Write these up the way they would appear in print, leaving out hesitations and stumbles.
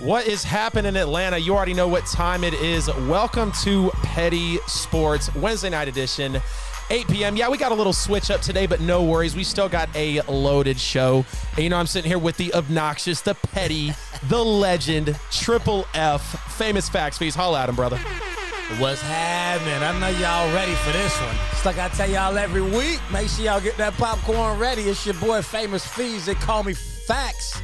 What is happening in Atlanta? You already know what time it is. Welcome to Petty Sports Wednesday night edition, 8 p.m. Yeah, we got a little switch up today, but no worries. We still got a loaded show. And you know, I'm sitting here with the obnoxious, the petty, the legend, Triple F, Famous Facts Fees. Holla at him, brother. What's happening? I know y'all ready for this one. It's like I tell y'all every week, make sure y'all get that popcorn ready. It's your boy Famous Fees. They call me Facts.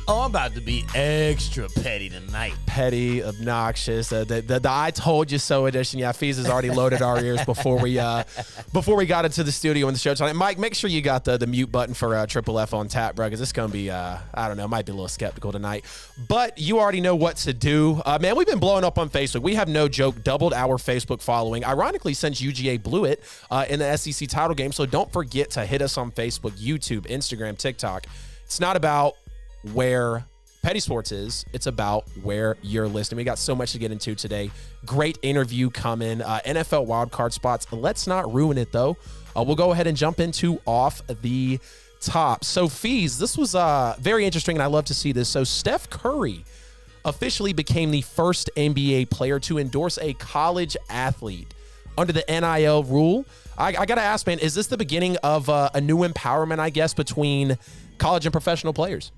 Oh, I'm about to be extra petty tonight. Petty, obnoxious, the I told you so edition. Yeah, Fees has already loaded our ears before we got into the studio and the show tonight. Mike, make sure you got the mute button for Triple F on tap, bro, because it's going to be, I don't know, might be a little skeptical tonight. But you already know what to do. Man, we've been blowing up on Facebook. We have no joke, doubled our Facebook following. Ironically, since UGA blew it in the SEC title game. So don't forget to hit us on Facebook, YouTube, Instagram, TikTok. It's not about where Petty Sports is, it's about where you're listening. We got so much to get into today. Great interview coming. NFL wildcard spots. Let's not ruin it, though. We'll go ahead and jump into off the top. So, Fees, this was very interesting, and I love to see this. So, Steph Curry officially became the first NBA player to endorse a college athlete under the NIL rule. I got to ask, man, is this the beginning of a new empowerment, I guess, between college and professional players?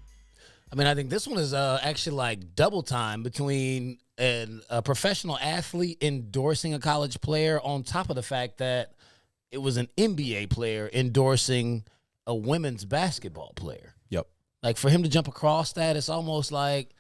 I mean, I think this one is actually like double time between a professional athlete endorsing a college player on top of the fact that it was an NBA player endorsing a women's basketball player. Yep. Like, for him to jump across that, it's almost like,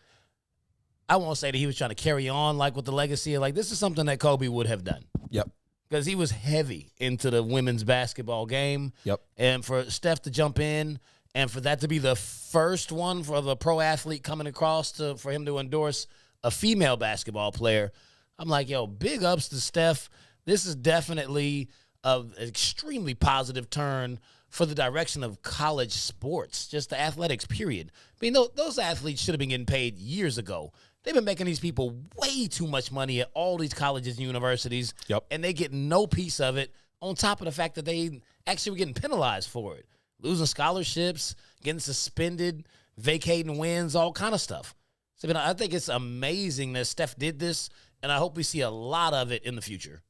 I won't say that he was trying to carry on like with the legacy. Like, this is something that Kobe would have done. Yep. Because he was heavy into the women's basketball game. Yep. And for Steph to jump in, and for that to be the first one for the pro athlete coming across for him to endorse a female basketball player, I'm like, yo, big ups to Steph. This is definitely an extremely positive turn for the direction of college sports, just the athletics, period. I mean, those athletes should have been getting paid years ago. They've been making these people way too much money at all these colleges and universities, Yep. and they get no piece of it, on top of the fact that they actually were getting penalized for it. Losing scholarships, getting suspended, vacating wins, all kind of stuff. So I think it's amazing that Steph did this, and I hope we see a lot of it in the future.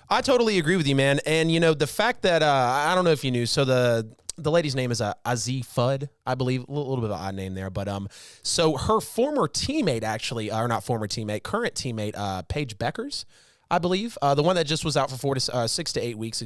I totally agree with you, man. And, you know, the fact that, I don't know if you knew, so the lady's name is Aziz Fudd, I believe, a little bit of an odd name there. But so her former teammate, actually, or not former teammate, current teammate, Paige Beckers, I believe, the one that just was out for 6 to 8 weeks,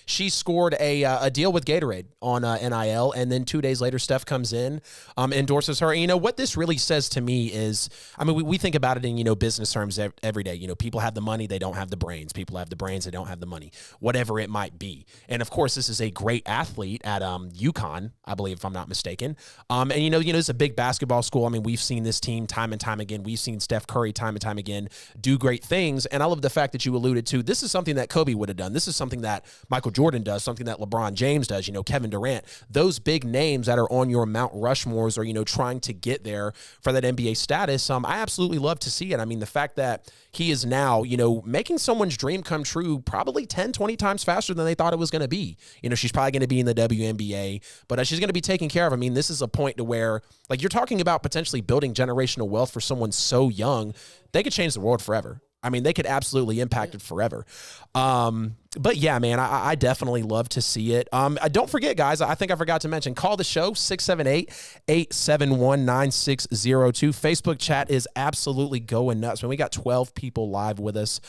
she scored a deal with Gatorade on NIL, and then 2 days later, Steph comes in, endorses her. And, you know, what this really says to me is, I mean, we think about it in, you know, business terms every day. You know, people have the money, they don't have the brains. People have the brains, they don't have the money, whatever it might be. And, of course, this is a great athlete at UConn, I believe, if I'm not mistaken. And, you know, it's a big basketball school. I mean, we've seen this team time and time again. We've seen Steph Curry time and time again do great things. And I love the fact that you alluded to, this is something that Kobe would have done. This is something that Michael Jordan does, something that LeBron James does, you know, Kevin Durant, those big names that are on your Mount Rushmores or, you know, trying to get there for that NBA status. I absolutely love to see it. I mean, the fact that he is now, you know, making someone's dream come true probably 10, 20 times faster than they thought it was going to be. You know, she's probably going to be in the WNBA, but she's going to be taken care of. I mean, this is a point to where, like, you're talking about potentially building generational wealth for someone so young. They could change the world forever. I mean, they could absolutely impact it forever. But yeah, man, I definitely love to see it. Don't forget, guys, I think I forgot to mention, call the show, 678-871-9602. Facebook chat is absolutely going nuts. Man, we got 12 people live with us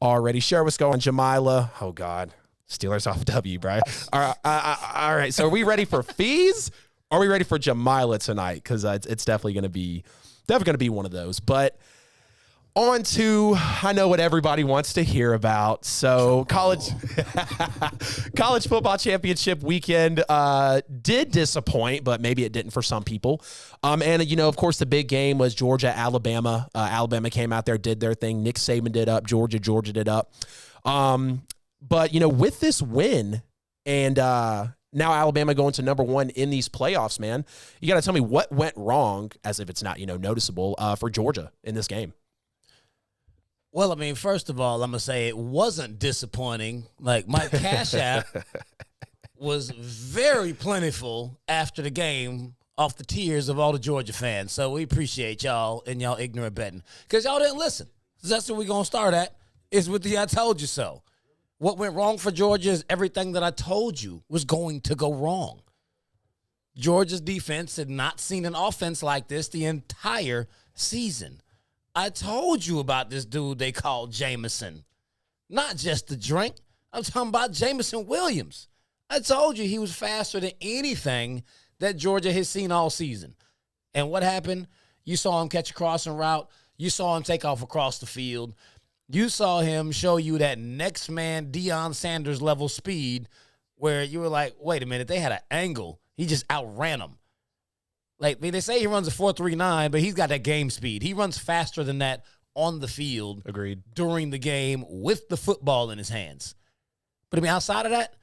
already. Share what's going on, Jamila. Oh, God. Steelers off W, bro. All right. So are we ready for Fees? Or are we ready for Jamila tonight? Because it's definitely going to be one of those. But on to, I know what everybody wants to hear about. So college football championship weekend did disappoint, but maybe it didn't for some people. And, you know, of course, the big game was Georgia, Alabama. Alabama came out there, did their thing. Nick Saban did up. Georgia did up. But, you know, with this win and now Alabama going to number one in these playoffs, man, you got to tell me what went wrong, as if it's not, you know, noticeable for Georgia in this game. Well, I mean, first of all, I'm going to say it wasn't disappointing. Like, my Cash App was very plentiful after the game off the tears of all the Georgia fans. So we appreciate y'all and y'all ignorant betting because y'all didn't listen. So that's where we're going to start at is with the I told you so. What went wrong for Georgia is everything that I told you was going to go wrong. Georgia's defense had not seen an offense like this the entire season. I told you about this dude they called Jameson. Not just the drink. I'm talking about Jameson Williams. I told you he was faster than anything that Georgia has seen all season. And what happened? You saw him catch a crossing route. You saw him take off across the field. You saw him show you that next man Deion Sanders level speed where you were like, wait a minute, they had an angle. He just outran them. Like they say he runs a 4.39, but he's got that game speed. He runs faster than that on the field. Agreed. During the game with the football in his hands. But I mean, outside of that,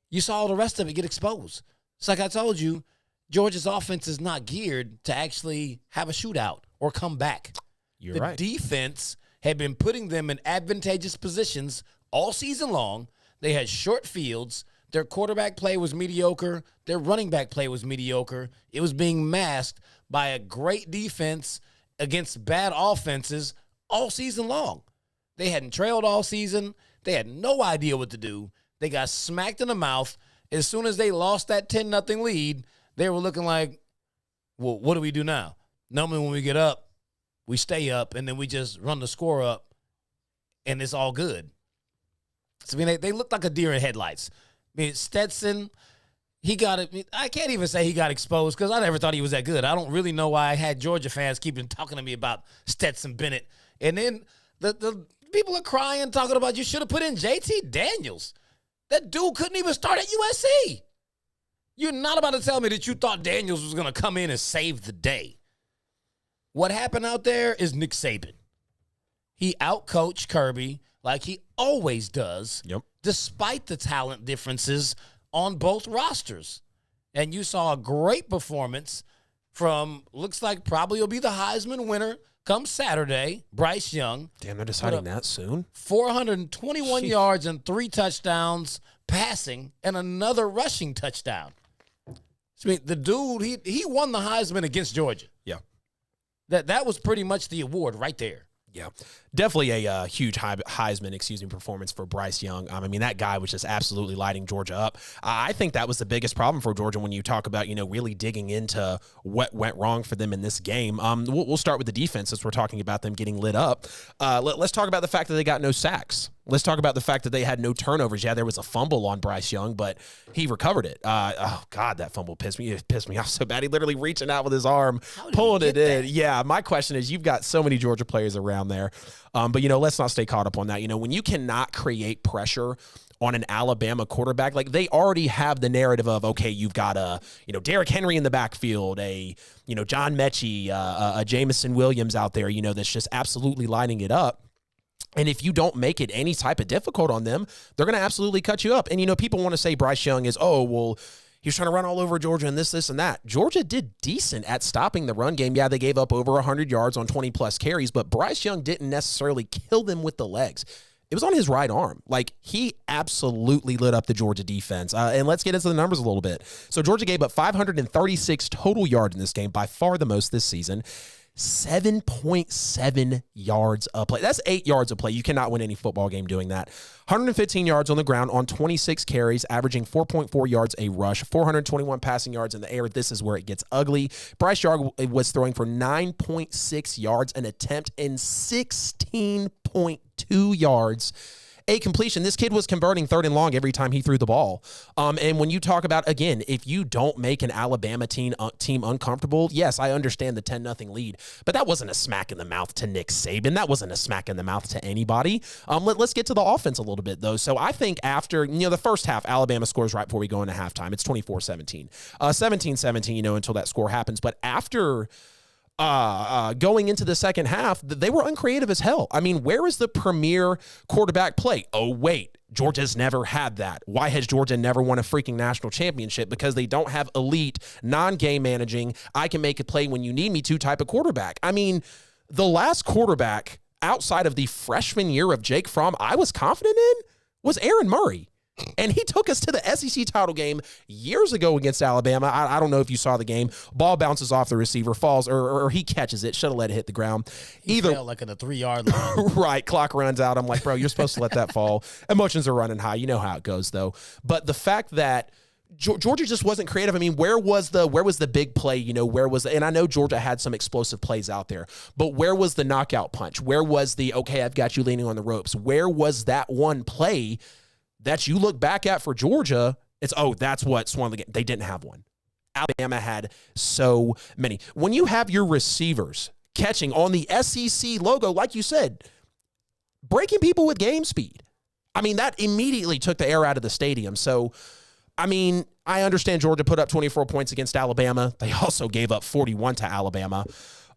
you saw all the rest of it get exposed. It's like I told you, Georgia's offense is not geared to actually have a shootout or come back. You're right. The defense had been putting them in advantageous positions all season long. They had short fields. Their quarterback play was mediocre. Their running back play was mediocre. It was being masked by a great defense against bad offenses all season long. They hadn't trailed all season. They had no idea what to do. They got smacked in the mouth. As soon as they lost that 10-0 lead, they were looking like, well, what do we do now? Normally when we get up, we stay up, and then we just run the score up, and it's all good. So, I mean, they looked like a deer in headlights. I mean, Stetson, he got it. I can't even say he got exposed because I never thought he was that good. I don't really know why I had Georgia fans keeping talking to me about Stetson Bennett. And then the people are crying, talking about you should have put in JT Daniels. That dude couldn't even start at USC. You're not about to tell me that you thought Daniels was going to come in and save the day. What happened out there is Nick Saban. He outcoached Kirby like he always does, despite the talent differences on both rosters. And you saw a great performance from, looks like probably will be the Heisman winner come Saturday, Bryce Young. Damn, they're deciding that soon? 421 yards and 3 touchdowns passing and another rushing touchdown. I mean, the dude, he won the Heisman against Georgia. Yeah. That was pretty much the award right there. Yeah, definitely a huge Heisman, performance for Bryce Young. I mean, that guy was just absolutely lighting Georgia up. I think that was the biggest problem for Georgia when you talk about, really digging into what went wrong for them in this game. We'll start with the defense since we're talking about them getting lit up. Let's talk about the fact that they got no sacks. Let's talk about the fact that they had no turnovers. Yeah, there was a fumble on Bryce Young, but he recovered it. Oh, God, that fumble pissed me off so bad. He literally reaching out with his arm, pulling it in. Yeah, my question is, you've got so many Georgia players around there. But, let's not stay caught up on that. When you cannot create pressure on an Alabama quarterback, like they already have the narrative of, okay, you've got Derrick Henry in the backfield, John Mechie, a Jameson Williams out there, that's just absolutely lighting it up. And if you don't make it any type of difficult on them, they're going to absolutely cut you up. And, people want to say Bryce Young is, he was trying to run all over Georgia and this, and that. Georgia did decent at stopping the run game. Yeah, they gave up over 100 yards on 20-plus carries, but Bryce Young didn't necessarily kill them with the legs. It was on his right arm. Like, he absolutely lit up the Georgia defense. And let's get into the numbers a little bit. So Georgia gave up 536 total yards in this game, by far the most this season. 7.7 yards a play. That's 8 yards a play. You cannot win any football game doing that. 115 yards on the ground on 26 carries, averaging 4.4 yards a rush, 421 passing yards in the air. This is where it gets ugly. Bryce Young was throwing for 9.6 yards an attempt and 16.2 yards a completion. This kid was converting 3rd and long every time he threw the ball. And when you talk about, again, if you don't make an Alabama team uncomfortable, yes, I understand the 10-0 lead, but that wasn't a smack in the mouth to Nick Saban. That wasn't a smack in the mouth to anybody. Let's get to the offense a little bit, though. So I think after, the first half, Alabama scores right before we go into halftime. It's 24-17. 17-17, until that score happens. But after going into the second half, they were uncreative as hell. I mean, where is the premier quarterback play? Oh, wait, Georgia's never had that. Why has Georgia never won a freaking national championship? Because they don't have elite, non-game managing, I can make a play when you need me to type of quarterback. I mean, the last quarterback outside of the freshman year of Jake Fromm I was confident in was Aaron Murray. And he took us to the SEC title game years ago against Alabama. I don't know if you saw the game. Ball bounces off the receiver, falls, or he catches it. Should have let it hit the ground. He fell like at the 3-yard line. Right. Clock runs out. I'm like, bro, you're supposed to let that fall. Emotions are running high. You know how it goes, though. But the fact that Georgia just wasn't creative. I mean, where was the big play? You know, and I know Georgia had some explosive plays out there, but where was the knockout punch? Where was the, okay, I've got you leaning on the ropes? Where was that one play that you look back at for Georgia? It's, that's what swung the game. They didn't have one. Alabama had so many. When you have your receivers catching on the SEC logo, like you said, breaking people with game speed, I mean, that immediately took the air out of the stadium. So, I mean, I understand Georgia put up 24 points against Alabama. They also gave up 41 to Alabama.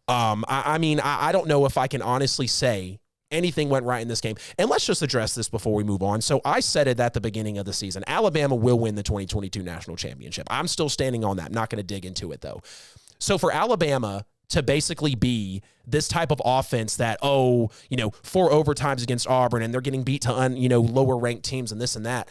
I don't know if I can honestly say anything went right in this game. And let's just address this before we move on. So I said it at the beginning of the season. Alabama will win the 2022 national championship. I'm still standing on that. I'm not going to dig into it, though. So for Alabama to basically be this type of offense that, 4 overtimes against Auburn and they're getting beat to lower ranked teams and this and that,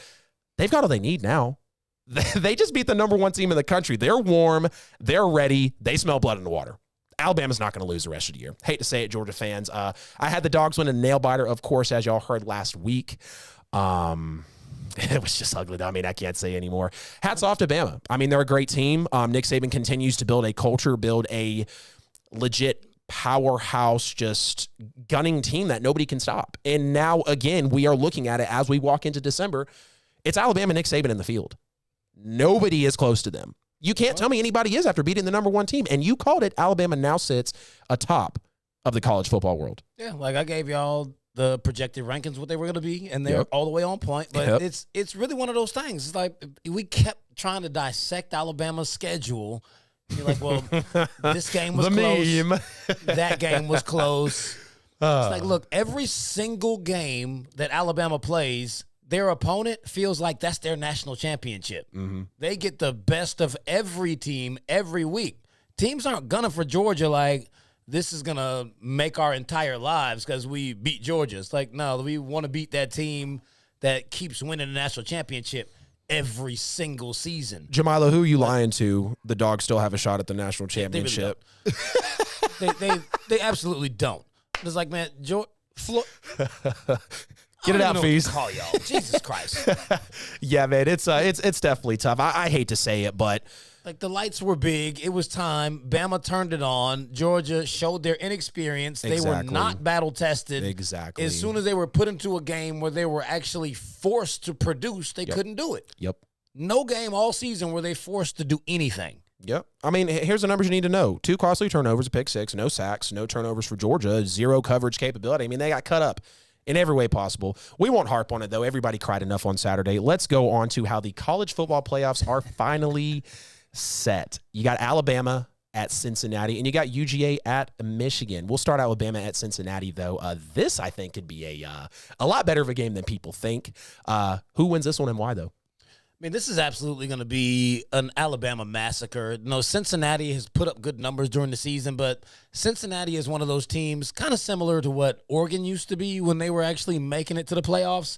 they've got all they need now. They just beat the number 1 team in the country. They're warm. They're ready. They smell blood in the water. Alabama's not going to lose the rest of the year. Hate to say it, Georgia fans. I had the Dogs win a nail-biter, of course, as y'all heard last week. It was just ugly, though. I mean, I can't say anymore. Hats off to Bama. I mean, they're a great team. Nick Saban continues to build a culture, build a legit powerhouse, just gunning team that nobody can stop. And now, again, we are looking at it as we walk into December. It's Alabama, Nick Saban in the field. Nobody is close to them. You can't tell me anybody is after beating the number 1 team. And you called it. Alabama now sits atop of the college football world. Yeah, like I gave y'all the projected rankings, what they were going to be, and they're all the way on point. But it's really one of those things. It's like we kept trying to dissect Alabama's schedule. You're like, well, this game was close. That game was close. It's like, look, every single game that Alabama plays, their opponent feels like that's their national championship. Mm-hmm. They get the best of every team every week. Teams aren't gunning for Georgia like this is going to make our entire lives because we beat Georgia. It's like, no, we want to beat that team that keeps winning the national championship every single season. Jamila, who are you lying to? The Dogs still have a shot at the national championship. They absolutely don't. It's like, man, Get it out, Feast. Call y'all. Jesus Christ. Yeah, man, it's definitely tough. I hate to say it, but like the lights were big. It was time. Bama turned it on. Georgia showed their inexperience. They were not battle tested. Exactly. As soon as they were put into a game where they were actually forced to produce, they couldn't do it. Yep. No game all season were they forced to do anything. Yep. I mean, here's the numbers you need to know. 2 costly turnovers, a pick 6, no sacks, no turnovers for Georgia, 0 coverage capability. I mean, they got cut up in every way possible. We won't harp on it, though. Everybody cried enough on Saturday. Let's go on to how the college football playoffs are finally set. You got Alabama at Cincinnati, and you got UGA at Michigan. We'll start Alabama at Cincinnati, though. This, I think, could be a lot better of a game than people think. Who wins this one and why, though? I mean, this is absolutely going to be an Alabama massacre. You know, Cincinnati has put up good numbers during the season, but Cincinnati is one of those teams kind of similar to what Oregon used to be when they were actually making it to the playoffs,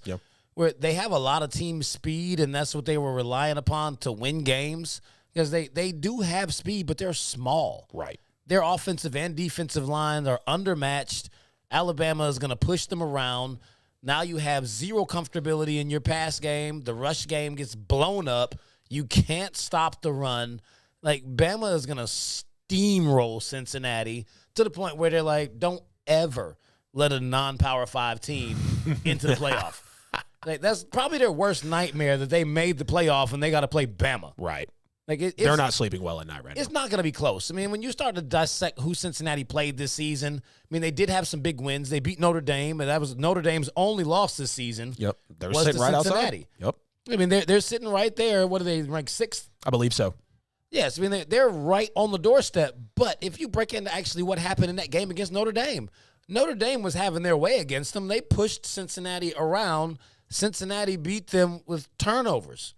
where they have a lot of team speed, and that's what they were relying upon to win games because they do have speed, but they're small. Right. Their offensive and defensive lines are undermatched. Alabama is going to push them around. Now you have zero comfortability in your pass game. The rush game gets blown up. You can't stop the run. Like, Bama is going to steamroll Cincinnati to the point where they're like, don't ever let a non-Power 5 team into the playoff. Like, that's probably their worst nightmare, that they made the playoff and they got to play Bama. Right. Like they're not sleeping well at night right now. It's not going to be close. I mean, when you start to dissect who Cincinnati played this season, I mean, they did have some big wins. They beat Notre Dame, and that was Notre Dame's only loss this season. Yep. They're sitting right outside. Yep. I mean, they're sitting right there. What are they, ranked 6th? I believe so. Yes, I mean, they're right on the doorstep. But if you break into actually what happened in that game against Notre Dame was having their way against them. They pushed Cincinnati around. Cincinnati beat them with turnovers.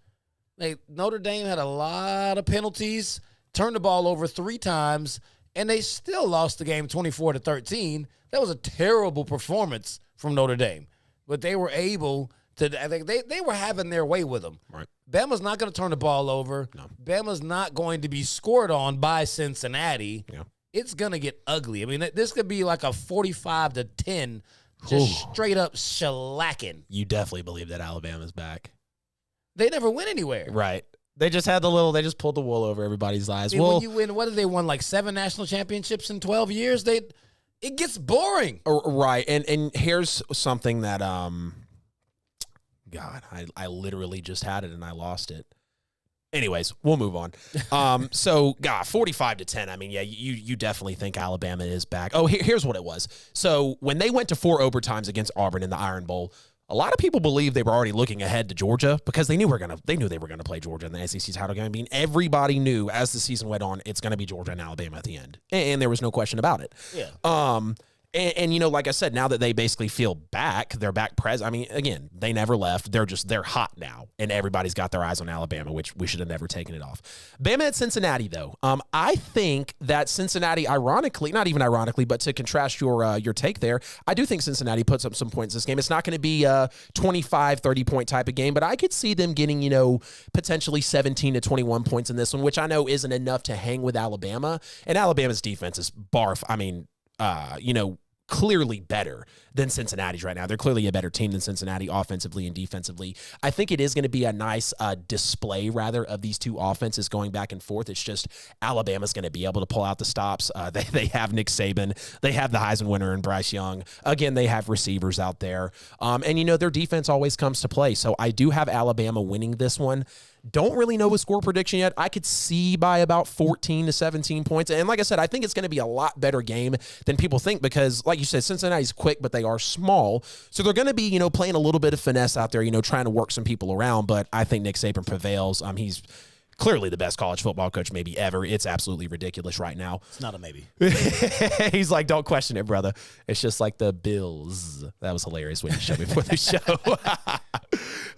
Notre Dame had a lot of penalties, turned the ball over 3 times, and they still lost the game 24-13. That was a terrible performance from Notre Dame. But they were able I think they were having their way with them. Right. Bama's not going to turn the ball over. No. Bama's not going to be scored on by Cincinnati. Yeah. It's going to get ugly. I mean, this could be like a 45-10, just straight up shellacking. You definitely believe that Alabama's back. They never went anywhere. Right. They just they just pulled the wool over everybody's eyes. I mean, when you win, what did they won, like 7 national championships in 12 years? It gets boring. Right. And here's something that, God, I literally just had it and I lost it. Anyways, we'll move on. So, 45-10. I mean, yeah, you definitely think Alabama is back. Oh, here's what it was. So, when they went to 4 overtimes against Auburn in the Iron Bowl, a lot of people believe they were already looking ahead to Georgia because they knew they were gonna play Georgia in the SEC title game. I mean, everybody knew as the season went on, it's gonna be Georgia and Alabama at the end, and there was no question about it. Yeah. And you know, like I said, now that they basically feel back, they're back present. I mean, again, they never left. They're hot now, and everybody's got their eyes on Alabama, which we should have never taken it off. Bama at Cincinnati, though. I think that Cincinnati, ironically, not even ironically, but to contrast your take there, I do think Cincinnati puts up some points this game. It's not going to be a 25, 30-point type of game, but I could see them getting, potentially 17 to 21 points in this one, which I know isn't enough to hang with Alabama. And Alabama's defense is barf. I mean, clearly better than Cincinnati's right now. They're clearly a better team than Cincinnati offensively and defensively. I think it is going to be a nice display, rather, of these two offenses going back and forth. It's just Alabama's going to be able to pull out the stops. They have Nick Saban. They have the Heisman winner in Bryce Young. Again, they have receivers out there. And their defense always comes to play. So I do have Alabama winning this one. Don't really know a score prediction yet. I could see by about 14 to 17 points. And like I said, I think it's going to be a lot better game than people think because, like you said, Cincinnati's quick, but they are small. So they're going to be, playing a little bit of finesse out there, trying to work some people around. But I think Nick Saban prevails. He's clearly the best college football coach maybe ever. It's absolutely ridiculous right now. It's not a maybe. He's like, don't question it, brother. It's just like the Bills. That was hilarious when you showed me before the show.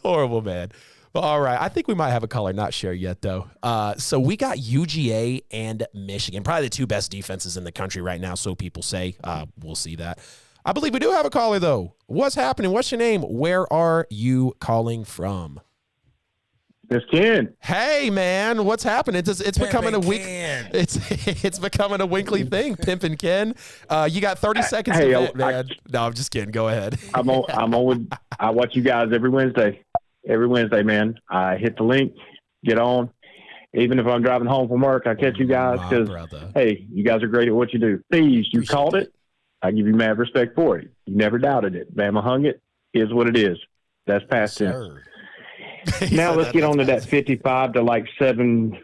Horrible, man. All right. I think we might have a caller. Not sure yet, though. So we got UGA and Michigan, probably the two best defenses in the country right now, so people say. We'll see that. I believe we do have a caller, though. What's happening? What's your name? Where are you calling from? It's Ken. Hey, man. What's happening? It's becoming a week. It's becoming a weekly thing. Pimpin' Ken. You got 30 seconds to vent, man. No, I'm just kidding. Go ahead. I watch you guys every Wednesday. Every Wednesday, man. I hit the link, get on. Even if I'm driving home from work, I catch you guys because, hey, you guys are great at what you do. Please, you called it. I give you mad respect for it. You never doubted it. Bama hung it. Is what it is. That's past tense. Now let's get on to that 55 to 7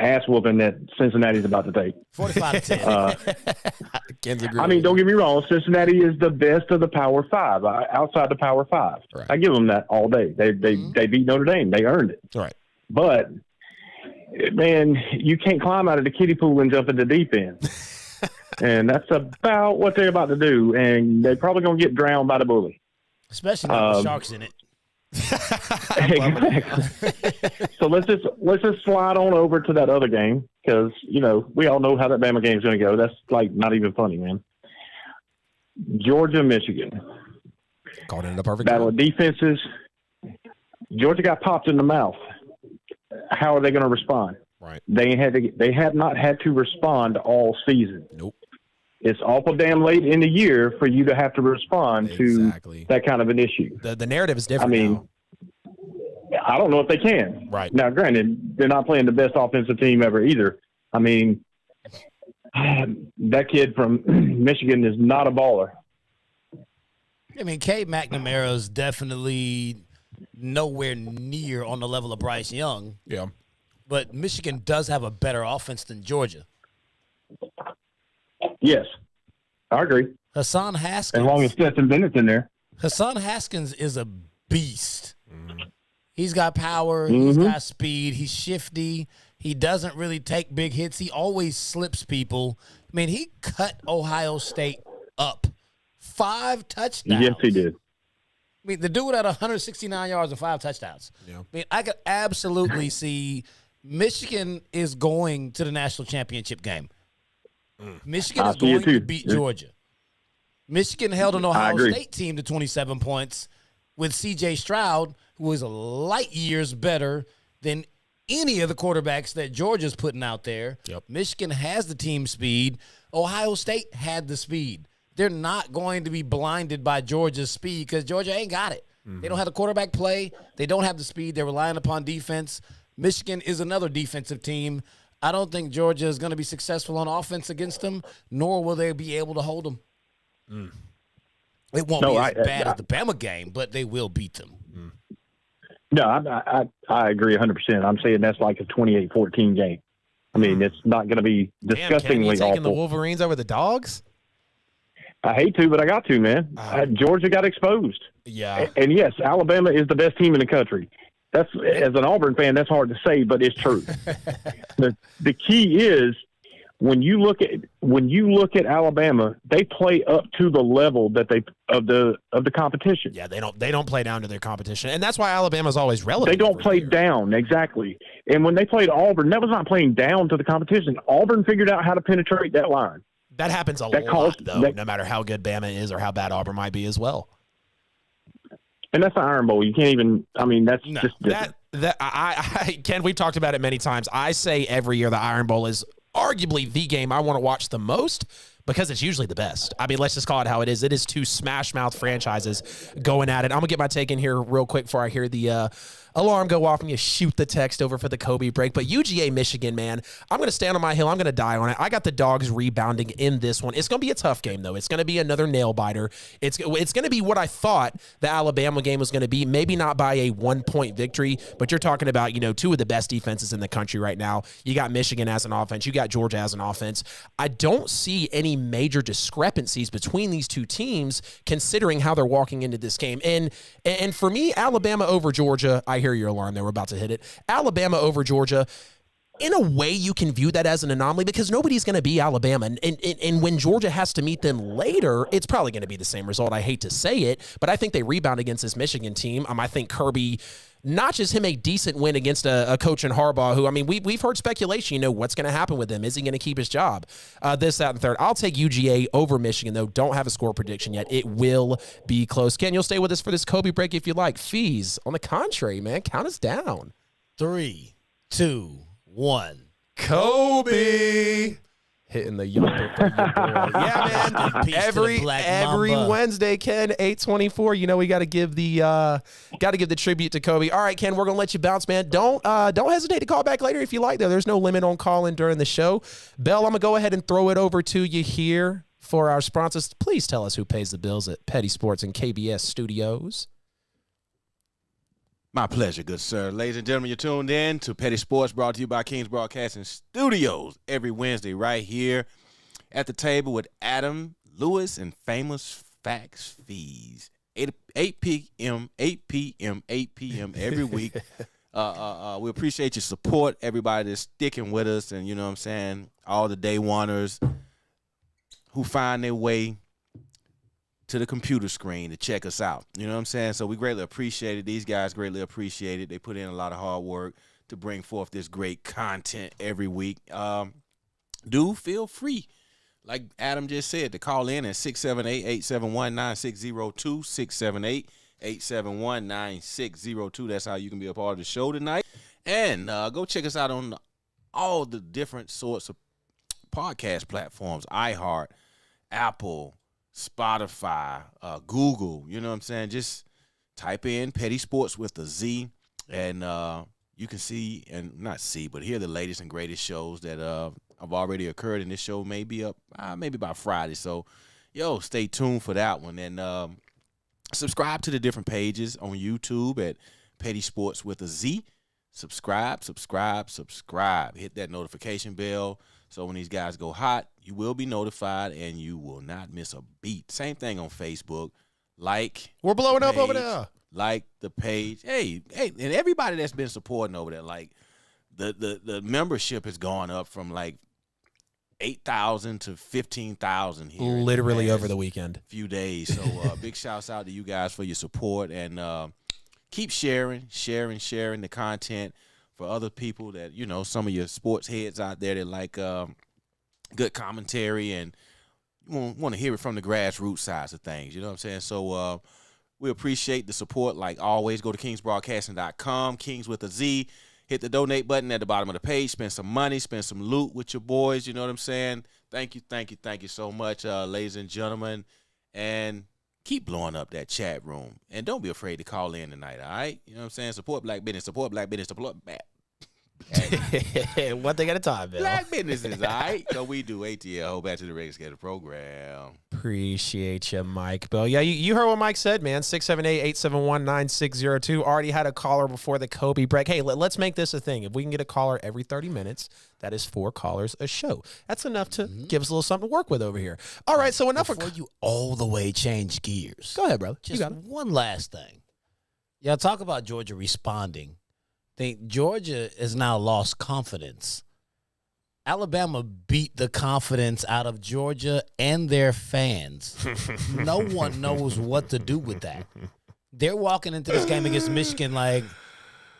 ass whooping that Cincinnati's about to take. 45-10. I mean, don't get me wrong. Cincinnati is the best of the Power Five, outside the Power Five. Right. I give them that all day. They beat Notre Dame. They earned it. Right. But, man, you can't climb out of the kiddie pool and jump into deep end. And that's about what they're about to do. And they're probably going to get drowned by the bully. Especially now with sharks in it. Exactly. So let's just slide on over to that other game because we all know how that Bama game is going to go. That's not even funny, man. Georgia, Michigan. Called it in a perfect battle of defenses. Georgia got popped in the mouth. How are they going to respond? Right. They have not had to respond all season. Nope. It's awful damn late in the year for you to have to respond to that kind of an issue. The narrative is different. I mean, now. I don't know if they can. Right. Now, granted, they're not playing the best offensive team ever either. I mean, that kid from Michigan is not a baller. I mean, Cade McNamara is definitely nowhere near on the level of Bryce Young. Yeah. But Michigan does have a better offense than Georgia. Yes, I agree. Hassan Haskins. As long as Stetson Bennett's in there. Hassan Haskins is a beast. Mm-hmm. He's got power. Mm-hmm. He's got speed. He's shifty. He doesn't really take big hits. He always slips people. I mean, he cut Ohio State up. 5 touchdowns. Yes, he did. I mean, the dude had 169 yards and 5 touchdowns. Yeah. I mean, I could absolutely see Michigan is going to the national championship game. Michigan is going to beat Georgia. Michigan held an Ohio State team to 27 points. with C.J. Stroud, who is light years better than any of the quarterbacks that Georgia's putting out there. Yep. Michigan has the team speed. Ohio State had the speed. They're not going to be blinded by Georgia's speed because Georgia ain't got it. They don't have the quarterback play. They don't have the speed. They're relying upon defense. Michigan is another defensive team. I don't think Georgia is going to be successful on offense against them, nor will they be able to hold them. It won't be as bad as the Bama game, but they will beat them. No, I agree 100%. I'm saying that's like a 28-14 game. I mean, it's not going to be disgustingly awful. You taking the awful. Wolverines over the Dogs? I hate to, but I got to, man. Georgia got exposed. Yeah. And yes, Alabama is the best team in the country. That's, as an Auburn fan, that's hard to say, but it's true. The key is when you look at Alabama, they play up to the level that of the competition. Yeah, they don't play down to their competition, and that's why Alabama's always relevant. They don't play down, exactly. And when they played Auburn, that was not playing down to the competition. Auburn figured out how to penetrate that line. That happens a lot, though, no matter how good Bama is or how bad Auburn might be as well. And that's the Iron Bowl. You can't even. I mean, that's just different. Ken, we've talked about it many times. I say every year the Iron Bowl is arguably the game I want to watch the most because it's usually the best. I mean, let's just call it how it is. It is two smash-mouth franchises going at it. I'm going to get my take in here real quick before I hear the alarm go off and you shoot the text over for the Kobe break. But UGA, Michigan, man, I'm going to stand on my hill. I'm going to die on it. I got the Dogs rebounding in this one. It's going to be a tough game, though. It's going to be another nail-biter. It's going to be what I thought the Alabama game was going to be. Maybe not by a 1-point victory, but you're talking about, two of the best defenses in the country right now. You got Michigan as an offense. You got Georgia as an offense. I don't see any major discrepancies between these two teams considering how they're walking into this game. And for me, Alabama over Georgia, I hear your alarm there. We're about to hit it. Alabama over Georgia. In a way, you can view that as an anomaly because nobody's going to be Alabama. And when Georgia has to meet them later, it's probably going to be the same result. I hate to say it, but I think they rebound against this Michigan team. I think Kirby notches him a decent win against a coach in Harbaugh who, I mean, we've heard speculation, what's going to happen with him. Is he going to keep his job? This, that, and third. I'll take UGA over Michigan, though. Don't have a score prediction yet. It will be close. Ken, you'll stay with us for this Kobe break if you like. Fees, on the contrary, man, count us down. 3, 2, 1. Kobe. Hitting the yonder for your boy. Yeah, man. Every Wednesday, Ken, 8:24. We got to give the tribute to Kobe. All right, Ken, we're gonna let you bounce, man. Don't hesitate to call back later if you like. Though there's no limit on calling during the show. Bell, I'm gonna go ahead and throw it over to you here for our sponsors. Please tell us who pays the bills at Petty Sports and KBS Studios. My pleasure, good sir. Ladies and gentlemen, you're tuned in to Petty Sports, brought to you by KINGZ Broadcasting Studios every Wednesday right here at the table with Adam Lewis and Famous Facts Fees. 8 p.m. every week. We appreciate your support, everybody that's sticking with us, and you know what I'm saying, all the day oneers who find their way to the computer screen to check us out. You know what I'm saying? So we greatly appreciate it. These guys greatly appreciate it. They put in a lot of hard work to bring forth this great content every week. Do feel free, like Adam just said, to call in at 678-871-9602, 678-871-9602. That's how you can be a part of the show tonight. And go check us out on all the different sorts of podcast platforms, iHeart, Apple, Spotify, Google, you know what I'm saying? Just type in Petty Sports with a Z, and you can see, and not see, but hear the latest and greatest shows that have already occurred, and this show may be up maybe by Friday. So, stay tuned for that one. And subscribe to the different pages on YouTube at Petty Sports with a Z. Subscribe. Hit that notification bell. So when these guys go hot, you will be notified and you will not miss a beat. Same thing on Facebook. We're blowing up over there. Like the page. Hey, and everybody that's been supporting over there, like the membership has gone up from like 8,000 to 15,000 here. Literally over the weekend. Few days. So big shouts out to you guys for your support, and keep sharing the content for other people that, some of your sports heads out there that like good commentary and want to hear it from the grassroots sides of things. You know what I'm saying? So We appreciate the support like always. Go to kingsbroadcasting.com, Kings with a Z. Hit the donate button at the bottom of the page. Spend some money, spend some loot with your boys. You know what I'm saying? Thank you so much, ladies and gentlemen. And keep blowing up that chat room. And don't be afraid to call in tonight, all right? You know what I'm saying? Support black business, support back. One thing at a time, Bill. Black businesses, all right? So we do ATL. Back to the regular schedule program. Appreciate you, Mike. Bill. Yeah, you heard what Mike said, man. 678-871-9602. Already had a caller before the Kobe break. Hey, let's make this a thing. If we can get a caller every 30 minutes, that is 4 callers a show. That's enough to give us a little something to work with over here. All right, so enough. Before you all the way change gears. Go ahead, brother. Just one last thing. Y'all talk about Georgia responding. Think Georgia has now lost confidence. Alabama beat the confidence out of Georgia and their fans. No one knows what to do with that. They're walking into this game against Michigan like,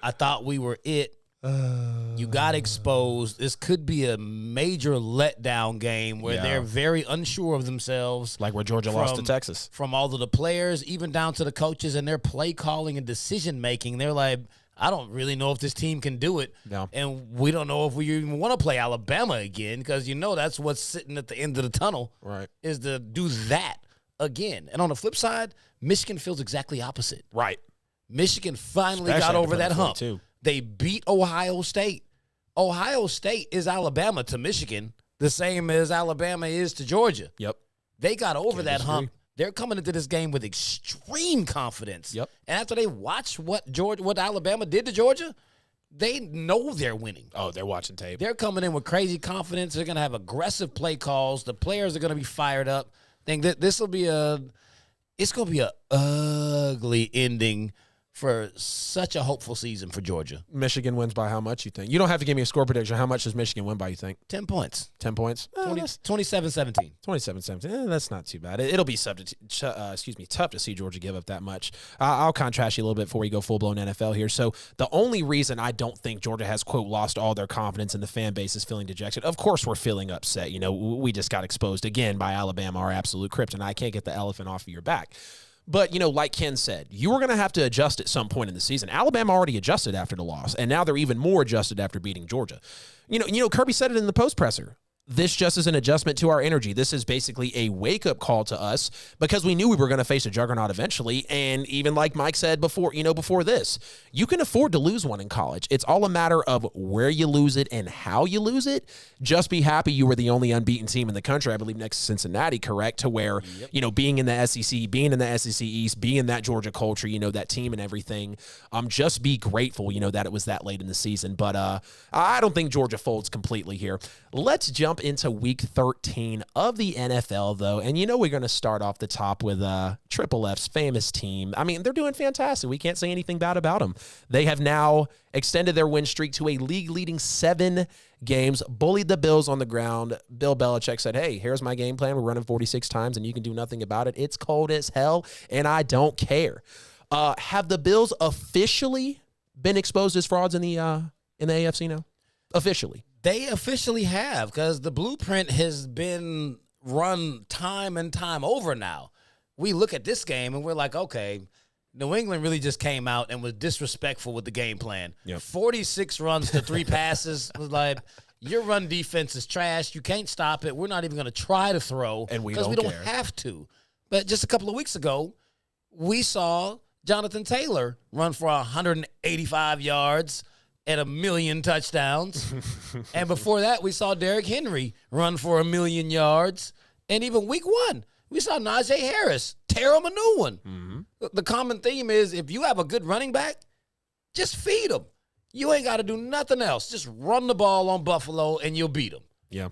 I thought we were it. You got exposed. This could be a major letdown game where they're very unsure of themselves. Like where Georgia lost to Texas. From all of the players, even down to the coaches and their play calling and decision making. They're like, I don't really know if this team can do it. No. And we don't know if we even want to play Alabama again because, that's what's sitting at the end of the tunnel. Right. Is to do that again. And on the flip side, Michigan feels exactly opposite. Right. Michigan finally got over that hump. Too. They beat Ohio State. Ohio State is Alabama to Michigan, the same as Alabama is to Georgia. Yep. They got over that hump. They're coming into this game with extreme confidence. Yep. And after they watch what Alabama did to Georgia, they know they're winning. Oh, they're watching tape. They're coming in with crazy confidence. They're going to have aggressive play calls. The players are going to be fired up. I think that it's going to be a ugly ending for such a hopeful season for Georgia. Michigan wins by how much, you think? You don't have to give me a score prediction. How much does Michigan win by, you think? 10 points. 10 points? 27-17. 27-17. That's not too bad. It'll be tough to see Georgia give up that much. I'll contrast you a little bit before we go full-blown NFL here. So the only reason I don't think Georgia has, quote, lost all their confidence and the fan base is feeling dejected. Of course we're feeling upset. We just got exposed again by Alabama, our absolute kryptonite. I can't get the elephant off of your back. But, like Ken said, you were going to have to adjust at some point in the season. Alabama already adjusted after the loss, and now they're even more adjusted after beating Georgia. Kirby said it in the post presser. This just is an adjustment to our energy. This is basically a wake-up call to us because we knew we were going to face a juggernaut eventually. And even like Mike said before this, you can afford to lose one in college. It's all a matter of where you lose it and how you lose it. Just be happy you were the only unbeaten team in the country, I believe, next to Cincinnati, correct? To where, being in the SEC, being in the SEC East, being in that Georgia culture, that team and everything. Just be grateful, that it was that late in the season. But I don't think Georgia folds completely here. Let's jump into week 13 of the NFL, though. And we're going to start off the top with Triple F's famous team. I mean, they're doing fantastic. We can't say anything bad about them. They have now extended their win streak to a league-leading 7 games, bullied the Bills on the ground. Bill Belichick said, hey, here's my game plan. We're running 46 times, and you can do nothing about it. It's cold as hell, and I don't care. Have the Bills officially been exposed as frauds in the AFC now? Officially. They officially have, because the blueprint has been run time and time over now. We look at this game and we're like, okay, New England really just came out and was disrespectful with the game plan. Yep. 46 runs to 3 passes. Was like, your run defense is trash. You can't stop it. We're not even going to try to throw because we don't have to. But just a couple of weeks ago, we saw Jonathan Taylor run for 185 yards and 1,000,000 touchdowns. And before that, we saw Derrick Henry run for 1,000,000 yards. And even week 1, we saw Najee Harris tear him a new one. Mm-hmm. The common theme is if you have a good running back, just feed him. You ain't got to do nothing else. Just run the ball on Buffalo and you'll beat them. Yeah.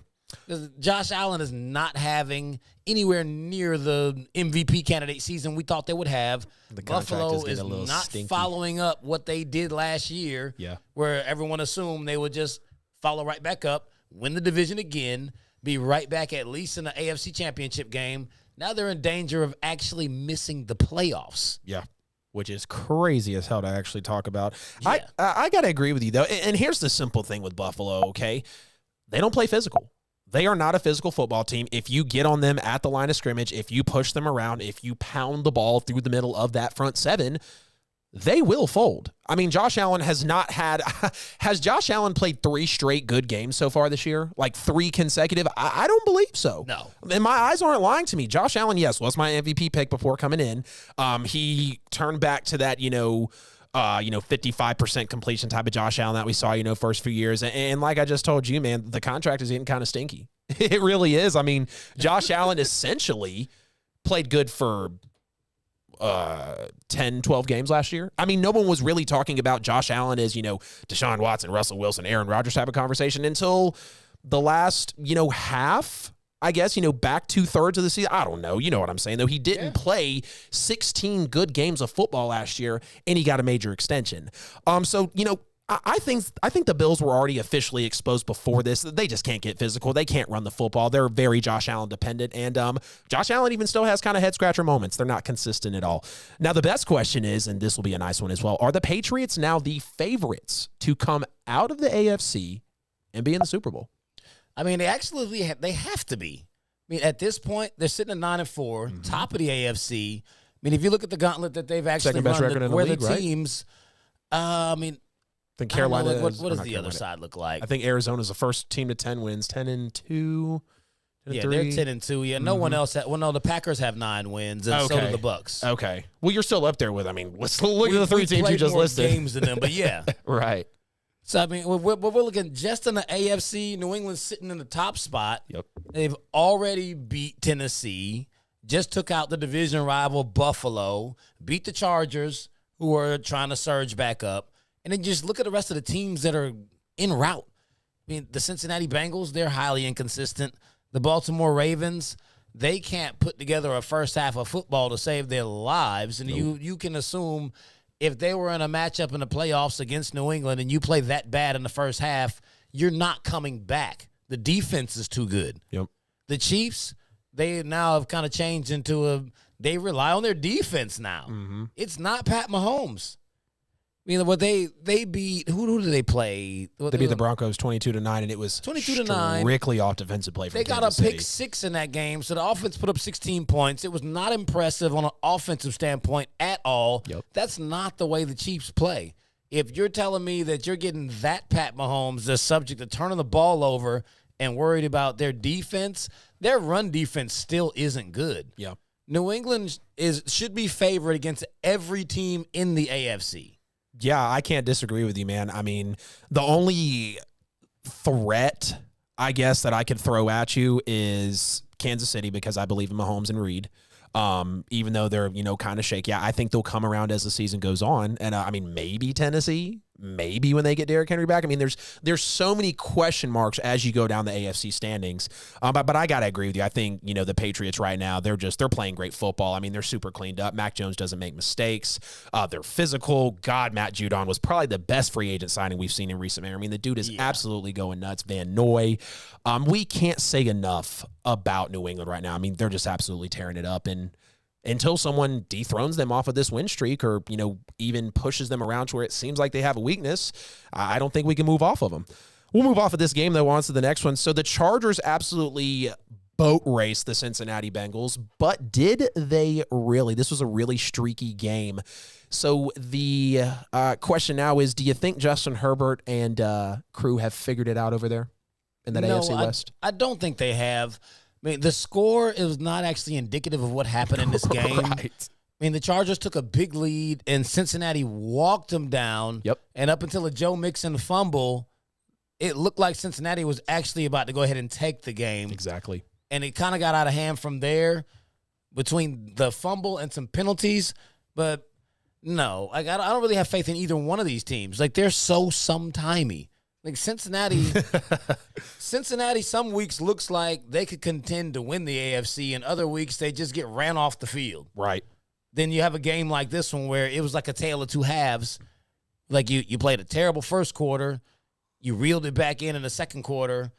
Josh Allen is not having anywhere near the MVP candidate season we thought they would have. Buffalo is not following up what they did last year, where everyone assumed they would just follow right back up, win the division again, be right back at least in the AFC Championship game. Now they're in danger of actually missing the playoffs. Yeah. Which is crazy as hell to actually talk about. Yeah. I got to agree with you, though. And here's the simple thing with Buffalo, okay? They don't play physical. They are not a physical football team. If you get on them at the line of scrimmage, if you push them around, if you pound the ball through the middle of that front seven, they will fold. I mean, Josh Allen has not had – has Josh Allen played 3 straight good games so far this year? Like 3 consecutive? I don't believe so. No. And my eyes aren't lying to me. Josh Allen, yes, was my MVP pick before coming in. He turned back to that, 55% completion type of Josh Allen that we saw, first few years. And like I just told you, man, the contract is getting kind of stinky. It really is. I mean, Josh Allen essentially played good for 10, 12 games last year. I mean, no one was really talking about Josh Allen as, Deshaun Watson, Russell Wilson, Aaron Rodgers type of conversation until the last, half. I guess, back 2/3 of the season. I don't know. You know what I'm saying, though. He didn't play 16 good games of football last year, and he got a major extension. So, I think the Bills were already officially exposed before this. They just can't get physical. They can't run the football. They're very Josh Allen dependent. And Josh Allen even still has kind of head-scratcher moments. They're not consistent at all. Now, the best question is, and this will be a nice one as well, are the Patriots now the favorites to come out of the AFC and be in the Super Bowl? I mean, they have to be. I mean, at this point, they're sitting at 9-4, top of the AFC. I mean, if you look at the gauntlet that they've actually second best record in the where league, the teams, I mean, I think Carolina. What does the other side look like? I think Arizona's the first team to 10 wins, 10-2. Yeah, they're 10-2. Yeah, no one else. The Packers have 9 wins, and so do the Bucks. Okay, well, you're still up there with. I mean, let's look at the 3 teams you just listed. Games than them, but yeah, right. So, I mean, we're looking just in the AFC. New England's sitting in the top spot. Yep. They've already beat Tennessee, just took out the division rival Buffalo, beat the Chargers, who are trying to surge back up. And then just look at the rest of the teams that are en route. I mean, the Cincinnati Bengals, they're highly inconsistent. The Baltimore Ravens, they can't put together a first half of football to save their lives. And you can assume if they were in a matchup in the playoffs against New England and you play that bad in the first half, you're not coming back. The defense is too good. Yep. The Chiefs, they now have kind of changed into they rely on their defense now. Mm-hmm. It's not Pat Mahomes. I mean, what they beat, who did they play? They beat the Broncos 22-9, and it was 22-9. Strictly off defensive play. They got a pick 6 in that game, so the offense put up 16 points. It was not impressive on an offensive standpoint at all. Yep. That's not the way the Chiefs play. If you're telling me that you're getting that Pat Mahomes that's subject to turning the ball over and worried about their defense, their run defense still isn't good. Yeah. New England should be favored against every team in the AFC. Yeah, I can't disagree with you, man. I mean, the only threat, I guess, that I could throw at you is Kansas City because I believe in Mahomes and Reed. Even though they're, kind of shaky, I think they'll come around as the season goes on. And I mean, maybe Tennessee, maybe when they get Derrick Henry back. I mean, there's so many question marks as you go down the AFC standings. But I gotta agree with you. I think the Patriots right now they're playing great football. I mean, they're super cleaned up. Mac Jones doesn't make mistakes. They're physical. God, Matt Judon was probably the best free agent signing we've seen in recent memory. I mean, the dude is absolutely going nuts. Van Noy. We can't say enough about New England right now. I mean, they're just absolutely tearing it up. And until someone dethrones them off of this win streak or, even pushes them around to where it seems like they have a weakness, I don't think we can move off of them. We'll move off of this game, though, on to the next one. So the Chargers absolutely boat raced the Cincinnati Bengals, but did they really? This was a really streaky game. So the question now is, do you think Justin Herbert and crew have figured it out over there in that AFC West? I don't think they have. I mean, the score is not actually indicative of what happened in this game. Right. I mean, the Chargers took a big lead, and Cincinnati walked them down. Yep. And up until a Joe Mixon fumble, it looked like Cincinnati was actually about to go ahead and take the game. Exactly. And it kind of got out of hand from there between the fumble and some penalties. But, no, I don't really have faith in either one of these teams. Like, they're so sometimey. Like Cincinnati some weeks looks like they could contend to win the AFC, and other weeks they just get ran off the field. Right. Then you have a game like this one where it was like a tale of two halves. Like you played a terrible first quarter, you reeled it back in the second quarter,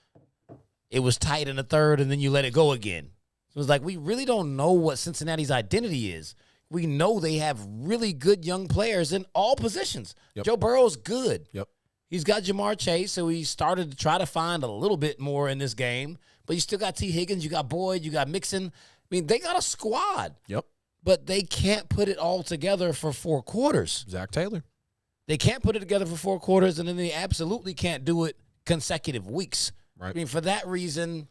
it was tight in the third, and then you let it go again. So it's like we really don't know what Cincinnati's identity is. We know they have really good young players in all positions. Yep. Joe Burrow's good. Yep. He's got Jamar Chase, so he started to try to find a little bit more in this game. but you still got T. Higgins, you got Boyd, you got Mixon. I mean, they got a squad. Yep. But they can't put it all together for 4 quarters. Zach Taylor. They can't put it together for 4 quarters, and then they absolutely can't do it consecutive weeks. Right. I mean, for that reason,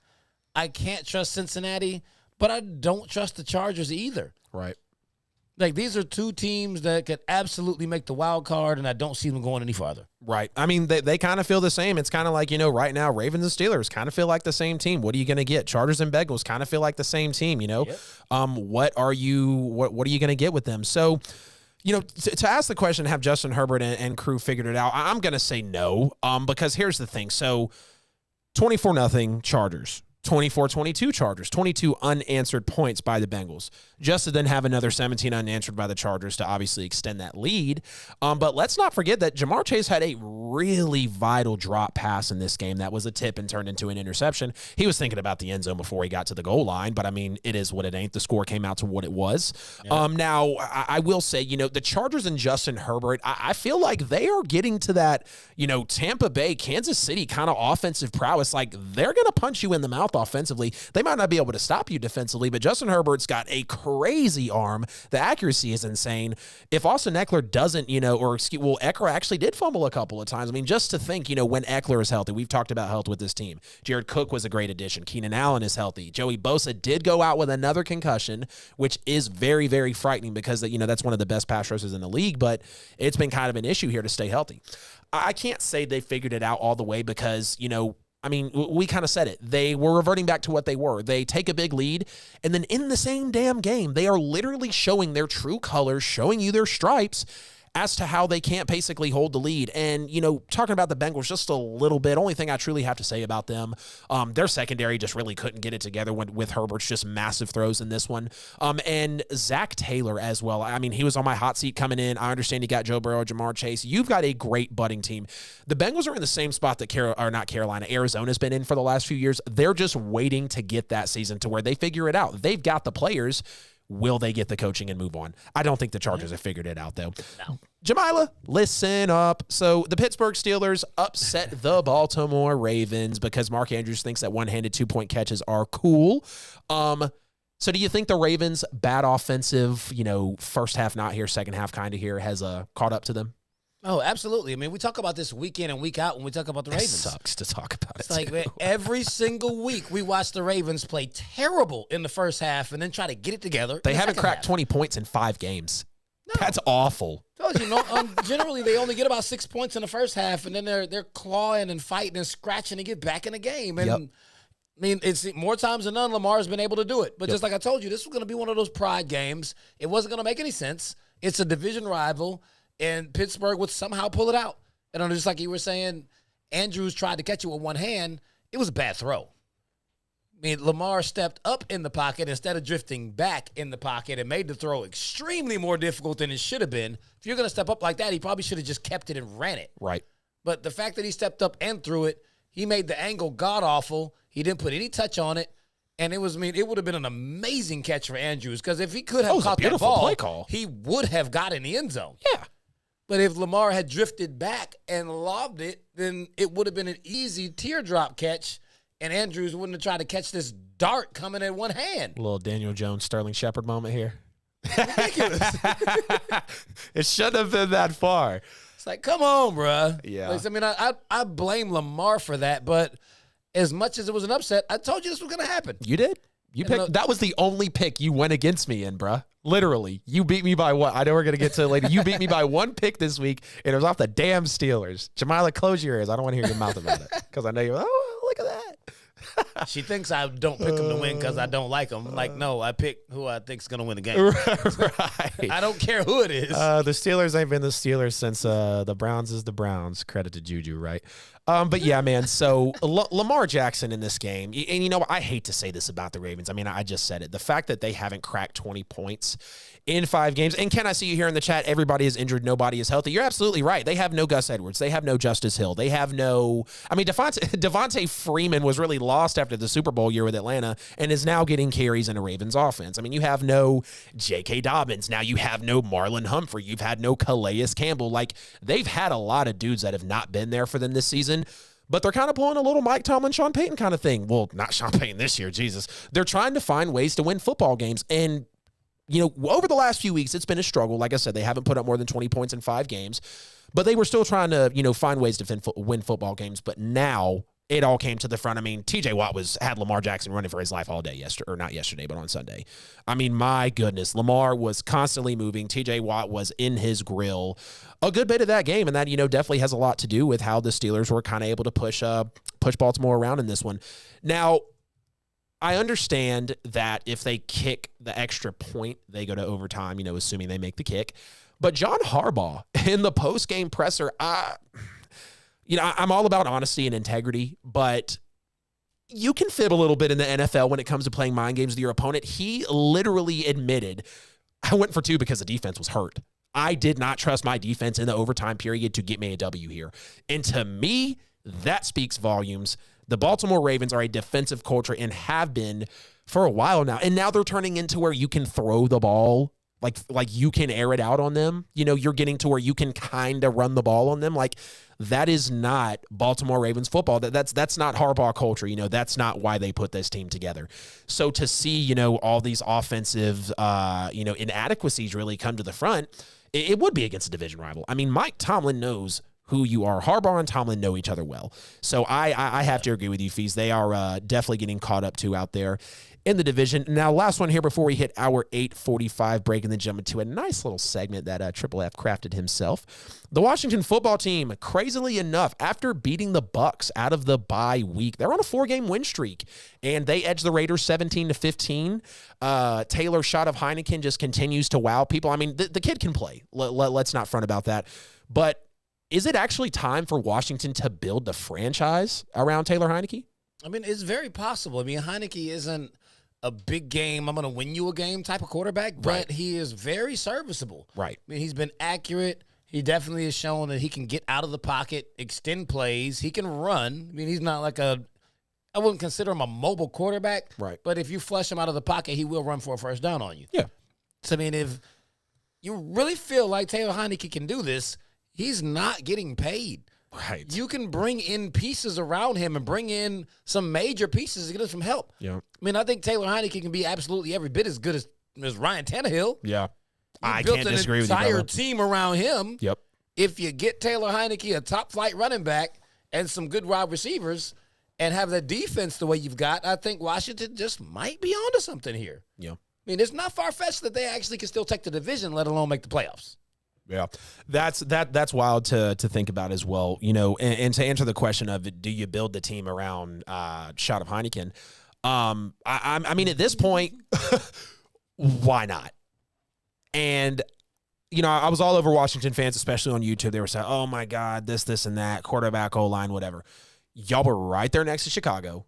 I can't trust Cincinnati, but I don't trust the Chargers either. Right. Like, these are 2 teams that could absolutely make the wild card, and I don't see them going any farther. Right. I mean, they kind of feel the same. It's kind of like, right now, Ravens and Steelers kind of feel like the same team. What are you going to get? Chargers and Bengals kind of feel like the same team, Yep. What are you going to get with them? So, to ask the question, have Justin Herbert and crew figured it out? I'm going to say no, because here's the thing. So, 24-0 Chargers. 24-22 Chargers, 22 unanswered points by the Bengals. Just to then have another 17 unanswered by the Chargers to obviously extend that lead. But let's not forget that Jamar Chase had a really vital drop pass in this game that was a tip and turned into an interception. He was thinking about the end zone before he got to the goal line, but I mean, it is what it ain't. The score came out to what it was. Yeah. Now, I will say, the Chargers and Justin Herbert, I feel like they are getting to that, Tampa Bay, Kansas City kind of offensive prowess. Like, they're going to punch you in the mouth offensively. They might not be able to stop you defensively, but Justin Herbert's got a crazy arm. The accuracy is insane. If Austin Eckler doesn't, Eckler actually did fumble a couple of times. I mean, just to think, when Eckler is healthy, we've talked about health with this team. Jared Cook was a great addition. Keenan Allen is healthy. Joey Bosa did go out with another concussion, which is very, very frightening because, that's one of the best pass rushers in the league, but it's been kind of an issue here to stay healthy. I can't say they figured it out all the way because, we kind of said it. They were reverting back to what they were. They take a big lead, and then in the same damn game, they are literally showing their true colors, showing you their stripes as to how they can't basically hold the lead. And, talking about the Bengals just a little bit, only thing I truly have to say about them, their secondary just really couldn't get it together with Herbert's just massive throws in this one. And Zach Taylor as well. I mean, he was on my hot seat coming in. I understand you got Joe Burrow, Jamar Chase. You've got a great budding team. The Bengals are in the same spot that Arizona's been in for the last few years. They're just waiting to get that season to where they figure it out. They've got the players. Will they get the coaching and move on? I don't think the Chargers have figured it out, though. No. Jamila, listen up. So the Pittsburgh Steelers upset the Baltimore Ravens because Mark Andrews thinks that one-handed 2-point catches are cool. So do you think the Ravens' bad offensive, first half not here, second half kind of here, has caught up to them? Oh, absolutely. I mean, we talk about this week in and week out when we talk about the Ravens. It sucks to talk about it. It's like, man, every single week we watch the Ravens play terrible in the first half and then try to get it together. They haven't cracked 20 points in 5 games. No. That's awful. Told you, generally they only get about 6 points in the first half, and then they're clawing and fighting and scratching to get back in the game. And I mean, it's more times than none Lamar's been able to do it. But just like I told you, this was going to be one of those pride games. It wasn't going to make any sense. It's a division rival. And Pittsburgh would somehow pull it out. And just like you were saying, Andrews tried to catch it with one hand. It was a bad throw. I mean, Lamar stepped up in the pocket instead of drifting back in the pocket and made the throw extremely more difficult than it should have been. If you're going to step up like that, he probably should have just kept it and ran it. Right. But the fact that he stepped up and threw it, he made the angle god-awful. He didn't put any touch on it. And it would have been an amazing catch for Andrews because if he could have caught that ball, play call. He would have got in the end zone. Yeah. But if Lamar had drifted back and lobbed it, then it would have been an easy teardrop catch, and Andrews wouldn't have tried to catch this dart coming in one hand. A little Daniel Jones, Sterling Shepard moment here. Ridiculous. It shouldn't have been that far. It's like, come on, bruh. Yeah. Like, I mean, I blame Lamar for that, but as much as it was an upset, I told you this was going to happen. You did. You picked. That was the only pick you went against me in, bruh. Literally. You beat me by what? I know we're going to get to it later. You beat me by 1 pick this week, and it was off the damn Steelers. Jamila, close your ears. I don't want to hear your mouth about it because I know you're like, oh, look at that. She thinks I don't pick them to win because I don't like them. Like, no, I pick who I think is going to win the game. Right. I don't care who it is. The Steelers ain't been the Steelers since the Browns is the Browns. Credit to Juju, right? But yeah, man, so Lamar Jackson in this game, and I hate to say this about the Ravens. I mean, I just said it. The fact that they haven't cracked 20 points in 5 games, and Ken, I see you here in the chat, everybody is injured, nobody is healthy. You're absolutely right. They have no Gus Edwards. They have no Justice Hill. They have no, Devontae Freeman was really lost after the Super Bowl year with Atlanta and is now getting carries in a Ravens offense. I mean, you have no J.K. Dobbins. Now you have no Marlon Humphrey. You've had no Calais Campbell. Like, they've had a lot of dudes that have not been there for them this season. But they're kind of pulling a little Mike Tomlin, Sean Payton kind of thing. Well, not Sean Payton this year, Jesus. They're trying to find ways to win football games. And, over the last few weeks, it's been a struggle. Like I said, they haven't put up more than 20 points in 5 games. But they were still trying to, find ways to win football games. But now it all came to the front. I mean, TJ Watt had Lamar Jackson running for his life all day yesterday, or not yesterday, but on Sunday. I mean, my goodness, Lamar was constantly moving. TJ Watt was in his grill a good bit of that game, and that, definitely has a lot to do with how the Steelers were kind of able to push Baltimore around in this one. Now, I understand that if they kick the extra point, they go to overtime, assuming they make the kick. But John Harbaugh in the post-game presser, I'm all about honesty and integrity, but you can fib a little bit in the NFL when it comes to playing mind games with your opponent. He literally admitted, I went for 2 because the defense was hurt. I did not trust my defense in the overtime period to get me a W here. And to me, that speaks volumes. The Baltimore Ravens are a defensive culture and have been for a while now. And now they're turning into where you can throw the ball, like you can air it out on them. You're getting to where you can kind of run the ball on them. Like, that is not Baltimore Ravens football. That's not Harbaugh culture. That's not why they put this team together. So to see, all these offensive, inadequacies really come to the front, it would be against a division rival. I mean, Mike Tomlin knows who you are. Harbaugh and Tomlin know each other well. So I have to agree with you, Fees. They are definitely getting caught up to out there in the division. Now, last one here before we hit our 8:45 break and then jump into a nice little segment that Triple F crafted himself. The Washington football team, crazily enough, after beating the Bucs out of the bye week, they're on a 4-game win streak, and they edged the Raiders 17-15. Taylor's shot of Heineken just continues to wow people. I mean, the kid can play. Let's not front about that. But is it actually time for Washington to build the franchise around Taylor Heineke? I mean, it's very possible. I mean, Heineke isn't a big game, I'm going to win you a game type of quarterback, but he is very serviceable. Right. I mean, he's been accurate. He definitely has shown that he can get out of the pocket, extend plays. He can run. I mean, he's not like I wouldn't consider him a mobile quarterback. Right. But if you flush him out of the pocket, he will run for a first down on you. Yeah. So, I mean, if you really feel like Taylor Heineke can do this, he's not getting paid. Right. You can bring in pieces around him and bring in some major pieces to get him some help. Yeah. I mean, I think Taylor Heineke can be absolutely every bit as good as Ryan Tannehill. Yeah. I built can't an disagree with you, entire brother. team around him. Yep. If you get Taylor Heineke, a top-flight running back, and some good wide receivers, and have the defense the way you've got, I think Washington just might be onto something here. Yeah. I mean, it's not far-fetched that they actually can still take the division, let alone make the playoffs. Yeah, that's wild to think about as well. And to answer the question of do you build the team around shot of Heineken? I mean, at this point, why not? And I was all over Washington fans, especially on YouTube. They were saying, "Oh my God, this and that, quarterback, O-line, whatever." Y'all were right there next to Chicago,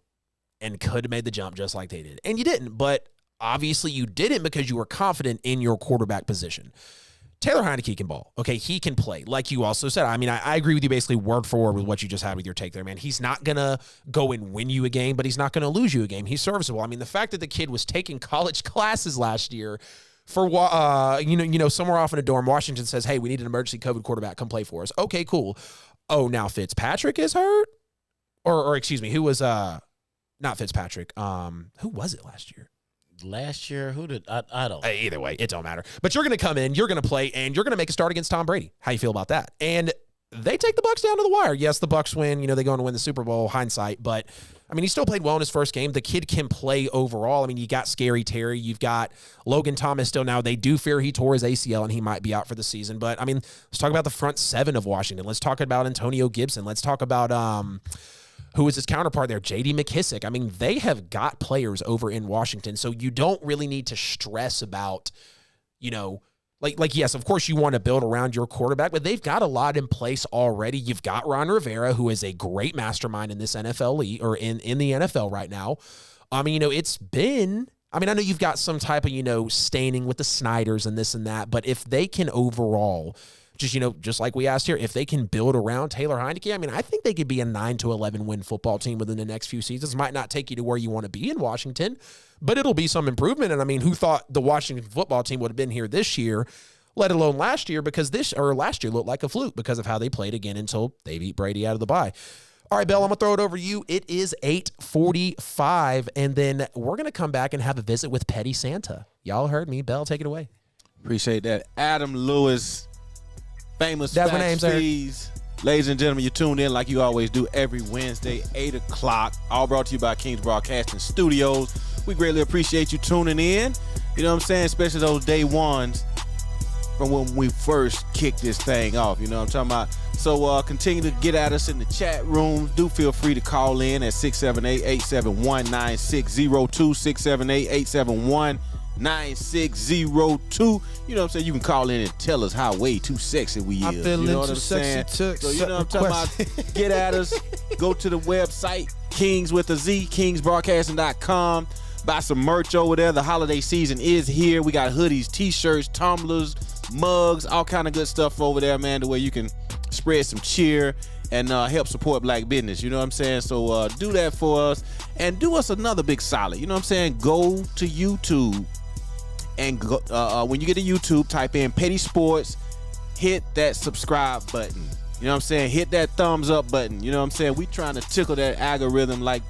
and could have made the jump just like they did, and you didn't. But obviously, you didn't because you were confident in your quarterback position. Taylor Heineke can ball. Okay, he can play. Like you also said, I mean, I agree with you basically word for word with what you just had with your take there, man. He's not going to go and win you a game, but he's not going to lose you a game. He's serviceable. I mean, the fact that the kid was taking college classes last year for, somewhere off in a dorm, Washington says, hey, we need an emergency COVID quarterback. Come play for us. Okay, cool. Oh, now Fitzpatrick is hurt? Or excuse me, who was, not Fitzpatrick. Who was it last year? Last year, who did I don't. Either way, it don't matter. But you're going to come in, you're going to play, and you're going to make a start against Tom Brady. How you feel about that? And they take the Bucs down to the wire. Yes, the Bucs win. They go on to win the Super Bowl. Hindsight, but I mean, he still played well in his first game. The kid can play overall. I mean, you got Scary Terry. You've got Logan Thomas still now. They do fear he tore his ACL and he might be out for the season. But I mean, let's talk about the front 7 of Washington. Let's talk about Antonio Gibson. Let's talk about who is his counterpart there, J.D. McKissick. I mean, they have got players over in Washington, so you don't really need to stress about, yes, of course you want to build around your quarterback, but they've got a lot in place already. You've got Ron Rivera, who is a great mastermind in this NFL league, or in the NFL right now. I mean, it's been, I know you've got some type of, staining with the Snyders and this and that, but if they can overall just like we asked here, if they can build around Taylor Heineke, I mean, I think they could be a 9-11 win football team within the next few seasons. Might not take you to where you want to be in Washington, but it'll be some improvement. And I mean, who thought the Washington football team would have been here this year, let alone last year, because last year looked like a fluke because of how they played again until they beat Brady out of the bye. All right, Bill, I'm going to throw it over to you. It is 8:45, and then we're going to come back and have a visit with Petty Santa. Y'all heard me. Bell, take it away. Appreciate that. Adam Lewis, famous That's my Facts name, Fees. Ladies and gentlemen, you tuned in like you always do every Wednesday, 8 o'clock. All brought to you by KINGZ Broadcasting Studios. We greatly appreciate you tuning in. You know what I'm saying? Especially those day ones from when we first kicked this thing off. You know what I'm talking about? So continue to get at us in the chat room. Do feel free to call in at 678-871-9602, 678-871-9602. You know what I'm saying? You can call in and tell us how way too sexy we is. I'm feeling you know what too I'm sexy saying? So you know what I'm talking about? Get at us. Go to the website, KINGZ with a Z, KINGZBroadcasting.com. Buy some merch over there. The holiday season is here. We got hoodies, t-shirts, tumblers, mugs, all kind of good stuff over there, man, the way you can spread some cheer and help support black business. You know what I'm saying? So do that for us and do us another big solid. You know what I'm saying? Go to YouTube and go, when you get to YouTube, type in Petty Sports, hit that subscribe button. You know what I'm saying? Hit that thumbs up button. You know what I'm saying? We trying to tickle that algorithm like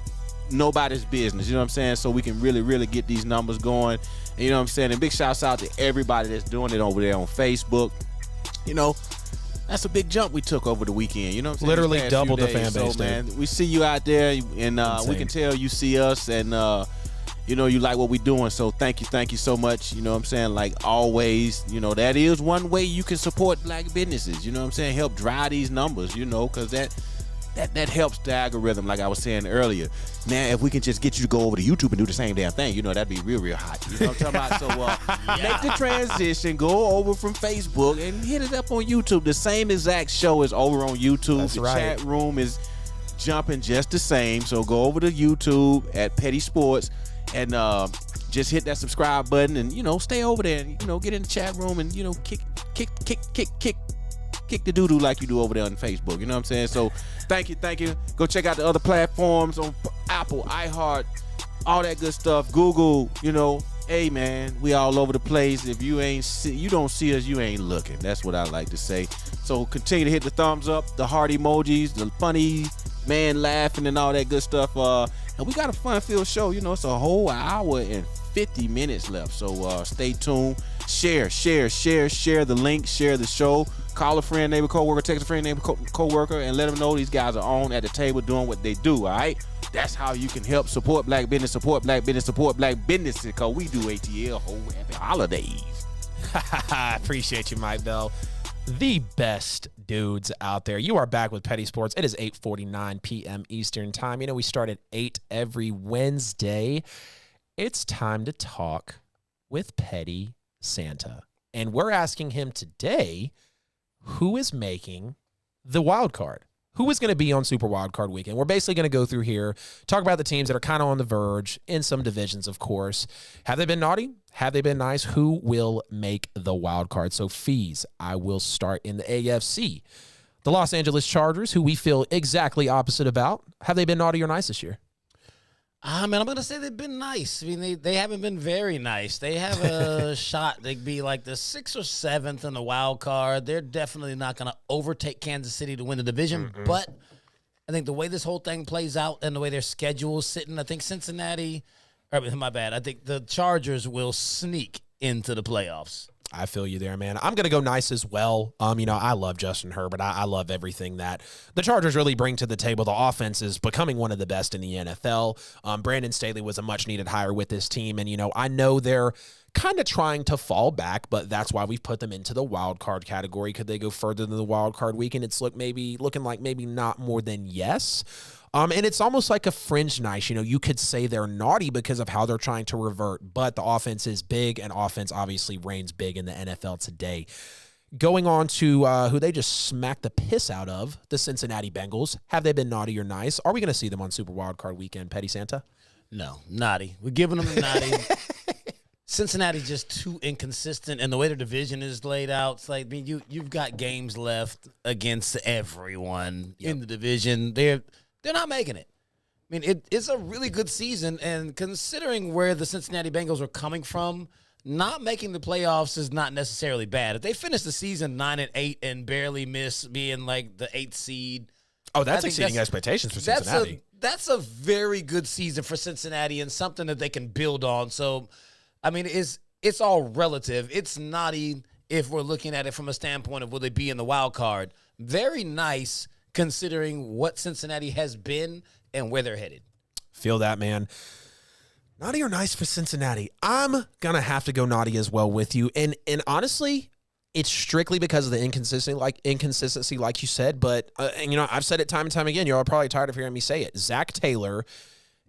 nobody's business. You know what I'm saying? So we can really, really get these numbers going. And you know what I'm saying? And big shouts out to everybody that's doing it over there on Facebook. You know, that's a big jump we took over the weekend. You know what I'm saying? Literally doubled the fan base, so, man, we see you out there, and we can tell you see us, and you know, you like what we doing. So thank you so much. You know what I'm saying? Like always, you know, that is one way you can support black businesses. You know what I'm saying? Help drive these numbers, you know, because that helps the algorithm, like I was saying earlier. Now, if we can just get you to go over to YouTube and do the same damn thing, you know, that'd be real, real hot. You know what I'm talking about? So make the transition, go over from Facebook and hit it up on YouTube. The same exact show is over on YouTube. That's the right. Chat room is jumping just the same. So go over to YouTube at Petty Sports and just hit that subscribe button and, you know, stay over there and, you know, get in the chat room and, you know, kick the doo-doo like you do over there on Facebook. You know what I'm saying? So thank you. Go check out the other platforms on Apple, iHeart, all that good stuff. Google, you know, hey man, we all over the place. If you don't see us, you ain't looking. That's what I like to say. So continue to hit the thumbs up, the heart emojis, the funny man laughing and all that good stuff. And we got a fun-filled show. You know, it's a whole hour and 50 minutes left. So stay tuned. Share the link, share the show. Call a friend, neighbor, coworker, text a friend, neighbor, coworker, and let them know these guys are on at the table doing what they do, all right? That's how you can help support black business, support black businesses, because we do ATL. Whole happy holidays. I appreciate you, Mike Bell. The best dudes out there. You are back with Petty Sports. It is 8:49 p.m. Eastern time. You know, we start at 8 every Wednesday. It's time to talk with Petty Santa. And we're asking him today, who is making the wild card? Who is going to be on Super Wild Card Weekend? We're basically going to go through here, talk about the teams that are kind of on the verge in some divisions, of course. Have they been naughty? Have they been nice? Who will make the wild card? So, Fees, I will start in the AFC. The Los Angeles Chargers, who we feel exactly opposite about. Have they been naughty or nice this year? Man, I'm going to say they've been nice. I mean, they haven't been very nice. They have a shot. They'd be like the 6th or 7th in the wild card. They're definitely not going to overtake Kansas City to win the division. Mm-mm. But I think the way this whole thing plays out and the way their schedule is sitting, I think I think the Chargers will sneak into the playoffs. I feel you there, man. I'm going to go nice as well. You know, I love Justin Herbert. I love everything that the Chargers really bring to the table. The offense is becoming one of the best in the NFL. Brandon Staley was a much-needed hire with this team, and, you know, I know they're kind of trying to fall back, but that's why we've put them into the wild card category. Could they go further than the wild card weekend? It's looking like maybe not more than yes. And it's almost like a fringe nice. You know, you could say they're naughty because of how they're trying to revert, but the offense is big, and offense obviously reigns big in the NFL today. Going on to who they just smacked the piss out of, the Cincinnati Bengals. Have they been naughty or nice? Are we going to see them on Super Wild Card Weekend, Petty Santa? No, naughty. We're giving them a naughty. Cincinnati's just too inconsistent, and the way their division is laid out, it's like, I mean, you've got games left against everyone in the division. They're not making it. I mean, it's a really good season, and considering where the Cincinnati Bengals are coming from, not making the playoffs is not necessarily bad. If they finish the season 9-8 and barely miss being like the 8th seed, Oh, that's exceeding expectations for Cincinnati. That's a very good season for Cincinnati and something that they can build on. So, I mean, it's all relative. It's naughty if we're looking at it from a standpoint of will they be in the wild card. Very nice considering what Cincinnati has been and where they're headed. Feel that, man. Naughty or nice for Cincinnati? I'm going to have to go naughty as well with you. And honestly, it's strictly because of the inconsistency, like you said. But, I've said it time and time again. You're probably tired of hearing me say it. Zach Taylor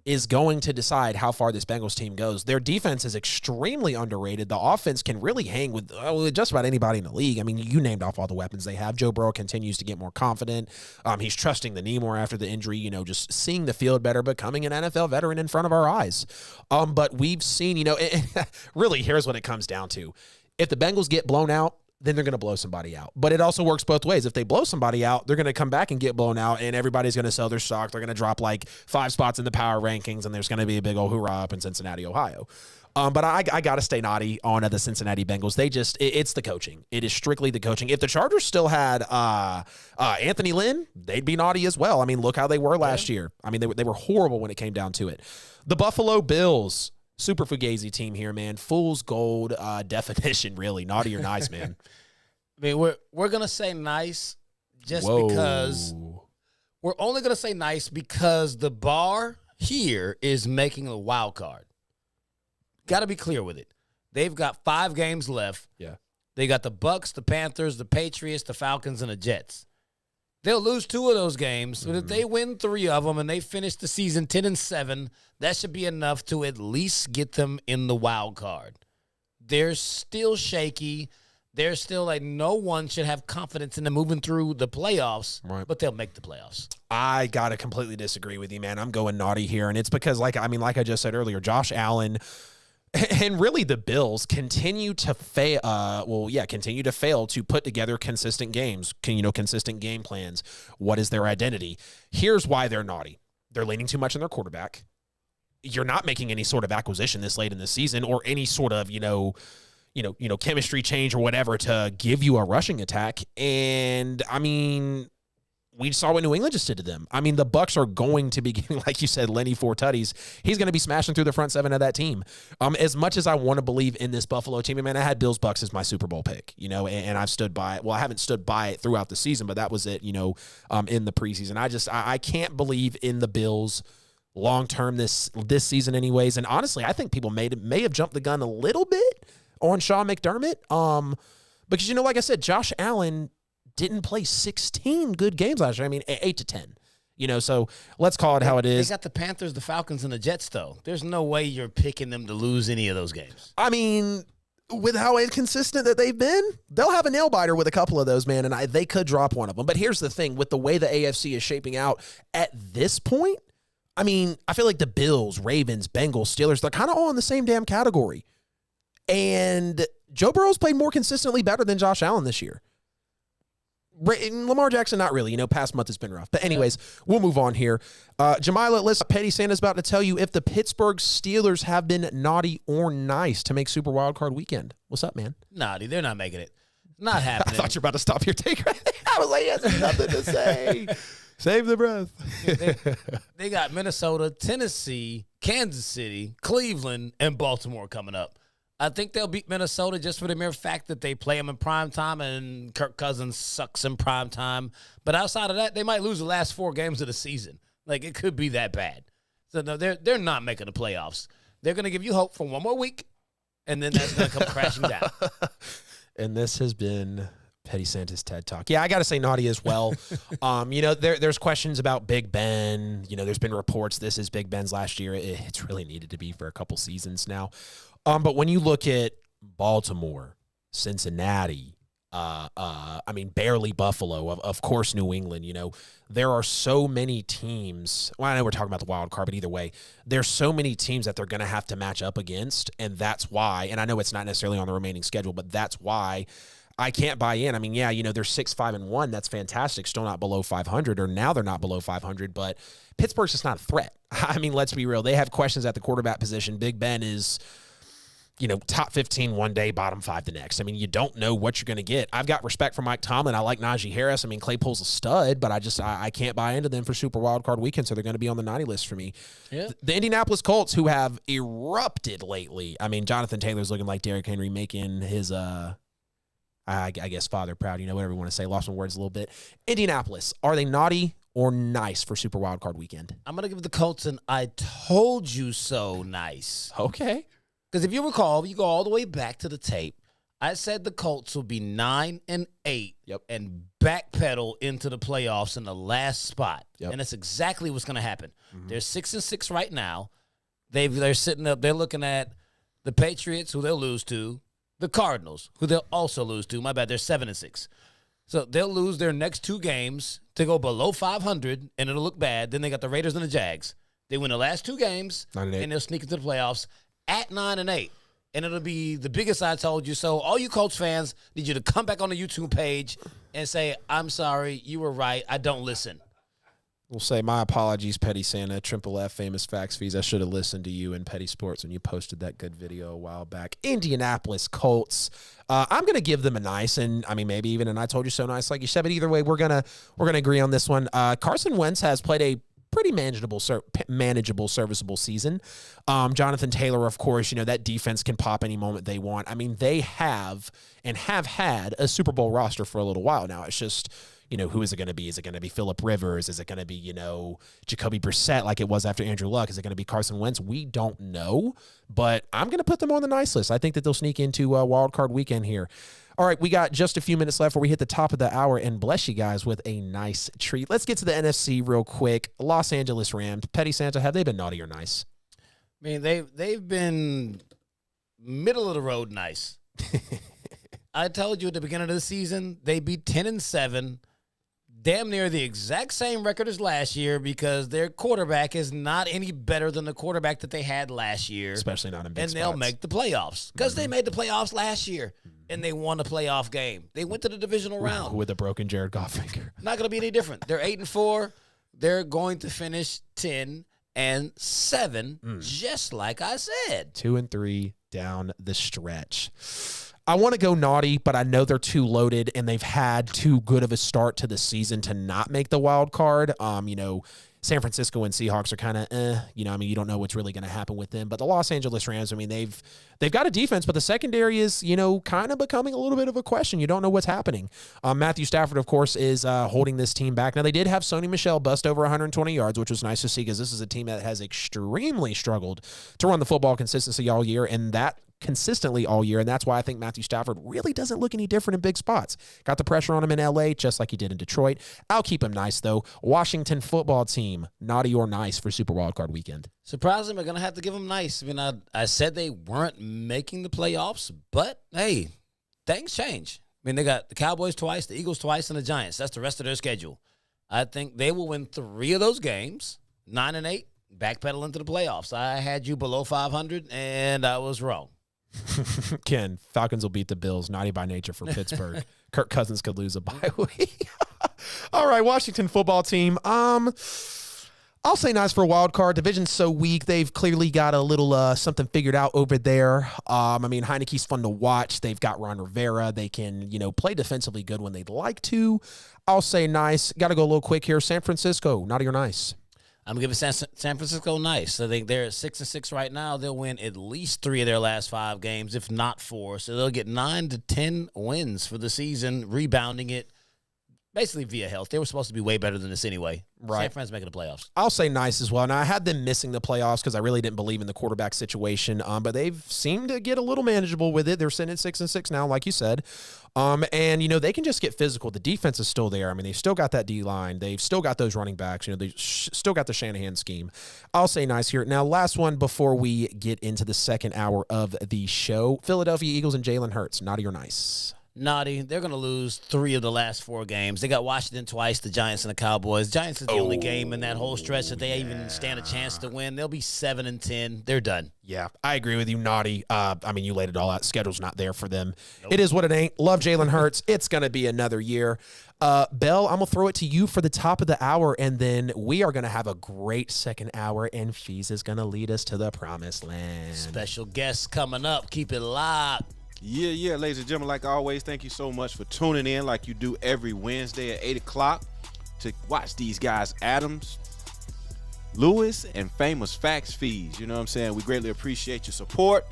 is going to decide how far this Bengals team goes. Their defense is extremely underrated. The offense can really hang with just about anybody in the league. I mean, you named off all the weapons they have. Joe Burrow continues to get more confident. He's trusting the knee more after the injury, just seeing the field better, becoming an NFL veteran in front of our eyes. But we've seen, really, here's what it comes down to. If the Bengals get blown out, then they're going to blow somebody out. But it also works both ways. If they blow somebody out, they're going to come back and get blown out, and everybody's going to sell their stock. They're going to drop like 5 spots in the power rankings, and there's going to be a big old hoorah up in Cincinnati, Ohio. But I got to stay naughty on the Cincinnati Bengals. It's the coaching. It is strictly the coaching. If the Chargers still had Anthony Lynn, they'd be naughty as well. I mean, look how they were last year. I mean, they were horrible when it came down to it. The Buffalo Bills. Super Fugazi team here, man. Fool's gold definition, really. Naughty or nice, man. I mean, we're going to say nice just because we're only going to say nice because the bar here is making the wild card. Got to be clear with it. They've got 5 games left. Yeah. They got the Bucks, the Panthers, the Patriots, the Falcons, and the Jets. They'll lose 2 of those games, but if they win 3 of them and they finish the season 10-7, that should be enough to at least get them in the wild card. They're still shaky. They're still like no one should have confidence in them moving through the playoffs, but they'll make the playoffs. I got to completely disagree with you, man. I'm going naughty here, and it's because, like I just said earlier, Josh Allen and really the Bills continue to fail to put together consistent games, consistent game plans. What is their identity? Here's why they're naughty. They're leaning too much on their quarterback. You're not making any sort of acquisition this late in the season or any sort of, chemistry change or whatever to give you a rushing attack. And I mean, we saw what New England just did to them. I mean, the Bucs are going to be getting, like you said, Lenny Four Tutties. He's going to be smashing through the front 7 of that team. As much as I want to believe in this Buffalo team, man, I had Bills Bucs as my Super Bowl pick, and I've stood by it. Well, I haven't stood by it throughout the season, but that was it, in the preseason. I can't believe in the Bills long-term this season anyways. And honestly, I think people may have jumped the gun a little bit on Sean McDermott. Because, like I said, Josh Allen didn't play 16 good games last year. I mean, 8 to 10. So let's call it how it is. They got the Panthers, the Falcons, and the Jets, though. There's no way you're picking them to lose any of those games. I mean, with how inconsistent that they've been, they'll have a nail-biter with a couple of those, man, and they could drop one of them. But here's the thing. With the way the AFC is shaping out at this point, I mean, I feel like the Bills, Ravens, Bengals, Steelers, they're kind of all in the same damn category. And Joe Burrow's played more consistently better than Josh Allen this year. Lamar Jackson, not really. Past month has been rough. But anyways, we'll move on here. Jamila, listen, Petty Santa's about to tell you if the Pittsburgh Steelers have been naughty or nice to make Super Wildcard Weekend. What's up, man? Naughty. They're not making it. Not happening. I thought you were about to stop your take right there. I was like, he has nothing to say. Save the breath. They got Minnesota, Tennessee, Kansas City, Cleveland, and Baltimore coming up. I think they'll beat Minnesota just for the mere fact that they play them in primetime and Kirk Cousins sucks in primetime. But outside of that, they might lose the last 4 games of the season. Like, it could be that bad. So, no, they're not making the playoffs. They're going to give you hope for one more week, and then that's going to come crashing down. And this has been Petty Santa's TED Talk. Yeah, I got to say naughty as well. There's questions about Big Ben. There's been reports this is Big Ben's last year. It's really needed to be for a couple seasons now. But when you look at Baltimore, Cincinnati, barely Buffalo, of course, New England, there are so many teams. Well, I know we're talking about the wild card, but either way, there's so many teams that they're going to have to match up against. And that's why, and I know it's not necessarily on the remaining schedule, but that's why I can't buy in. I mean, yeah, they're 6-5-1. That's fantastic. Still not below 500, or now they're not below 500, but Pittsburgh's just not a threat. I mean, let's be real. They have questions at the quarterback position. Big Ben is top 15 one day, bottom 5 the next. I mean, you don't know what you're going to get. I've got respect for Mike Tomlin. I like Najee Harris. I mean, Claypool's a stud, but I can't buy into them for Super Wildcard Weekend, so they're going to be on the naughty list for me. Yeah. The Indianapolis Colts, who have erupted lately. I mean, Jonathan Taylor's looking like Derrick Henry, making his, I guess, father proud. Whatever you want to say. Lost my words a little bit. Indianapolis, are they naughty or nice for Super Wildcard Weekend? I'm going to give the Colts an I told you so nice. Okay. Because if you recall, you go all the way back to the tape, I said the Colts will be 9-8 and backpedal into the playoffs in the last spot. Yep. And that's exactly what's going to happen. They're 6-6 right now. They're sitting up. They're looking at the Patriots, who they'll lose to, the Cardinals, who they'll also lose to. My bad, they're 7-6. So they'll lose their next 2 games to go below 500, and it'll look bad. Then they got the Raiders and the Jags. They win the last 2 games, and they'll sneak into the playoffs at 9-8. And it'll be the biggest I told you so. All you Colts fans need you to come back on the YouTube page and say, I'm sorry, you were right. I don't listen. We'll say, my apologies, Petty Santa, Triple F, Famous Facts Fees. I should have listened to you in Petty Sports when you posted that good video a while back. Indianapolis Colts. I'm going to give them a nice, and I mean, maybe even an I told you so nice, like you said, but either way, we're gonna agree on this one. Carson Wentz has played a pretty manageable, serviceable season. Jonathan Taylor, of course, that defense can pop any moment they want. I mean, they have had a Super Bowl roster for a little while now. It's just, who is it going to be? Is it going to be Phillip Rivers? Is it going to be, Jacoby Brissett like it was after Andrew Luck? Is it going to be Carson Wentz? We don't know, but I'm going to put them on the nice list. I think that they'll sneak into a wild card weekend here. All right, we got just a few minutes left before we hit the top of the hour and bless you guys with a nice treat. Let's get to the NFC real quick. Los Angeles Rams. Petty Santa, have they been naughty or nice? I mean, they've been middle of the road nice. I told you at the beginning of the season, they beat 10-7, damn near the exact same record as last year because their quarterback is not any better than the quarterback that they had last year. Especially not in big spots. And they'll make the playoffs because they made the playoffs last year and they won a playoff game. They went to the divisional round. With a broken Jared Goff finger. Not going to be any different. They're 8-4. They're going to finish 10-7, just like I said. 2-3 down the stretch. I want to go naughty, but I know they're too loaded, and they've had too good of a start to the season to not make the wild card. San Francisco and Seahawks are kind of, you don't know what's really going to happen with them. But the Los Angeles Rams, I mean, they've got a defense, but the secondary is, kind of becoming a little bit of a question. You don't know what's happening. Matthew Stafford, of course, is holding this team back. Now, they did have Sony Michel bust over 120 yards, which was nice to see because this is a team that has extremely struggled to run the football consistently all year, and that's why I think Matthew Stafford really doesn't look any different in big spots. Got the pressure on him in L.A., just like he did in Detroit. I'll keep him nice, though. Washington football team, naughty or nice for Super Wildcard Weekend? Surprisingly, we're going to have to give them nice. I mean, I said they weren't making the playoffs, but, hey, things change. I mean, they got the Cowboys twice, the Eagles twice, and the Giants. That's the rest of their schedule. I think they will win 3 of those games, 9-8, backpedal into the playoffs. I had you below 500, and I was wrong. Ken, Falcons will beat the Bills, naughty by nature for Pittsburgh. Kirk Cousins could lose a bye week. All right, Washington football team. I'll say nice for a wild card. Division's so weak. They've clearly got a little something figured out over there. I mean, Heineke's fun to watch. They've got Ron Rivera. They can, play defensively good when they'd like to. I'll say nice. Got to go a little quick here. San Francisco, naughty or nice? I'm going to give San Francisco nice. I think they're at 6-6 right now. They'll win at least 3 of their last 5 games, if not 4. So they'll get 9 to 10 wins for the season, rebounding it basically via health. They were supposed to be way better than this anyway. Right. San Fran's making the playoffs. I'll say nice as well. Now, I had them missing the playoffs because I really didn't believe in the quarterback situation, but they've seemed to get a little manageable with it. They're sitting at 6-6 now, like you said. And, they can just get physical. The defense is still there. I mean, they've still got that D-line. They've still got those running backs. They still got the Shanahan scheme. I'll say nice here. Now, last one before we get into the second hour of the show. Philadelphia Eagles and Jalen Hurts, naughty or nice? Naughty, they're going to lose 3 of the last 4 games. They got Washington twice, the Giants and the Cowboys. Giants is the only game in that whole stretch that they even stand a chance to win. They'll be 7-10. They're done. Yeah, I agree with you, Naughty. I mean, you laid it all out. Schedule's not there for them. Nope. It is what it ain't. Love Jalen Hurts. It's going to be another year. Bell, I'm going to throw it to you for the top of the hour, and then we are going to have a great second hour, and Fees is going to lead us to the promised land. Special guests coming up. Keep it locked. Yeah, ladies and gentlemen, like always, thank you so much for tuning in like you do every Wednesday at 8 o'clock to watch these guys, Adams, Lewis, and Famous Facts Fees. You know what I'm saying? We greatly appreciate your support.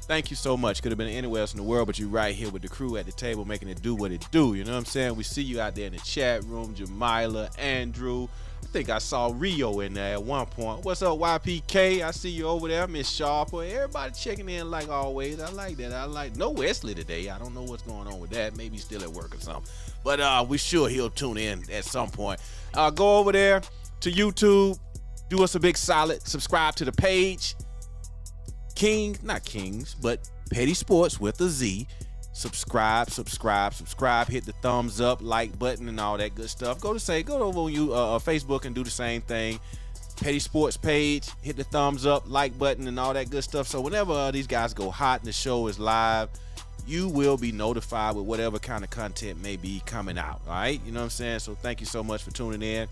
Thank you so much. Could have been anywhere else in the world, but you're right here with the crew at the table making it do what it do. You know what I'm saying? We see you out there in the chat room, Jamila, Andrew. I think I saw Rio in there at one point. What's up, YPK? I see you over there. Miss Sharper. Everybody checking in like always. I like that. No Wesley today. I don't know what's going on with that. Maybe he's still at work or something. But we sure he'll tune in at some point. Go over there to YouTube. Do us a big solid. Subscribe to the page. Not Kings, but Petty Sports with a Z. Subscribe. Hit the thumbs up, like button, and all that good stuff. Go over on Facebook and do the same thing. Petty Sports page, hit the thumbs up, like button, and all that good stuff. So whenever these guys go hot and the show is live, you will be notified with whatever kind of content may be coming out. All right, you know what I'm saying? So thank you so much for tuning in.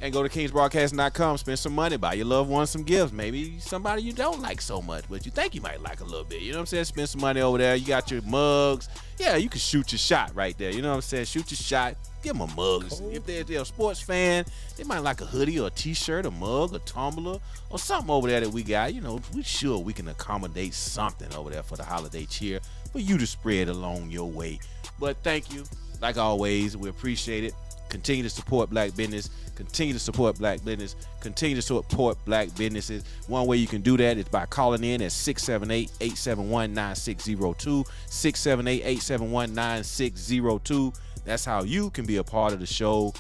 And go to kingsbroadcasting.com, spend some money, buy your loved ones some gifts. Maybe somebody you don't like so much, but you think you might like a little bit. You know what I'm saying? Spend some money over there. You got your mugs. Yeah, you can shoot your shot right there. You know what I'm saying? Shoot your shot. Give them a mug. Cool. If they're a sports fan, they might like a hoodie or a T-shirt, a mug, a tumbler, or something over there that we got. You know, we sure we can accommodate something over there for the holiday cheer for you to spread along your way. But thank you. Like always, we appreciate it. Continue to support black business. Continue to support black business. Continue to support black businesses. One way you can do that is by calling in at 678-871-9602. 678-871-9602. That's how you can be a part of the show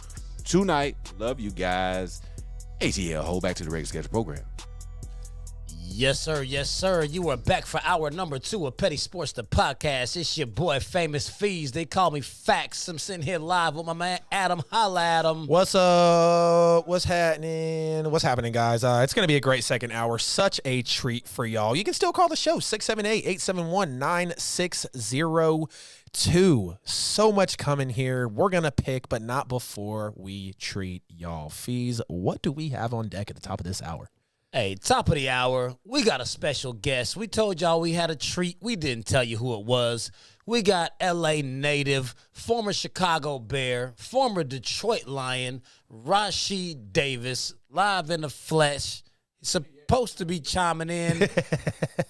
tonight. Love you guys. ATL, hold back to the regular schedule program. Yes, sir. You are back for hour number 2 of Petty Sports, the podcast. It's your boy, Famous Fees. They call me Facts. I'm sitting here live with my man, Adam. Holla at him. What's up? What's happening? What's happening, guys? It's going to be a great second hour. Such a treat for y'all. You can still call the show, 678-871-9602. So much coming here. We're going to pick, but not before we treat y'all. Fees, what do we have on deck at the top of this hour? Hey, top of the hour, we got a special guest. We told y'all we had a treat. We didn't tell you who it was. We got L.A. native, former Chicago Bear, former Detroit Lion, Rashid Davis, live in the flesh. He's supposed to be chiming in.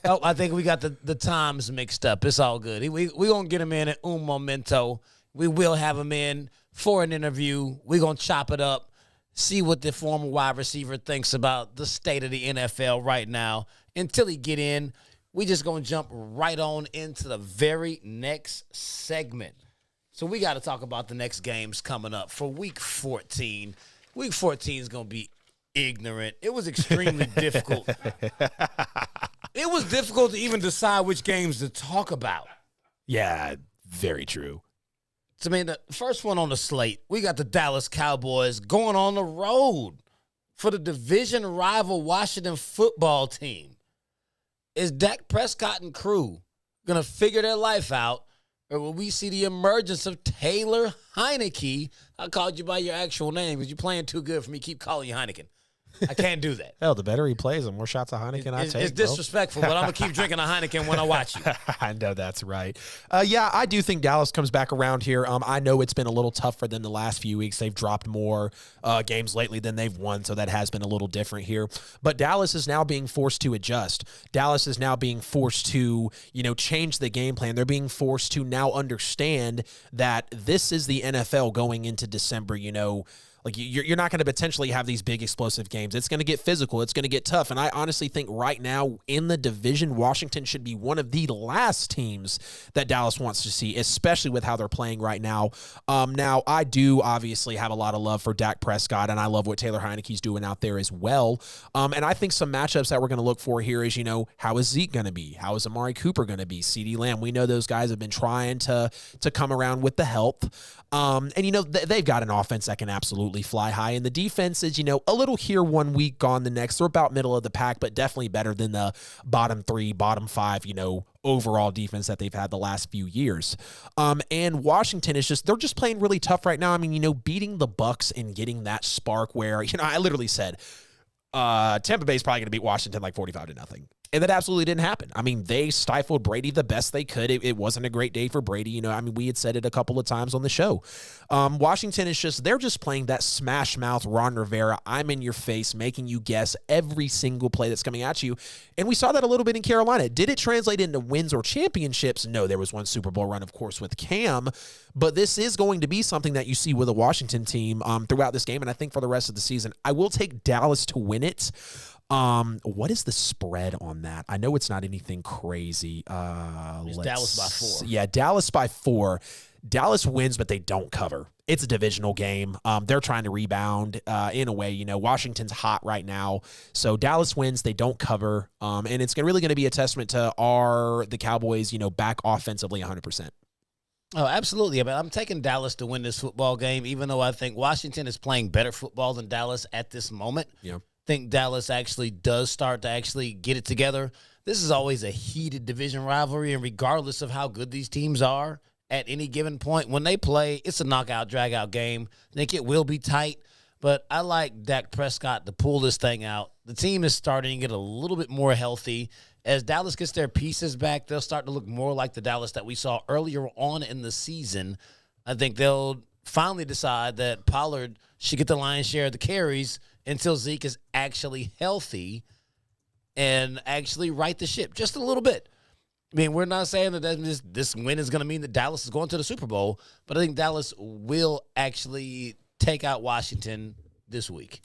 Oh, I think we got the times mixed up. It's all good. We going to get him in at un momento. We will have him in for an interview. We're going to chop it up. See what the former wide receiver thinks about the state of the NFL right now. Until he get in, we just going to jump right on into the very next segment. So we got to talk about the next games coming up for Week 14. Week 14 is going to be ignorant. It was extremely difficult. It was difficult to even decide which games to talk about. Yeah, very true. So, I mean, the first one on the slate, we got the Dallas Cowboys going on the road for the division rival Washington football team. Is Dak Prescott and crew going to figure their life out, or will we see the emergence of Taylor Heineke? I called you by your actual name because you're playing too good for me to keep calling you Heineken. I can't do that. Hell, the better he plays, the more shots of Heineken I take. It's disrespectful, but I'm going to keep drinking a Heineken when I watch you. I know that's right. Yeah, I do think Dallas comes back around here. I know it's been a little tough for them the last few weeks. They've dropped more games lately than they've won, so that has been a little different here. But Dallas is now being forced to adjust. Dallas is now being forced to, change the game plan. They're being forced to now understand that this is the NFL going into December, Like you're not going to potentially have these big explosive games. It's going to get physical. It's going to get tough. And I honestly think right now in the division, Washington should be one of the last teams that Dallas wants to see, especially with how they're playing right now. Now, I do obviously have a lot of love for Dak Prescott, and I love what Taylor Heineke's doing out there as well. And I think some matchups that we're going to look for here is, how is Zeke going to be? How is Amari Cooper going to be? CeeDee Lamb, we know those guys have been trying to come around with the health. And, they've got an offense that can absolutely fly high. And the defense is, a little here 1 week, gone the next. They're about middle of the pack, but definitely better than the bottom 3, bottom 5, overall defense that they've had the last few years. And Washington is they're just playing really tough right now. I mean, beating the Bucks and getting that spark where, I literally said, Tampa Bay is probably going to beat Washington like 45-0. And that absolutely didn't happen. I mean, they stifled Brady the best they could. It wasn't a great day for Brady. We had said it a couple of times on the show. Washington is they're just playing that smash mouth Ron Rivera, I'm in your face, making you guess every single play that's coming at you. And we saw that a little bit in Carolina. Did it translate into wins or championships? No, there was one Super Bowl run, of course, with Cam. But this is going to be something that you see with a Washington team throughout this game. And I think for the rest of the season, I will take Dallas to win it. What is the spread on that? I know it's not anything crazy. It's Dallas by 4. Yeah, Dallas by 4. Dallas wins, but they don't cover. It's a divisional game. They're trying to rebound in a way. Washington's hot right now. So Dallas wins. They don't cover. And it's really going to be a testament to the Cowboys, back offensively 100%. Oh, absolutely. I'm taking Dallas to win this football game, even though I think Washington is playing better football than Dallas at this moment. Yeah. Think Dallas actually does start to actually get it together. This is always a heated division rivalry, and regardless of how good these teams are at any given point, when they play, it's a knockout, drag-out game. I think it will be tight, but I like Dak Prescott to pull this thing out. The team is starting to get a little bit more healthy. As Dallas gets their pieces back, they'll start to look more like the Dallas that we saw earlier on in the season. I think they'll finally decide that Pollard should get the lion's share of the carries until Zeke is actually healthy and actually right the ship just a little bit. I mean, we're not saying that this win is going to mean that Dallas is going to the Super Bowl, but I think Dallas will actually take out Washington this week.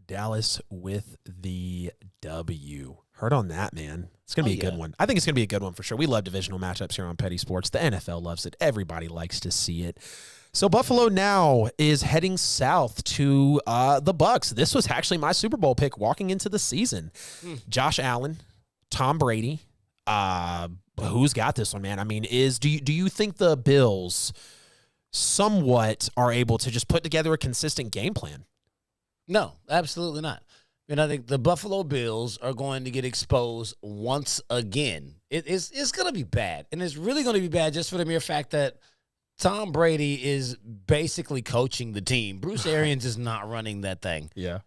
Dallas with the W. Heard on that, man. It's going to be a good one. I think it's going to be a good one for sure. We love divisional matchups here on Petty Sports. The NFL loves it. Everybody likes to see it. So Buffalo now is heading south to the Bucs. This was actually my Super Bowl pick walking into the season. Josh Allen, Tom Brady. Who's got this one, man? I mean, do you think the Bills somewhat are able to just put together a consistent game plan? No, absolutely not. I think the Buffalo Bills are going to get exposed once again. It's going to be bad, and it's really going to be bad just for the mere fact that Tom Brady is basically coaching the team. Bruce Arians is not running that thing. Yeah.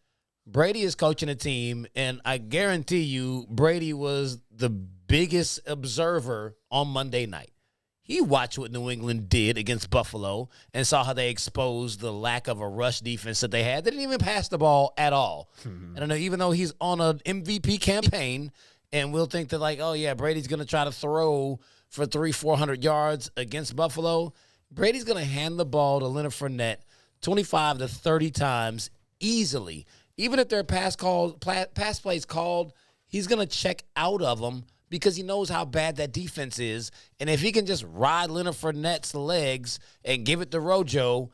Brady is coaching a team, and I guarantee you Brady was the biggest observer on Monday night. He watched what New England did against Buffalo and saw how they exposed the lack of a rush defense that they had. They didn't even pass the ball at all. And I know even though he's on an MVP campaign, and we'll think that like, oh, yeah, Brady's going to try to throw for 300-400 yards against Buffalo, Brady's going to hand the ball to Leonard Fournette 25 to 30 times easily. Even if there are pass plays called, he's going to check out of them because he knows how bad that defense is. And if he can just ride Leonard Fournette's legs and give it to Rojo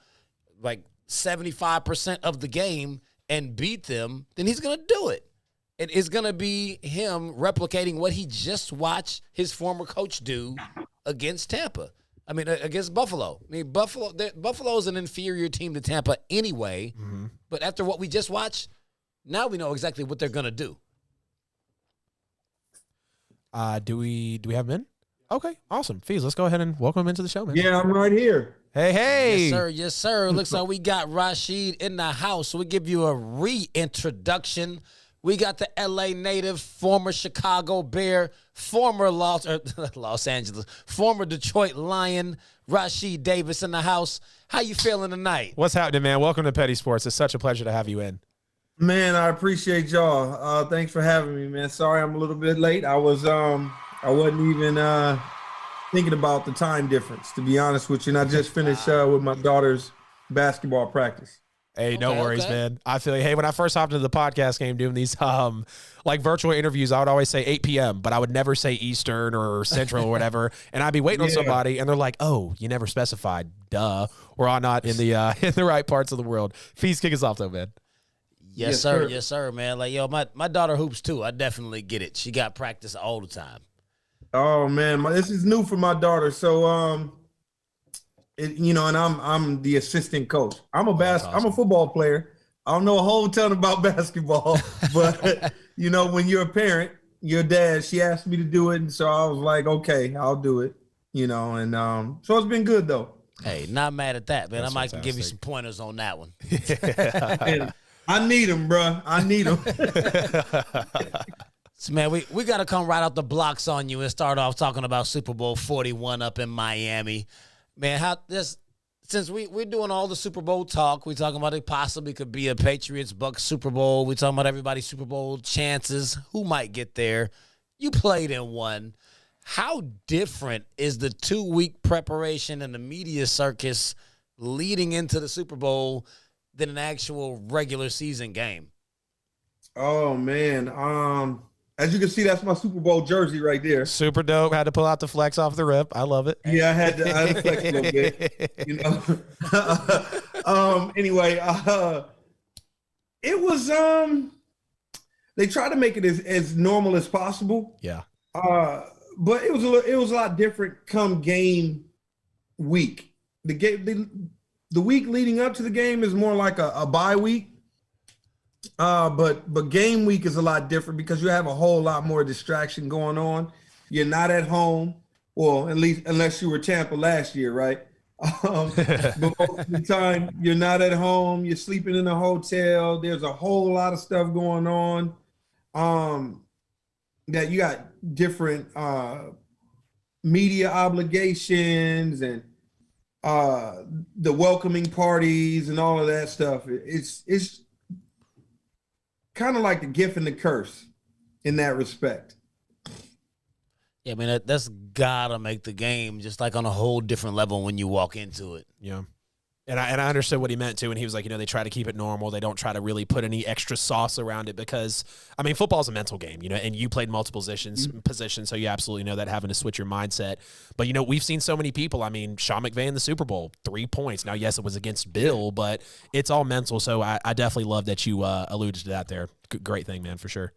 like 75% of the game and beat them, then he's going to do it. It is going to be him replicating what he just watched his former coach do against Tampa. I mean, against Buffalo. I mean, Buffalo is an inferior team to Tampa anyway. Mm-hmm. But after what we just watched, now we know exactly what they're going to do. Do we have him in? Okay, awesome. Fees, let's go ahead and welcome him into the show, man. Yeah, I'm right here. Hey. Yes, sir. Yes, sir. Looks like we got Rashid in the house. So we give you a reintroduction. We got the L.A. native, former Chicago Bear, former Los Angeles, former Detroit Lion, Rashid Davis in the house. How you feeling tonight? What's happening, man? Welcome to Petty Sports. It's such a pleasure to have you in. Man, I appreciate y'all. Thanks for having me, man. Sorry I'm a little bit late. I wasn't even thinking about the time difference, to be honest with you. And I just finished with my daughter's basketball practice. Hey, no worries, man. I feel like, hey, when I first hopped into the podcast game doing these like virtual interviews, I would always say 8 p.m., but I would never say Eastern or Central or whatever. And I'd be waiting on somebody, and they're like, "Oh, you never specified, duh." Or I'm not in the in the right parts of the world. Feast, kick us off though, man. Yes, sir. Yes, sir, man. Like, yo, my daughter hoops too. I definitely get it. She got practice all the time. Oh man, this is new for my daughter. So and I'm the assistant coach. I'm a football player. I don't know a whole ton about basketball, but when you're a parent, your dad, she asked me to do it, and so I was like, okay, I'll do it. And so it's been good though. Hey, not mad at that, man. I might give you some pointers on that one. I need them, bro. I need them. So, man, we got to come right out the blocks on you and start off talking about Super Bowl 41 up in Miami. Man, since we're doing all the Super Bowl talk, we're talking about it possibly could be a Patriots-Bucs Super Bowl. We're talking about everybody's Super Bowl chances, who might get there. You played in one. How different is the 2-week preparation and the media circus leading into the Super Bowl than an actual regular season game? Oh, man. As you can see, that's my Super Bowl jersey right there. Super dope. Had to pull out the flex off the rip. I love it. Yeah, I had to flex a little bit. Anyway, it was they tried to make it as normal as possible. Yeah. But it was a lot different come game week. The week leading up to the game is more like a bye week. But game week is a lot different because you have a whole lot more distraction going on. You're not at home, well, at least unless you were Tampa last year, right? But most of the time you're not at home. You're sleeping in a hotel. There's a whole lot of stuff going on. That you got different media obligations and the welcoming parties and all of that stuff. It's kind of like the gift and the curse in that respect. Yeah, I mean, that's gotta make the game just like on a whole different level when you walk into it. Yeah. And I understood what he meant too, and he was like, they try to keep it normal. They don't try to really put any extra sauce around it because, I mean, football's a mental game, and you played multiple positions, so you absolutely know that, having to switch your mindset. But, we've seen so many people. I mean, Sean McVay in the Super Bowl, 3 points. Now, yes, it was against Bill, but it's all mental, so I definitely love that you alluded to that there. Great thing, man, for sure.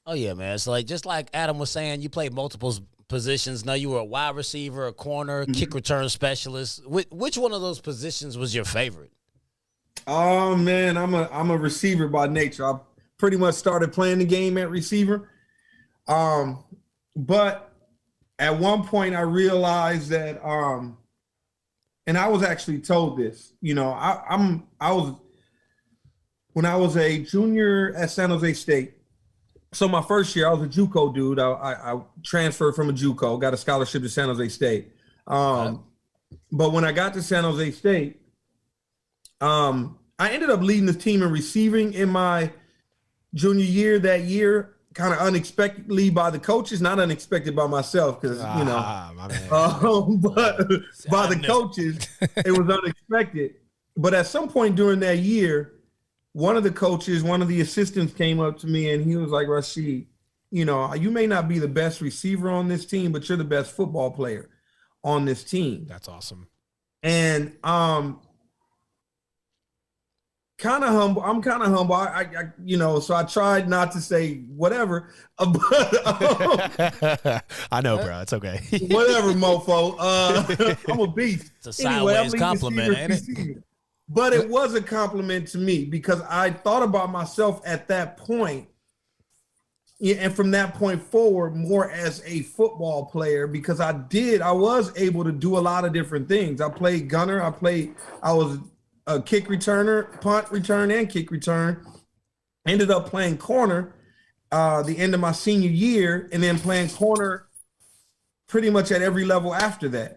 Oh, yeah, man. It's like, just like Adam was saying, you played multiple positions. Now you were a wide receiver, a corner, kick return specialist. Which one of those positions was your favorite? Oh man, I'm a receiver by nature. I pretty much started playing the game at receiver. But at one point I realized that and I was actually told this, I was when I was a junior at San Jose State. So my first year, I was a JUCO dude. I transferred from a JUCO, got a scholarship to San Jose State. But when I got to San Jose State, I ended up leading the team in receiving in my junior year that year, kind of unexpectedly by the coaches, not unexpected by myself because, but by the coaches, it was unexpected. But at some point during that year, one of the assistants came up to me and he was like, Rashid, you may not be the best receiver on this team, but you're the best football player on this team. That's awesome. And kind of humble. I'm kind of humble. I so I tried not to say whatever. But I know, bro. It's okay. Whatever, mofo. I'm a beast. It's a sideways compliment, ain't it? But it was a compliment to me because I thought about myself at that point, and from that point forward, more as a football player because I was able to do a lot of different things. I played gunner. I was a kick returner, punt return, and kick return. Ended up playing corner the end of my senior year, and then playing corner pretty much at every level after that.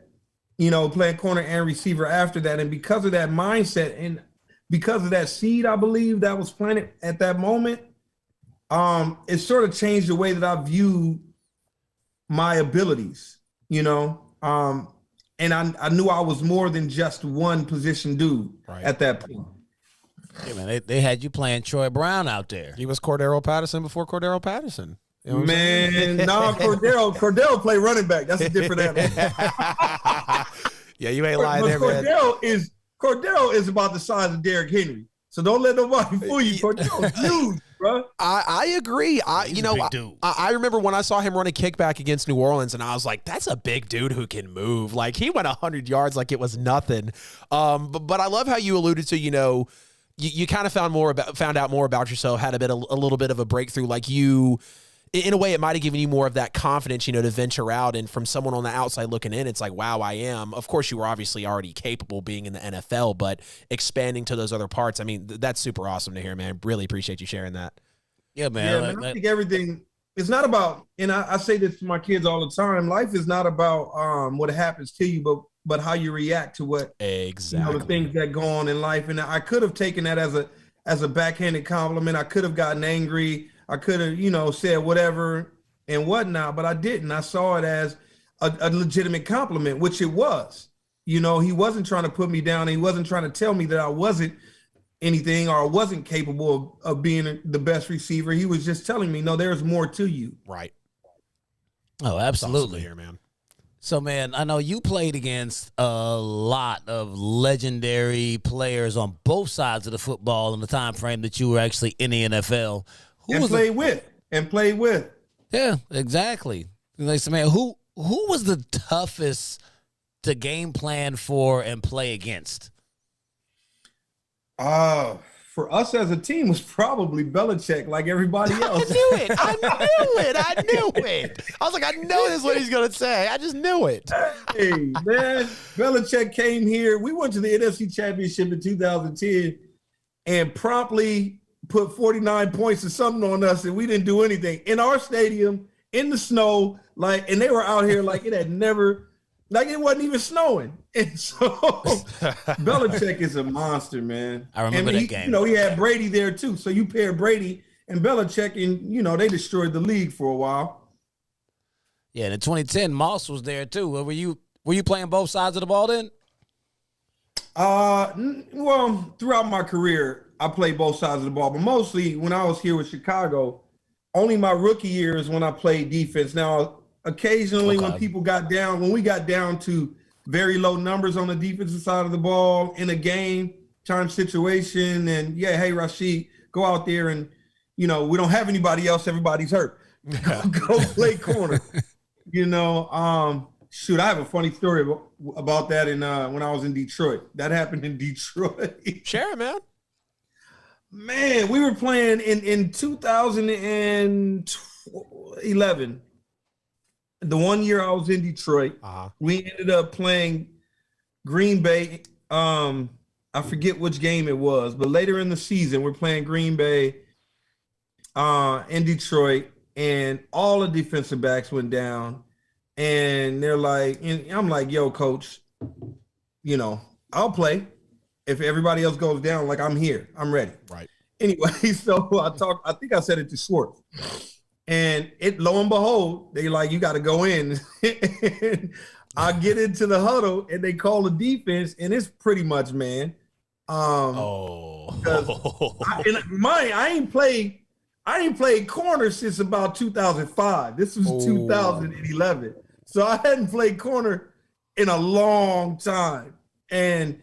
Playing corner and receiver after that. And because of that mindset and because of that seed, I believe, that was planted at that moment, it sort of changed the way that I view my abilities, and I knew I was more than just one position dude at that point. Yeah, man, they had you playing Troy Brown out there. He was Cordero Patterson before Cordero Patterson. You know man, Cordero play running back. That's a different animal. Yeah, you ain't lying there, man. Cordero is about the size of Derrick Henry. So don't let nobody fool you. Cordero's huge, bro. I agree. I remember when I saw him run a kickback against New Orleans, and I was like, that's a big dude who can move. Like, he went 100 yards like it was nothing. But I love how you alluded to, you kind of found out more about yourself, had a little bit of a breakthrough. Like, you, in a way, it might have given you more of that confidence, to venture out. And from someone on the outside looking in, it's like, wow, I am. Of course, you were obviously already capable being in the NFL, but expanding to those other parts, I mean, that's super awesome to hear, man. Really appreciate you sharing that. Yeah, man. Yeah, man, I think everything, it's not about, and I say this to my kids all the time, life is not about what happens to you, but how you react to what, exactly, the things that go on in life. And I could have taken that as a backhanded compliment. I could have gotten angry. I could have, said whatever and whatnot, but I didn't. I saw it as a legitimate compliment, which it was. He wasn't trying to put me down. He wasn't trying to tell me that I wasn't anything or I wasn't capable of being the best receiver. He was just telling me, no, there's more to you. Right. Oh, absolutely. Here, man. So, man, I know you played against a lot of legendary players on both sides of the football in the time frame that you were actually in the NFL. Played with. Yeah, exactly. Like, so, man, who was the toughest to game plan for and play against? For us as a team was probably Belichick, like everybody else. I knew it. I was like, I know this is what he's going to say. I just knew it. Hey, man, Belichick came here. We went to the NFC Championship in 2010 and promptly put 49 points or something on us, and we didn't do anything. In our stadium, in the snow, and they were out here like it had never, like it wasn't even snowing. And so Belichick is a monster, man. I remember that game. He had Brady there too. So you pair Brady and Belichick, and they destroyed the league for a while. Yeah, and in 2010, Moss was there too. Were you playing both sides of the ball then? Well, throughout my career, I played both sides of the ball, but mostly when I was here with Chicago, only my rookie year is when I played defense. Now, occasionally when we got down to very low numbers on the defensive side of the ball in a game time situation, and hey, Rashid, go out there and, we don't have anybody else. Everybody's hurt. Go play corner. Shoot, I have a funny story about that when I was in Detroit. That happened in Detroit. Share it, man. Man, we were playing in 2011. The 1 year I was in Detroit. We ended up playing Green Bay. I forget which game it was, but later in the season, we're playing Green Bay in Detroit, and all the defensive backs went down. And they're like, and I'm like, yo, coach, I'll play. If everybody else goes down, like, I'm here. I'm ready. Right. Anyway, so I think I said it to Schwartz. And lo and behold, they like, you got to go in. And I get into the huddle, and they call the defense, and it's pretty much, man. I ain't played corner since about 2005. This was 2011. So I hadn't played corner in a long time. And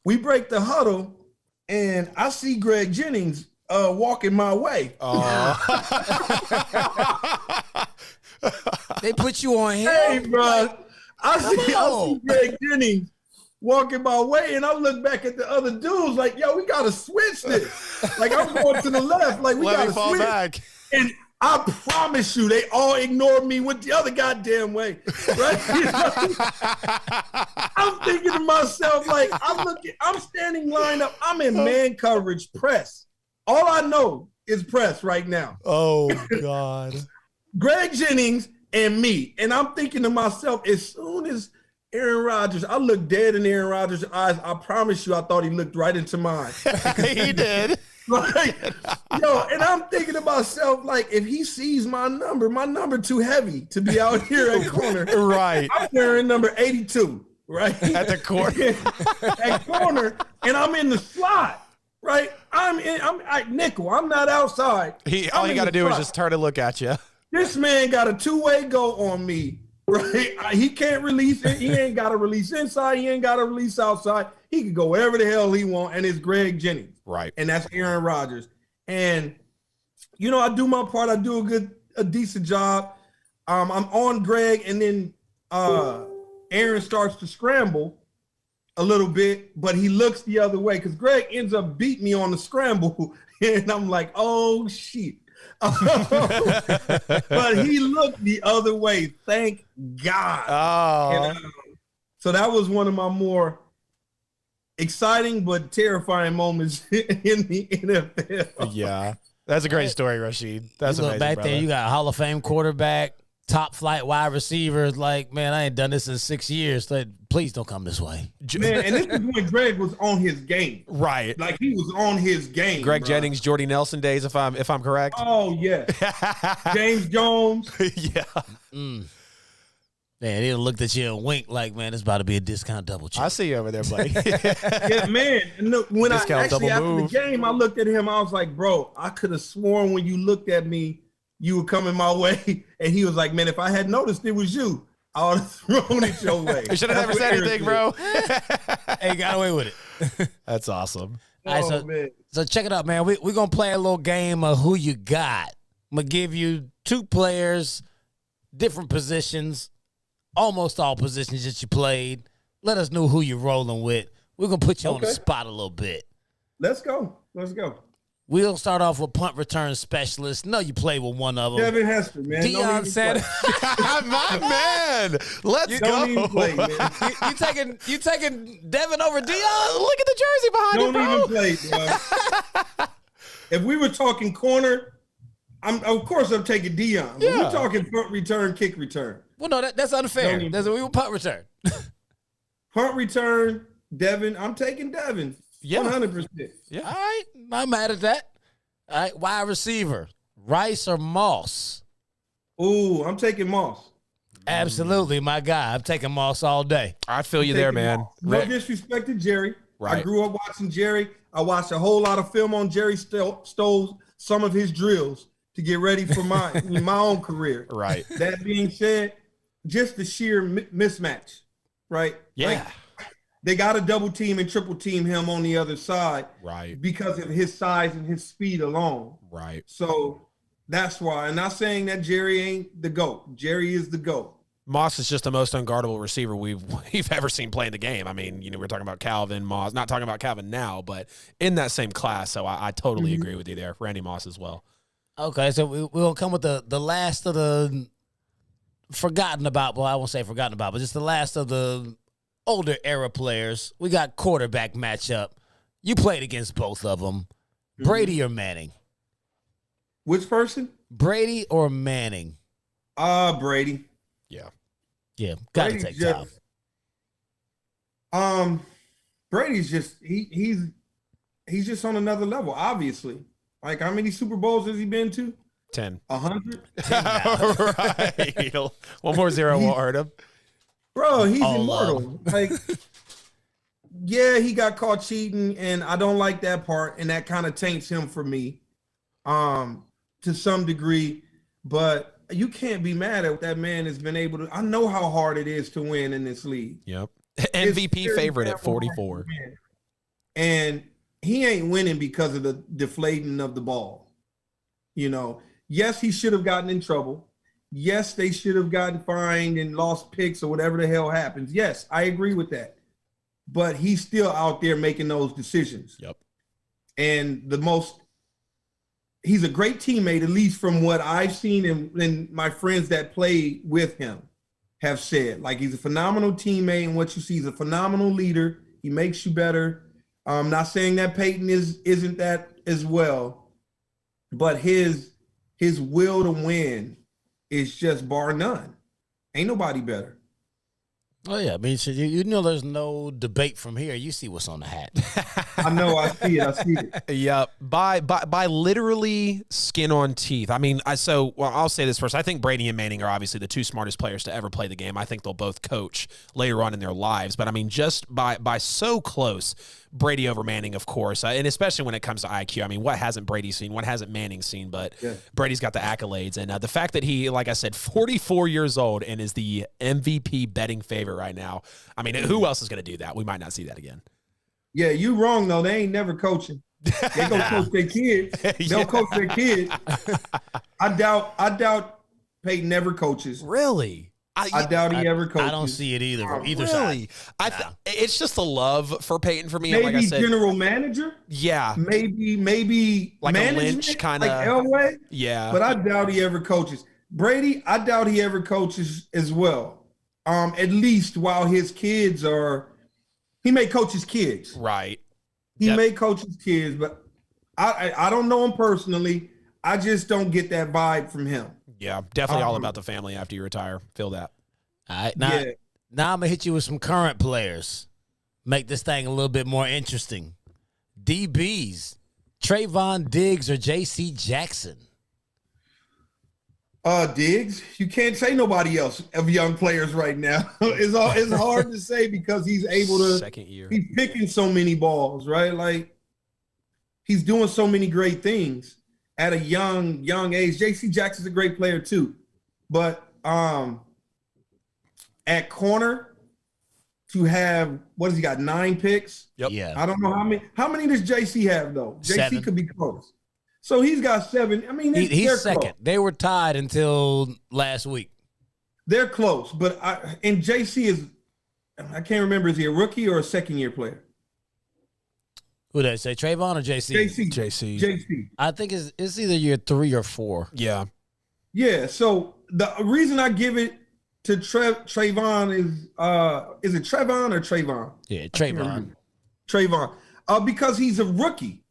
we break the huddle, and I see Greg Jennings walking my way. They put you on him? Hey, bro. I see Greg Jennings walking my way, and I look back at the other dudes like, yo, we got to switch this. Like, I'm going to the left. Like, we got to switch. Back. And I promise you, they all ignored me with the other goddamn way. Right? I'm thinking to myself, like, I'm standing lined up. I'm in man coverage press. All I know is press right now. Oh, God. Greg Jennings and me. And I'm thinking to myself, as soon as Aaron Rodgers, I looked dead in Aaron Rodgers' eyes. I promise you, I thought he looked right into mine. He did. Like, and I'm thinking to myself, like, if he sees my number too heavy to be out here at corner. Right. I'm wearing number 82, right? At the corner. At corner, and I'm in the slot. right? I'm nickel. I'm not outside. All he got to do is just turn and look at you. This man got a two-way go on me, right? He can't release it. He ain't got to release inside. He ain't got to release outside. He can go wherever the hell he want, and it's Greg Jennings. Right. And that's Aaron Rodgers. And, you know, I do my part. I do a decent job. I'm on Greg, and then Aaron starts to scramble a little bit, but he looks the other way because Greg ends up beating me on the scramble, and I'm like, oh, shit. But he looked the other way. Thank God. Oh. And, so that was one of my more exciting but terrifying moments in the NFL. Yeah. That's a great story, Rashid. That's amazing, back brother. there, you got a Hall of Fame quarterback, top flight wide receivers. Like, man, I ain't done this in 6 years. Like, please don't come this way. Man, and this is when Greg was on his game. Right. Like, he was on his game. Greg bro. Jennings, Jordy Nelson days, if I'm correct. Oh, yeah. James Jones. Yeah. Man, he'll looked at you and winked like, man, it's about to be a discount double check. I see you over there, buddy. Yeah, man. And look, when Discount I actually, double after move. the game, I looked at him. I was like, bro, I could have sworn when you looked at me, you were coming my way. And he was like, man, if I had noticed it was you, I would have thrown it your way. You should have never said anything, bro. Hey, got away with it. That's awesome. All right, Oh, man. So check it out, man. We're going to play a little game of who you got. I'm going to give you two players, different positions, almost all positions that you played. Let us know who you're rolling with. We're going to put you on the spot a little bit. Let's go. Let's go. We'll start off with punt return specialist. No, you played with one of them. Devin Hester, man. Deion Sanders. My man. Let's Don't even go. play, man. you taking Devin over Deion? Look at the jersey behind Don't him, bro. even play, bro. If we were talking corner, of course I'm taking Deion. But Yeah. we're talking punt return, kick return. Well, no, that's unfair. Don't even- That's we were punt return. Punt return, Devin. I'm taking Devin. Yeah. 100%. All right, not mad at that. All right, wide receiver, Rice or Moss? Ooh, I'm taking Moss. Absolutely, my guy. I'm taking Moss all day. I feel you there, Taking man. Moss. No disrespect to Jerry. Right. I grew up watching Jerry. I watched a whole lot of film on Jerry. Stole some of his drills to get ready for my own career. Right. That being said, just the sheer mismatch, right? Yeah. Like, they got to double team and triple team him on the other side Right. because of his size and his speed alone. Right. So that's why. I'm not saying that Jerry ain't the GOAT. Jerry is the GOAT. Moss is just the most unguardable receiver we've ever seen play in the game. I mean, you know, we're talking about Calvin, Moss, not talking about Calvin now, but in that same class. So I totally agree with you there. Randy Moss as well. Okay, so we'll come with the last of the forgotten about. Well, I won't say forgotten about, but just the last of the older era players. We got quarterback matchup. You played against both of them. Brady or Manning? Which person? Brady or Manning? Brady. Yeah. Yeah, got to Brady's take just- time. Brady's just he's just on another level, obviously. Like, how many Super Bowls has he been to? 10. 100? Right. One more zero won't hurt him. Bro, he's All immortal. Like, yeah, he got caught cheating, and I don't like that part, and that kind of taints him for me, to some degree. But you can't be mad at what that man has been able to. I know how hard it is to win in this league. Yep. It's MVP very favorite at hard to 44. win. And he ain't winning because of the deflating of the ball. You know, yes, he should have gotten in trouble. Yes, they should have gotten fined and lost picks or whatever the hell happens. Yes, I agree with that. But he's still out there making those decisions. Yep. And he's a great teammate, at least from what I've seen and my friends that play with him have said. Like, he's a phenomenal teammate, and what you see, he's a phenomenal leader. He makes you better. I'm not saying that Peyton isn't that as well, but his will to win is just bar none. Ain't nobody better. Oh, yeah. I mean, so you know there's no debate from here. You see what's on the hat. I know. I see it. Yep. By literally skin on teeth. I mean, I'll say this first. I think Brady and Manning are obviously the two smartest players to ever play the game. I think they'll both coach later on in their lives. But I mean, just by so close, Brady over Manning, of course, and especially when it comes to IQ. I mean, what hasn't Brady seen? What hasn't Manning seen? But Brady's got the accolades, and the fact that he, like I said, 44 years old and is the MVP betting favorite right now. I mean, who else is going to do that? We might not see that again. Yeah, you wrong though. They ain't never coaching. They gonna coach their kids. They'll coach their kids. I doubt Peyton never coaches. Really? I doubt he ever coaches. I don't see it either from either side. It's just a love for Peyton for me. Maybe like I said, general manager. Yeah. Maybe like management, a Lynch kind of. like Elway. Yeah. But I doubt he ever coaches. Brady, I doubt he ever coaches as well. At least while his kids are, he may coach his kids. Right. He may coach his kids, but I don't know him personally. I just don't get that vibe from him. Yeah, definitely all about the family after you retire. Feel that. All right, now I'm going to hit you with some current players. Make this thing a little bit more interesting. DBs, Trayvon Diggs or J.C. Jackson? Diggs. You can't say nobody else of young players right now. It's hard to say because he's able to. Second year. He's picking so many balls, right? Like he's doing so many great things at a young age. J.C. Jackson's a great player too, but at corner to have what has he got 9 picks? Yep. Yeah. I don't know how many. How many does J.C. have though? J.C. 7. could be close. So he's got 7. I mean, He's second. close. They were tied until last week. They're close, but and JC is, I can't remember, is he a rookie or a second-year player? Who did I say, Trayvon or JC? JC. I think it's either year 3 or 4. Yeah. Yeah, so the reason I give it to Trayvon is it Trayvon or Trayvon? Yeah, Trayvon. Trayvon. Because he's a rookie.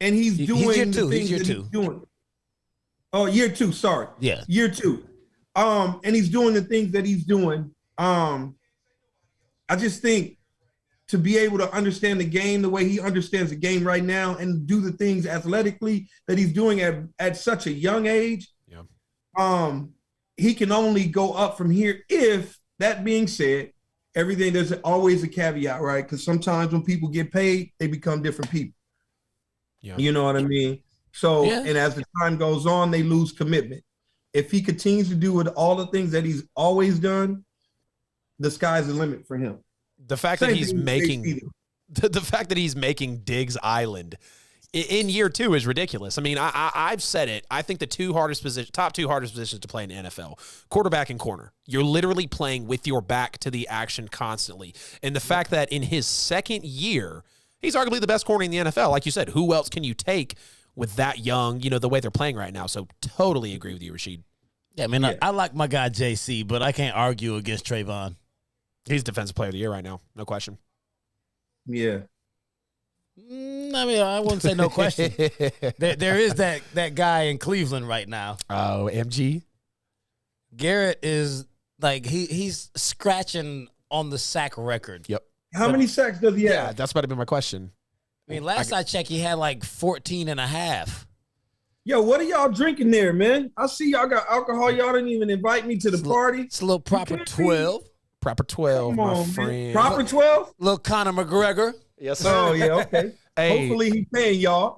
And he's doing year the 2. things He's that year 2. he's doing. Oh, year 2, sorry. Yeah. Year 2. And he's doing the things that he's doing. I just think to be able to understand the game the way he understands the game right now and do the things athletically that he's doing at such a young age, he can only go up from here. If that being said, there's always a caveat, right? Because sometimes when people get paid, they become different people. Yeah. You know what I mean? So, and as the time goes on, they lose commitment. If he continues to do with all the things that he's always done, the sky's the limit for him. The fact that he's making the fact that he's making Diggs Island in year 2 is ridiculous. I mean, I've said it. I think the top 2 hardest positions to play in the NFL, quarterback and corner. You're literally playing with your back to the action constantly. And the fact that in his second year, he's arguably the best corner in the NFL. Like you said, who else can you take with that young, the way they're playing right now? So totally agree with you, Rashid. Yeah, I mean, I like my guy JC, but I can't argue against Trayvon. He's Defensive Player of the Year right now. No question. Yeah. I mean, I wouldn't say no question. there is that guy in Cleveland right now. Oh, MG? Garrett is like, he's scratching on the sack record. Yep. How many sacks does he have? Yeah, that's about to be my question. I mean, last I checked, he had like 14 and a half. Yo, what are y'all drinking there, man? I see y'all got alcohol. Y'all didn't even invite me to the party. It's a little proper 12. Proper 12, my friend. Man. Proper 12? Little Conor McGregor. Yes, sir. Oh, yeah, okay. Hey. Hopefully he's paying y'all.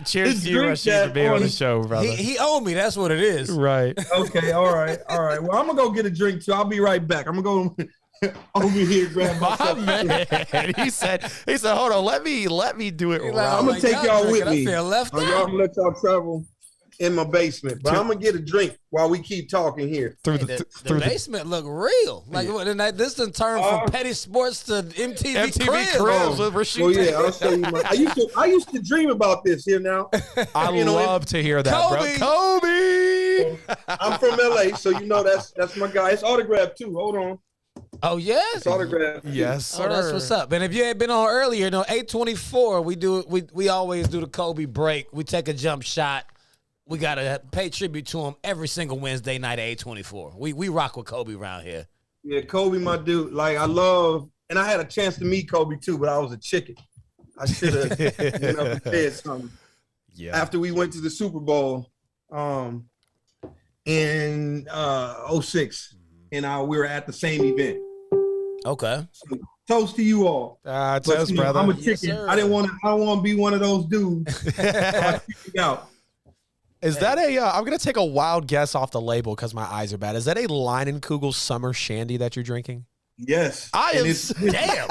Cheers to you, Rashid, for being on the show, brother. He owed me. That's what it is. Right. Okay, all right. Well, I'm going to go get a drink, too. I'll be right back. I'm going to go over here grab myself. My man. He said, hold on, let me do it right. I'm going to take y'all with me. Y'all going to let y'all travel in my basement, but I'm gonna get a drink while we keep talking here. The basement look real. Like this done turned from petty sports to MTV Cribs with Rashid. Oh yeah, I'll show you. I used to dream about this here now. I love to hear that, Kobe. bro. Kobe. I'm from LA, so that's my guy. It's autographed too. Hold on. Oh yeah, it's autographed. Yes, sir. Oh, that's what's up. And if you had been on earlier, 824, we always do the Kobe break. We take a jump shot. We gotta pay tribute to him every single Wednesday night at 824. We rock with Kobe around here. Yeah, Kobe, my dude. Like I love, and I had a chance to meet Kobe too, but I was a chicken. I should have said something. Yeah. After we went to the Super Bowl, in 06, and we were at the same event. Okay. Toast to you all. Toast, brother. I'm a chicken. Yes, I don't want to be one of those dudes. So I kicked out. Is that I'm going to take a wild guess off the label because my eyes are bad. Is that a Leinenkugel Summer Shandy that you're drinking? Yes. Damn.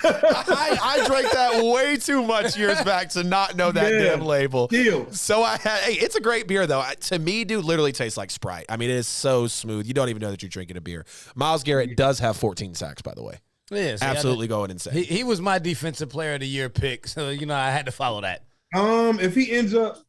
I drank that way too much years back to not know that damn label. Deal. So it's a great beer though. To me, dude, literally tastes like Sprite. I mean, it is so smooth. You don't even know that you're drinking a beer. Myles Garrett does have 14 sacks, by the way. Yeah, absolutely going insane. He was my defensive player of the year pick, so I had to follow that. If he ends up,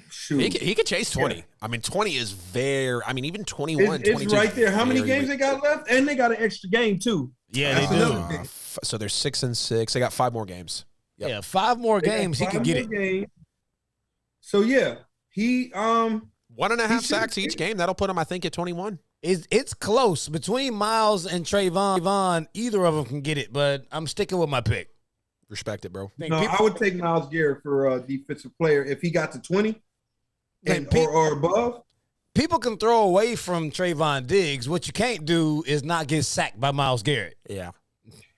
shoot, he could chase 20. Yeah. I mean, 20 is even 21. It's right there. How many games they got left? And they got an extra game too. Yeah, they do. So they're 6-6. They got 5 more games. Yep. Yeah, 5 more games. He can get it. Games. So yeah, he 1.5 sacks each game. That'll put him, I think, at 21. It's close between Myles and Trayvon. Either of them can get it, but I'm sticking with my pick. Respect it, bro. I would take Myles Garrett for defensive player if he got to 20 or above. People can throw away from Trayvon Diggs. What you can't do is not get sacked by Myles Garrett. Yeah.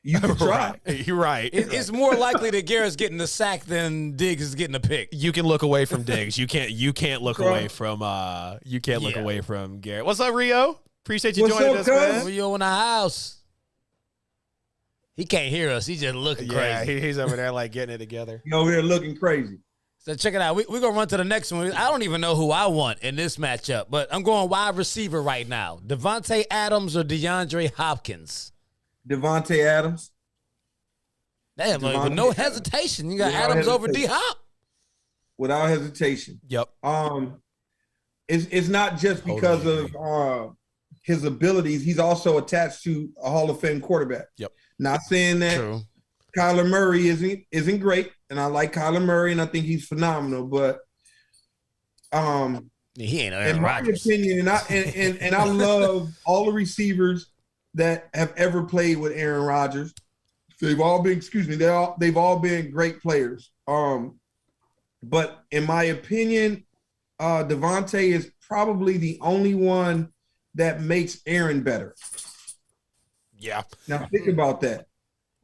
You can try. You're right. It's more likely that Garrett's getting the sack than Diggs is getting a pick. You can look away from Diggs. You can't look away from look away from Garrett. What's up, Rio? Appreciate you joining us, man. Rio in the house. He can't hear us. He's just looking crazy. Yeah, he's over there like getting it together. He's over there looking crazy. So check it out. We're going to run to the next one. I don't even know who I want in this matchup, but I'm going wide receiver right now. Devontae Adams or DeAndre Hopkins? Devontae Adams. Damn, with no hesitation. You got Adams over D-Hop? Without hesitation. Yep. It's not just because of his abilities. He's also attached to a Hall of Fame quarterback. Yep. Not saying that True. Kyler Murray isn't great, and I like Kyler Murray, and I think he's phenomenal. But he ain't Aaron in my Rodgers. opinion, and I love all the receivers that have ever played with Aaron Rodgers. They've all been, they've all been great players. But in my opinion, Devontae is probably the only one that makes Aaron better. Yeah. Now think about that.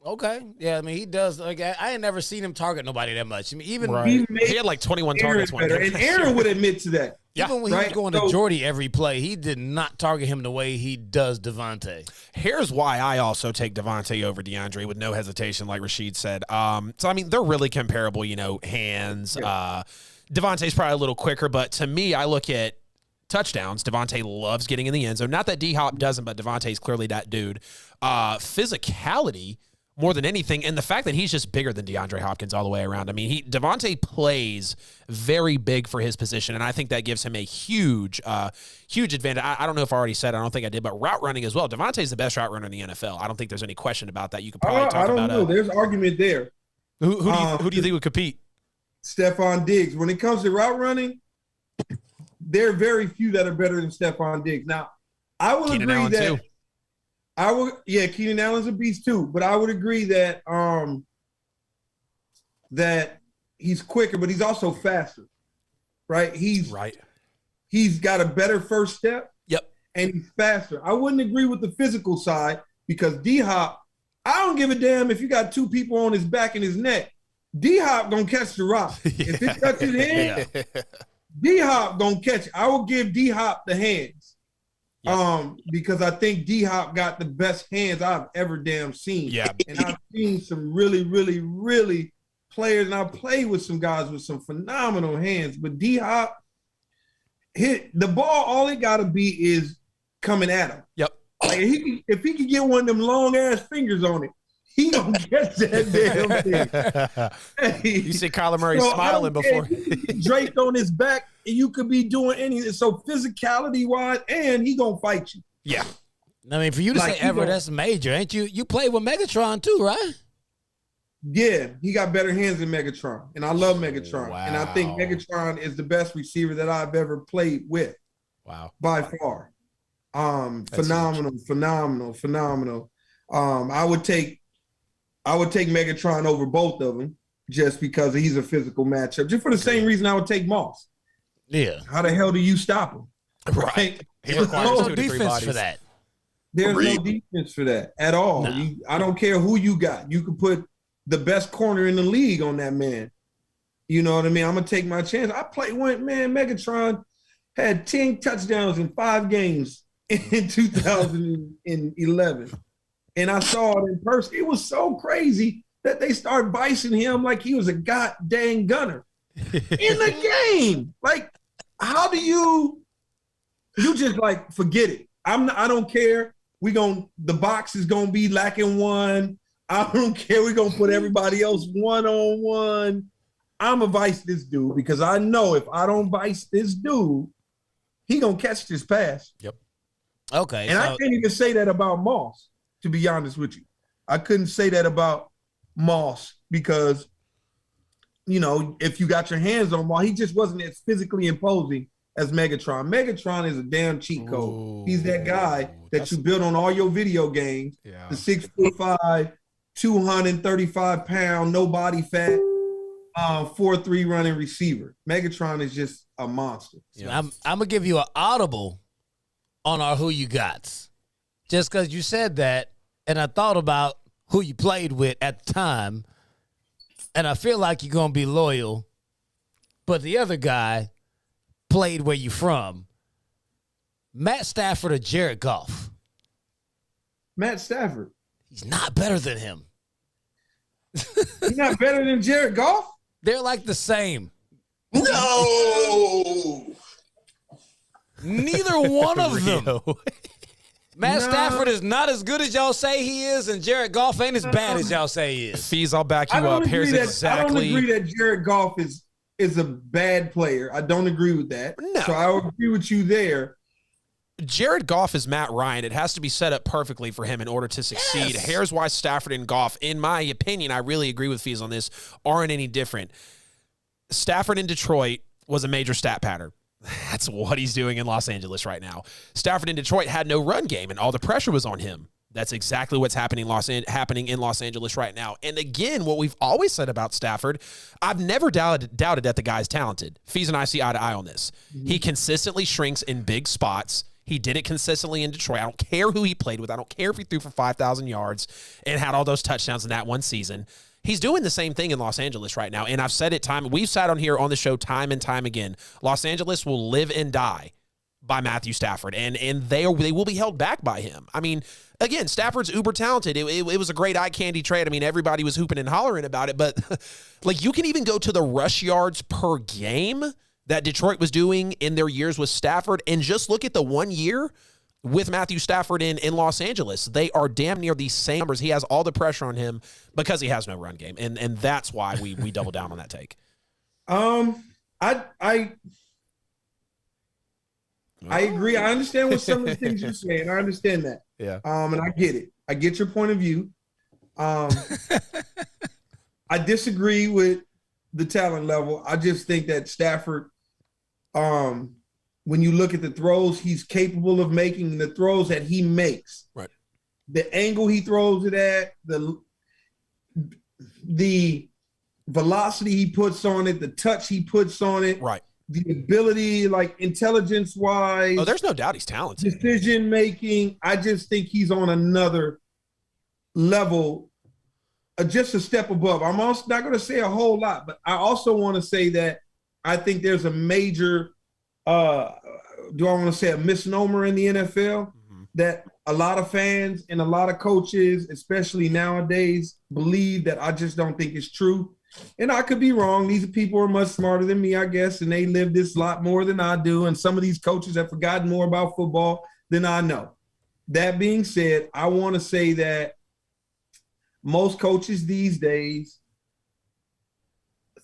Okay. Yeah, I mean, he does. Like, I ain't never seen him target nobody that much. I mean, even he had like 21 targets one game. And Aaron would admit to that. Even when he was going to Jordy every play, he did not target him the way he does Devontae. Here's why I also take Devontae over DeAndre with no hesitation, like Rashid said. So, I mean, they're really comparable, hands. Yeah. Devontae's probably a little quicker, but to me, I look at touchdowns. Devontae loves getting in the end zone. Not that D-Hop doesn't, but Devontae's clearly that dude. Physicality more than anything, and the fact that he's just bigger than DeAndre Hopkins all the way around. I mean, Devontae plays very big for his position, and I think that gives him a huge advantage. I don't know if I already said it. I don't think I did, but route running as well. Devontae's the best route runner in the NFL. I don't think there's any question about that. You could probably talk about it. I don't know. There's argument there. Who do you think would compete? Stephon Diggs. When it comes to route running, there are very few that are better than Stephon Diggs. Now, I will agree that Keenan Allen's a beast too, but I would agree that that he's quicker, but he's also faster. Right? He's got a better first step. Yep. And he's faster. I wouldn't agree with the physical side because D-Hop, I don't give a damn if you got 2 people on his back and his neck. D-Hop gonna catch the rock. If it touches him, D-Hop gonna catch it. I will give D-Hop the hands. Yep. Because I think D-Hop got the best hands I've ever damn seen. Yeah. And I've seen some really, really, really players, and I've played with some guys with some phenomenal hands. But D-Hop, hit the ball, all it gotta be is coming at him. Yep. Like if he could get one of them long ass fingers on it, he gonna get that damn thing. Hey, you see Kyler Murray smiling before draped on his back, and you could be doing anything. So physicality wise, and he gonna fight you. Yeah. I mean, for you to say ever, that's major, ain't you? You played with Megatron too, right? Yeah, he got better hands than Megatron, and I love Megatron. Wow. And I think Megatron is the best receiver that I've ever played with. Wow. By far. Phenomenal. I would take Megatron over both of them just because he's a physical matchup. Just for the same reason I would take Moss. Yeah. How the hell do you stop him? Right. He requires no 2 to 3 bodies for that. There's no defense for that at all. Nah. I don't care who you got. You could put the best corner in the league on that man. You know what I mean? I'm going to take my chance. I played one, man, Megatron had 10 touchdowns in 5 games in 2011. And I saw it in person. It was so crazy that they started bicing him like he was a goddamn gunner in the game. Like, how do you just like forget it? I don't care. The box is gonna be lacking one. I don't care. We're gonna put everybody else 1-on-1. I'ma vice this dude because I know if I don't vice this dude, he gonna catch this pass. Yep. Okay. And I can't even say that about Moss, to be honest with you. I couldn't say that about Moss because, if you got your hands on Moss, he just wasn't as physically imposing as Megatron. Megatron is a damn cheat code. Ooh, he's that guy that you build on all your video games. Yeah. The 6'5", 235-pound, no body fat, 4-3 running receiver. Megatron is just a monster. Yeah. I'm gonna give you an audible on our who you got, just because you said that, and I thought about who you played with at the time, and I feel like you're gonna be loyal, but the other guy played where you from. Matt Stafford or Jared Goff? Matt Stafford. He's not better than him. He's not better than Jared Goff? They're like the same. No. Neither one of them. Matt Stafford is not as good as y'all say he is, and Jared Goff ain't as bad as y'all say he is. Fees, I'll back you up. Here's exactly. I don't agree that Jared Goff is a bad player. I don't agree with that. No. So I agree with you there. Jared Goff is Matt Ryan. It has to be set up perfectly for him in order to succeed. Yes. Here's why Stafford and Goff, in my opinion, I really agree with Fees on this, aren't any different. Stafford in Detroit was a major stat pattern. That's what he's doing in Los Angeles right now. Stafford in Detroit had no run game, and all the pressure was on him. That's exactly what's happening in Los Angeles right now. And again, what we've always said about Stafford, I've never doubted that the guy's talented. Fees and I see eye to eye on this. Mm-hmm. He consistently shrinks in big spots. He did it consistently in Detroit. I don't care who he played with. I don't care if he threw for 5,000 yards and had all those touchdowns in that one season. He's doing the same thing in Los Angeles right now. And I've said it we've sat on here on the show time and time again. Los Angeles will live and die by Matthew Stafford, and they will be held back by him. I mean, again, Stafford's uber talented. It was a great eye candy trade. I mean, everybody was hooping and hollering about it, but like you can even go to the rush yards per game that Detroit was doing in their years with Stafford, and just look at the 1 year with Matthew Stafford in Los Angeles. They are damn near the same numbers. He has all the pressure on him because he has no run game, and that's why we double down on that take. I agree. I understand what some of the things you're saying. I understand that. Yeah. And I get it. I get your point of view. I disagree with the talent level. I just think that Stafford, when you look at the throws he's capable of making, the throws that he makes, right, the angle he throws it at, the velocity he puts on it, the touch he puts on it, right, the ability, like intelligence-wise. Oh, there's no doubt he's talented. Decision-making, I just think he's on another level, just a step above. I'm also not going to say a whole lot, but I also want to say that I think there's a major, do I want to say a misnomer in the NFL that a lot of fans and a lot of coaches, especially nowadays, believe that I just don't think it's true. And I could be wrong. These people are much smarter than me, I guess, and they live this lot more than I do. And some of these coaches have forgotten more about football than I know. That being said, I want to say that most coaches these days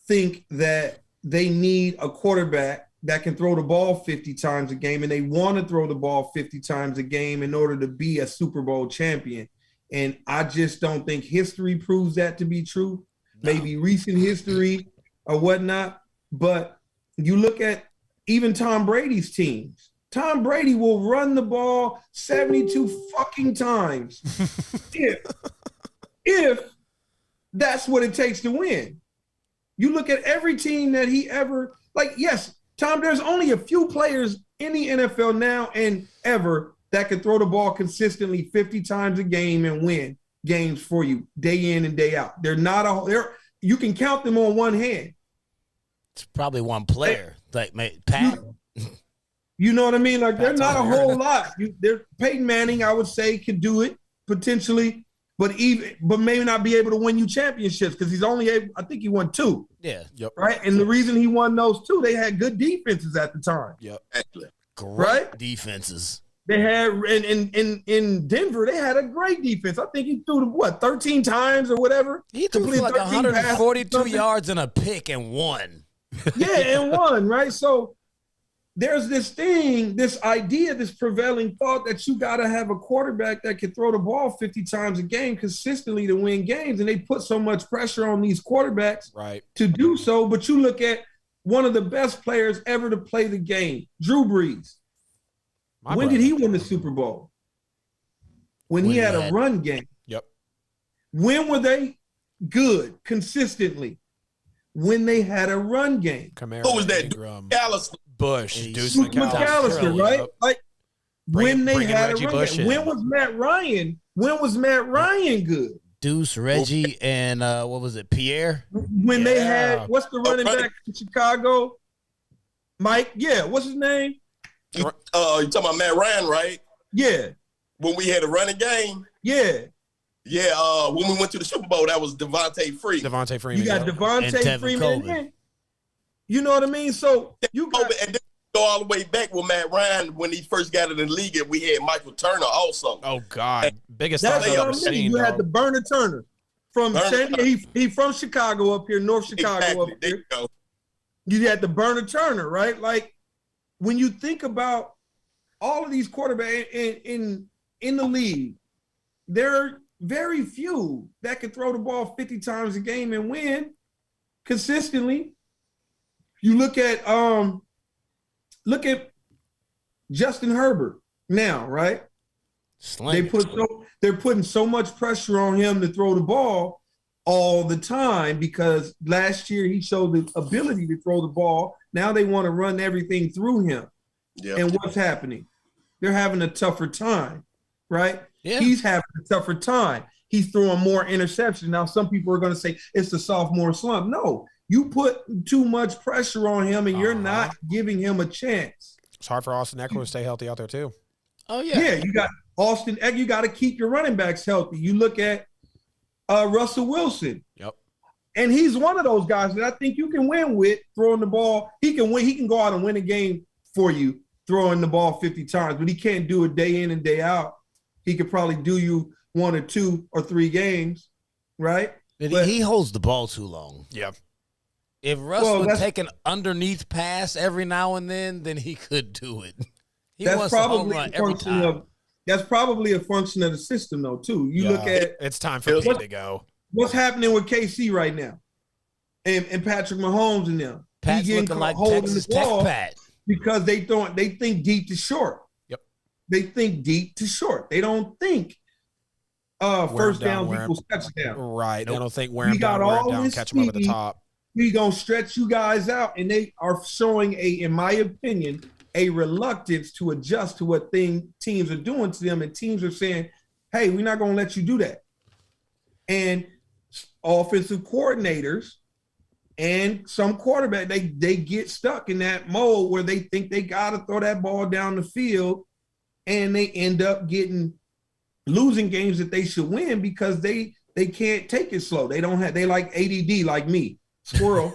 think that they need a quarterback that can throw the ball 50 times a game, and they want to throw the ball 50 times a game in order to be a Super Bowl champion. And I just don't think history proves that to be true. No. Maybe recent history or whatnot. But you look at even Tom Brady's teams. Tom Brady will run the ball 72 fucking times if that's what it takes to win. You look at every team that he ever, like, yes, Tom, there's only a few players in the NFL now and ever that can throw the ball consistently 50 times a game and win games for you day in and day out. They're not you can count them on one hand. It's probably one player, like Pat. You know what I mean? Like, they're not a whole lot. Peyton Manning, I would say, could do it potentially, but maybe not be able to win you championships because he's only able. I think he won 2. Yeah. Yep. Right. And the reason he won those 2, they had good defenses at the time. Yep. Great defenses. They had in Denver, they had a great defense. I think he threw 13 times or whatever. He threw for like 142 yards and a pick and won. Yeah, and won, right? So there's this idea, this prevailing thought that you got to have a quarterback that can throw the ball 50 times a game consistently to win games. And they put so much pressure on these quarterbacks to do so. But you look at one of the best players ever to play the game, Drew Brees. When did he win the Super Bowl? When he had a run game. Yep. When were they good consistently? When they had a run game. Camaro, who was that? Ingram, Dallas. Bush, Deuce McAllister, right? Yep. Like when they had Reggie a run Bush game. When was Matt Ryan? When was Matt Ryan good? Deuce, Reggie, and what was it, Pierre? When they had, what's the running back in Chicago? Mike, what's his name? You talking about Matt Ryan, right? Yeah. When we had a running game? Yeah. Yeah, when we went to the Super Bowl, that was Devontae Freeman. You got Devontae Freeman. You know what I mean? So you got... And then go all the way back with Matt Ryan when he first got in the league, and we had Michael Turner also. Oh, God. Biggest That's thing I've what ever I mean. seen. You had the Burner Turner from San Diego. He from Chicago up here, North Chicago up here. There you go. You had the Burner Turner, right? Like, when you think about all of these quarterbacks in the league, there are very few that can throw the ball 50 times a game and win consistently. You look at Justin Herbert now, right? They're putting so much pressure on him to throw the ball all the time because last year he showed the ability to throw the ball. Now they want to run everything through him. Yep. And what's happening? They're having a tougher time, right? Yeah. He's having a tougher time. He's throwing more interceptions. Now, some people are going to say it's the sophomore slump. No, you put too much pressure on him and you're not giving him a chance. It's hard for Austin Eckler to stay healthy out there, too. Oh, yeah. Yeah, you got Austin Eckler. You got to keep your running backs healthy. You look at Russell Wilson. Yep. And he's one of those guys that I think you can win with throwing the ball. He can win. He can go out and win a game for you throwing the ball 50 times, but he can't do it day in and day out. He could probably do you 1 or 2 or 3 games, right? But he holds the ball too long. Yeah. If Russ would take an underneath pass every now and then he could do it. That's probably a function of the system, though, too. You look at it's time for Pete to go. What's happening with KC right now, and Patrick Mahomes and them? Pat's looking like Texas Tech Pat because they think deep to short. Yep. They think deep to short. They don't think first down equals touchdown. Right. Nope. They don't think wear him down, catch him over the top. We gonna stretch you guys out, and they are showing in my opinion, a reluctance to adjust to what teams are doing to them, and teams are saying, "Hey, we're not gonna let you do that." And offensive coordinators and some quarterback, they get stuck in that mode where they think they gotta throw that ball down the field, and they end up losing games that they should win because they can't take it slow. They like ADD like me. Squirrel.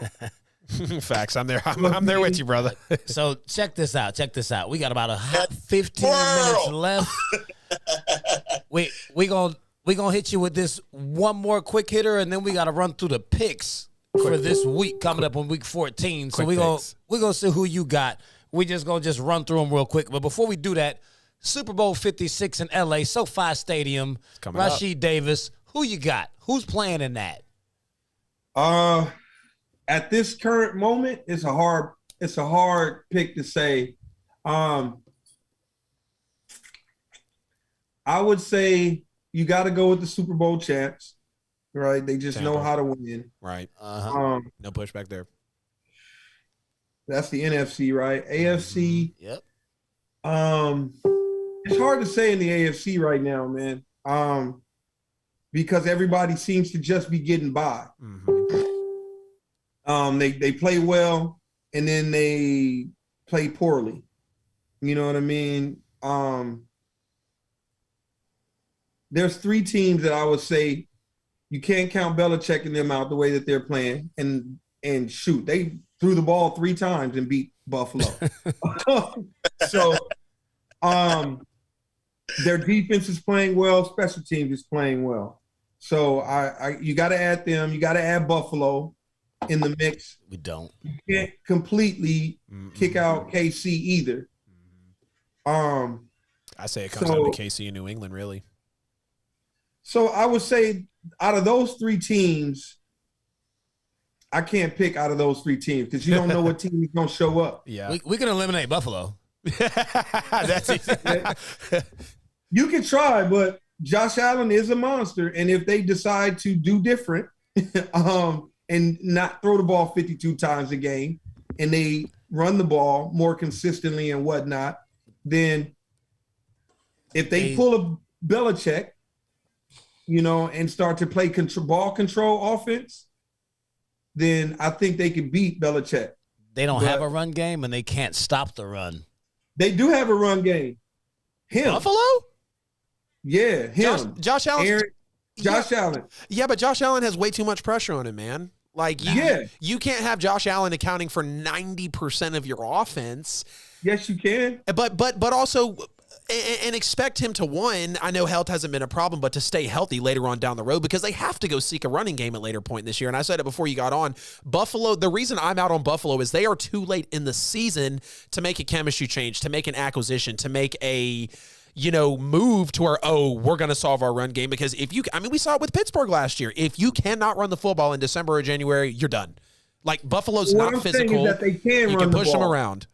Facts. I'm there. I'm there with you, brother. So check this out. We got about 15 minutes left. We gonna hit you with this one more quick hitter, and then we got to run through the picks for this week coming up on week 14. So we gonna see who you got. We just gonna run through them real quick. But before we do that, Super Bowl 56 in LA, SoFi Stadium. Rashid Davis, who you got? Who's playing in that? At this current moment, it's a hard pick to say. I would say you got to go with the Super Bowl champs, right? They just know how to win. Right. Uh-huh. No pushback there. That's the NFC, right? AFC. Yep. It's hard to say in the AFC right now, man, because everybody seems to just be getting by. Mm-hmm. They play well, and then they play poorly. You know what I mean? There's 3 teams that I would say you can't count Belichick and them out the way that they're playing. And shoot, they threw the ball 3 times and beat Buffalo. So their defense is playing well, special teams is playing well. So you got to add them. You got to add Buffalo in the mix. We don't. You can't completely kick out KC either. I say it comes down to KC and New England, really. So I would say out of those 3 teams, I can't pick out of those 3 teams because you don't know what team is going to show up. Yeah, we can eliminate Buffalo. That's easy. You can try, but Josh Allen is a monster, and if they decide to do different and not throw the ball 52 times a game, and they run the ball more consistently and whatnot, then if they pull a Belichick, and start to play ball control offense, then I think they could beat Belichick. They don't have a run game, and they can't stop the run. They do have a run game. Buffalo? Yeah, him. Josh Allen. Josh Allen. Yeah, but Josh Allen has way too much pressure on him, man. Like, you can't have Josh Allen accounting for 90% of your offense. Yes, you can. But also, and expect him to, one, I know health hasn't been a problem, but to stay healthy later on down the road because they have to go seek a running game at later point this year. And I said it before you got on. Buffalo, the reason I'm out on Buffalo is they are too late in the season to make a chemistry change, to make an acquisition, to make a move to where, we're going to solve our run game. Because we saw it with Pittsburgh last year. If you cannot run the football in December or January, you're done. Like, Buffalo's not physical. That they can run push them around.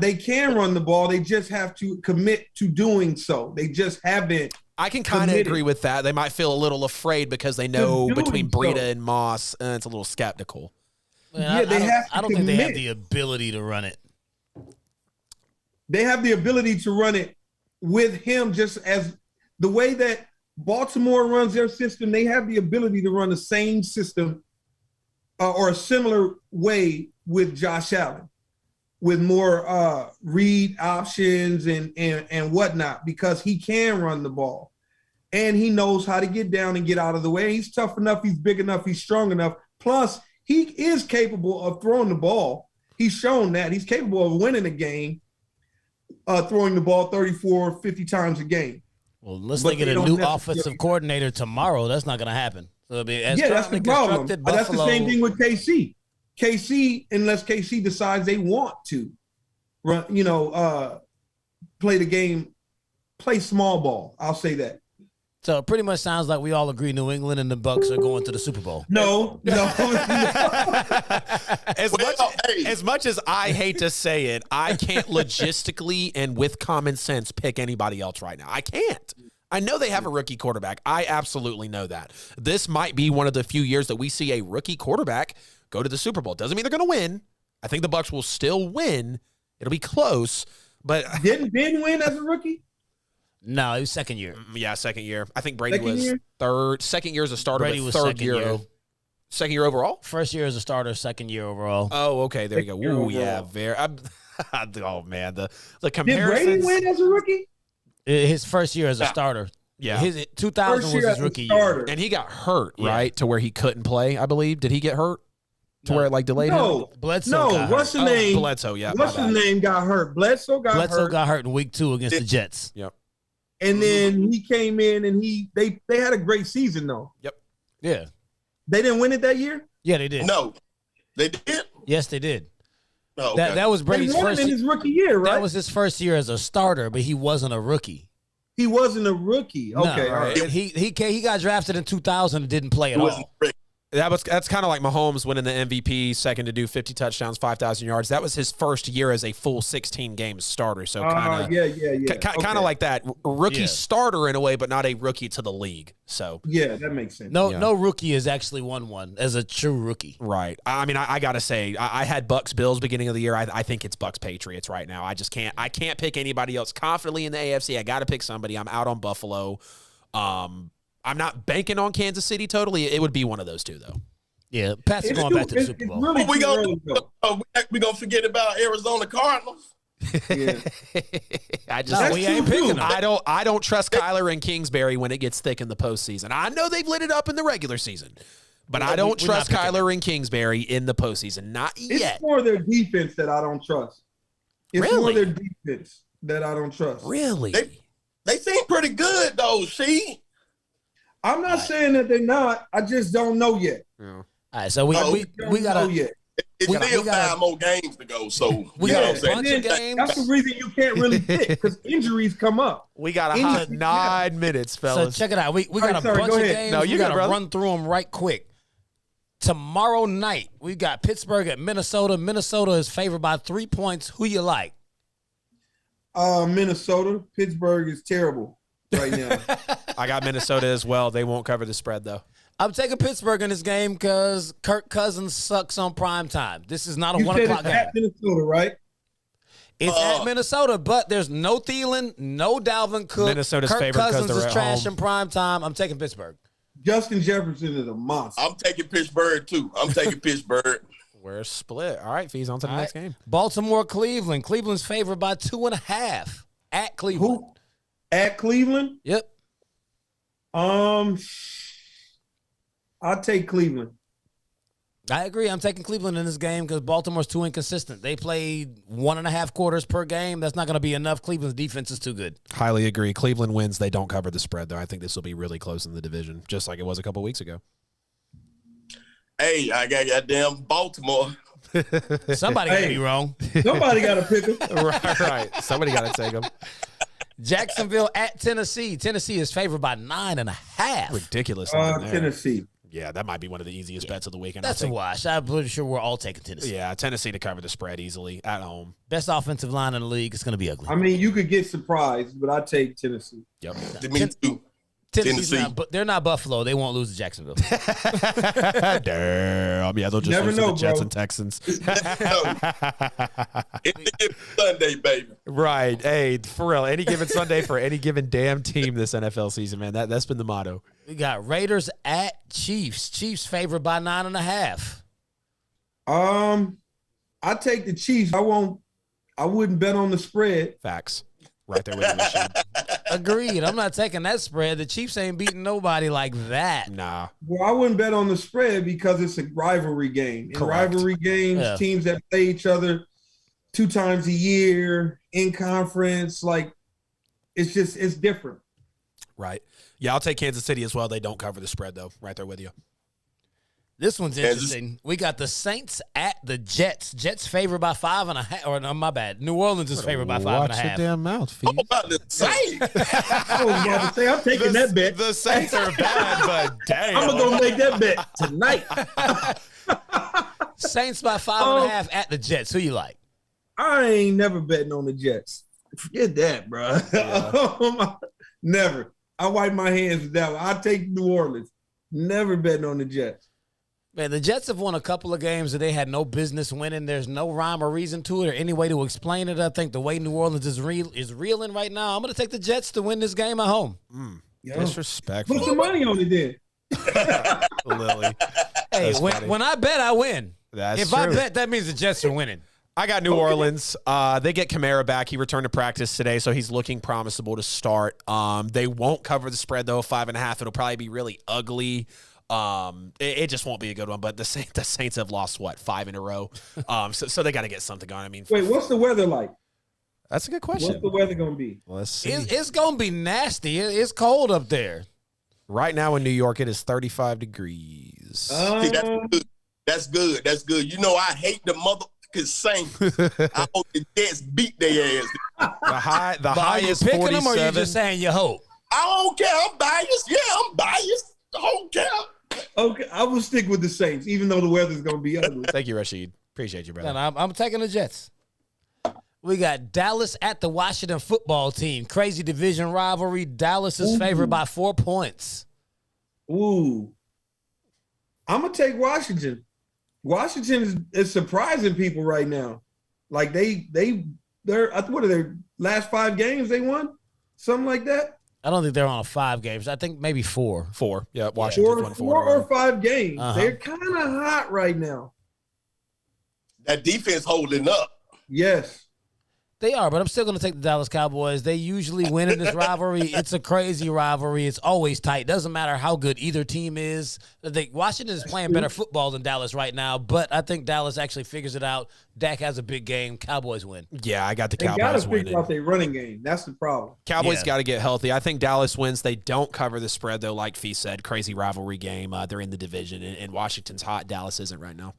They can run the ball. They just have to commit to doing so. They just haven't. I can kind of agree with that. They might feel a little afraid because they know between Breida and Moss, it's a little skeptical. I don't think they have the ability to run it. They have the ability to run it with him, just as the way that Baltimore runs their system. They have the ability to run the same system or a similar way with Josh Allen, with more read options and whatnot, because he can run the ball and he knows how to get down and get out of the way. He's tough enough. He's big enough. He's strong enough. Plus, he is capable of throwing the ball. He's shown that. He's capable of winning a game, throwing the ball 34, 50 times a game. Well, unless they get a new offensive coordinator tomorrow, that's not going to happen. So that's the problem. That's the same thing with KC. KC, unless KC decides they want to run, play the game, play small ball. I'll say that. So it pretty much sounds like we all agree New England and the Bucs are going to the Super Bowl. No. As much as I hate to say it, I can't logistically and with common sense pick anybody else right now. I can't. I know they have a rookie quarterback. I absolutely know that. This might be one of the few years that we see a rookie quarterback go to the Super Bowl. Doesn't mean they're going to win. I think the Bucs will still win. It'll be close, but didn't Ben win as a rookie? No, it was second year. Yeah, second year. I think Brady was third. Second year as a starter, Brady was third year. Second year overall? First year as a starter, second year overall. Oh, okay. There you go. Ooh, yeah. Oh, man. The comparison. Did Brady win as a rookie? His first year as a starter. Yeah. His 2000 was his rookie year. And he got hurt, right, to where he couldn't play, I believe. Did he get hurt? To where it delayed him? Bledsoe. What's the name? Bledsoe, yeah. What's his name got hurt? Bledsoe got hurt in week 2 against the Jets. Yep. And then he came in and they had a great season though. Yep. Yeah. They didn't win it that year? Yeah, they did. No. They did? Yes, they did. Oh, okay. That was Brady's first in his rookie year, right? That was his first year as a starter, but he wasn't a rookie. He wasn't a rookie. Okay. No, all right. He got drafted in 2000 and didn't play at all. That's kind of like Mahomes winning the MVP, second to do 50 touchdowns, 5,000 yards. That was his first year as a full 16 game starter. So kind of, kind of like that rookie starter in a way, but not a rookie to the league. So yeah, that makes sense. No rookie has actually won one as a true rookie. Right. I mean, I gotta say, I had Bucks Bills beginning of the year. I think it's Bucks Patriots right now. I just can't. I can't pick anybody else confidently in the AFC. I got to pick somebody. I'm out on Buffalo. I'm not banking on Kansas City totally. It would be one of those two, though. Yeah, Pat's going back to the Super Bowl. Really we gonna forget about Arizona Cardinals? Yeah. We ain't picking them. I don't trust Kyler and Kingsbury when it gets thick in the postseason. I know they've lit it up in the regular season, but I don't trust Kyler and Kingsbury in the postseason. Not yet. It's more their defense that I don't trust. It's more their defense that I don't trust. Really? They seem pretty good though. See. I'm not saying that they're not. I just don't know yet. Yeah. All right, so we got yet. It's still 5 more games to go. So we got a bunch of games. That's the reason you can't really pick because injuries come up. We got a hot 9 minutes, fellas. So check it out. We got a bunch of games. No, you got to brother. run through them right quick. Tomorrow night, we got Pittsburgh at Minnesota. Minnesota is favored by 3 points. Who you like? Minnesota. Pittsburgh is terrible right now. I got Minnesota as well. They won't cover the spread, though. I'm taking Pittsburgh in this game because Kirk Cousins sucks on prime time. This is not a 1 o'clock game. At Minnesota, right? It's at Minnesota, but there's no Thielen, no Dalvin Cook. Minnesota's Kirk favorite Cousins is they're trash at home. in prime time. I'm taking Pittsburgh. Justin Jefferson is a monster. I'm taking Pittsburgh too. I'm taking Pittsburgh. We're split. All right, Fees, on to the next game. Baltimore, Cleveland. Cleveland's favored by 2.5 at Cleveland. Who? At Cleveland? Yep. I'll take Cleveland. I agree. I'm taking Cleveland in this game because Baltimore's too inconsistent. They played 1.5 quarters per game. That's not going to be enough. Cleveland's defense is too good. Highly agree. Cleveland wins. They don't cover the spread, though. I think this will be really close in the division, just like it was a couple weeks ago. Hey, I got goddamn Baltimore. Somebody got to be wrong. Somebody got to pick them. Right. Somebody got to take them. Jacksonville at Tennessee. Tennessee is favored by 9.5. Ridiculous. Tennessee. Yeah, that might be one of the easiest bets of the weekend. That's a wash. I'm pretty sure we're all taking Tennessee. Yeah, Tennessee to cover the spread easily at home. Best offensive line in the league. It's going to be ugly. I mean, you could get surprised, but I take Tennessee. Yep. Me too. Tennessee. But they're not Buffalo. They won't lose to Jacksonville. Damn. Yeah, they'll just lose to the Jets and Texans. It's Sunday, baby. Right. Hey, for real. Any given Sunday for any given damn team this NFL season, man. That's been the motto. We got Raiders at Chiefs. Chiefs favored by 9.5. I take the Chiefs. I wouldn't bet on the spread. Facts. Right there with the machine. Agreed. I'm not taking that spread. The Chiefs ain't beating nobody like that. Nah. Well, I wouldn't bet on the spread because it's a rivalry game. In rivalry games, teams that play each other 2 times a year in conference, like it's different. Right. Yeah, I'll take Kansas City as well. They don't cover the spread, though. Right there with you. This one's interesting. We got the Saints at the Jets. Jets favored by 5.5. Or no, my bad. New Orleans is favored by 5.5. Watch your damn mouth, Fees. I'm about to say. I was about to say, I'm taking that bet. The Saints are bad, but damn. I'm going to make that bet tonight. Saints by 5.5 at the Jets. Who you like? I ain't never betting on the Jets. Forget that, bro. Yeah. Never. I wipe my hands with that one. I take New Orleans. Never betting on the Jets. Man, the Jets have won a couple of games that they had no business winning. There's no rhyme or reason to it or any way to explain it. I think the way New Orleans is reeling right now, I'm going to take the Jets to win this game at home. Disrespectful. Put some money on it then. Lily. Hey, when I bet, I win. That's if true. I bet, that means the Jets are winning. I got New Orleans. They get Kamara back. He returned to practice today, so he's looking promisable to start. They won't cover the spread, though, 5.5. It'll probably be really ugly. It just won't be a good one. But the Saints have lost, 5 in a row? So they got to get something on. I mean, wait, what's the weather like? That's a good question. What's the weather going to be? Let's see. It's going to be nasty. It's cold up there. Right now in New York, it is 35 degrees. See, that's good. That's good. You know, I hate the motherfucking Saints. I hope the Jets beat their ass. The high is 47. Picking them, or you just saying you hope? I don't care. I'm biased. Yeah, I'm biased. I don't care. Okay, I will stick with the Saints, even though the weather's going to be ugly. Thank you, Rashid. Appreciate you, brother. And I'm taking the Jets. We got Dallas at the Washington football team. Crazy division rivalry. Dallas is favored by 4 points. Ooh. I'm going to take Washington. Washington is surprising people right now. Like they're what are their last 5 games they won? Something like that? I don't think they're on 5 games. I think maybe 4. 4. Yeah, Washington's won 4. 4 or 5 games. They're kind of hot right now. That defense holding up. Yes. They are, but I'm still going to take the Dallas Cowboys. They usually win in this rivalry. It's a crazy rivalry. It's always tight. Doesn't matter how good either team is. Washington is playing better football than Dallas right now, but I think Dallas actually figures it out. Dak has a big game. Cowboys win. Yeah, I got the They Cowboys got to winning. figure out their running game. That's the problem. Cowboys got to get healthy. I think Dallas wins. They don't cover the spread, though, like Fee said. Crazy rivalry game. They're in the division, and Washington's hot. Dallas isn't right now.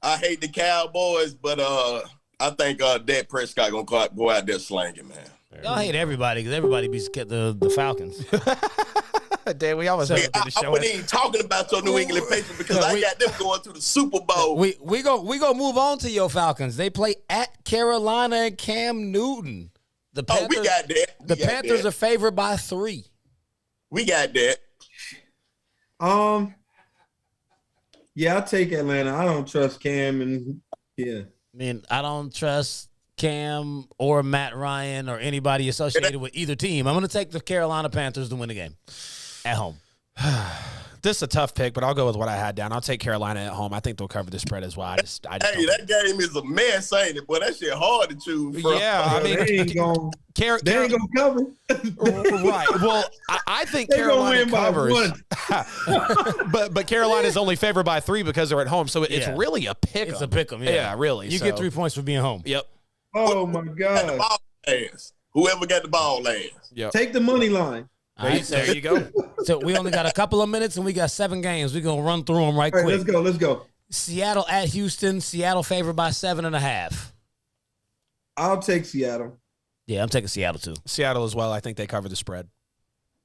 I hate the Cowboys, but I think Dak Prescott going to go out there slanging, man. Y'all hate everybody because everybody beats the Falcons. Dan, we always I wasn't even talking about your New England Patriots because I got them going to the Super Bowl. We go move on to your Falcons. They play at Carolina and Cam Newton. The Panthers, we got that. The Panthers are favored by 3. We got that. Yeah, I'll take Atlanta. I don't trust Cam and I mean, I don't trust Cam or Matt Ryan or anybody associated with either team. I'm going to take the Carolina Panthers to win the game at home. This is a tough pick, but I'll go with what I had down. I'll take Carolina at home. I think they'll cover the spread as well. I just hey, that game is a mess, ain't it? Boy, that shit hard to choose from. Yeah, I mean, they ain't gonna cover. Right. Well, I think Carolina covers. but Carolina's only favored by 3 because they're at home, so it's really a pick. It's a pick 'em. Yeah, really. You get 3 points for being home. Yep. Oh my God. Whoever got the ball last. Yep. Take the money line. All right, there you go. So we only got a couple of minutes, and we got 7 games. We're going to run through them right All quick. right, let's go. Seattle at Houston. Seattle favored by 7.5. I'll take Seattle. Yeah, I'm taking Seattle, too. Seattle as well. I think they cover the spread.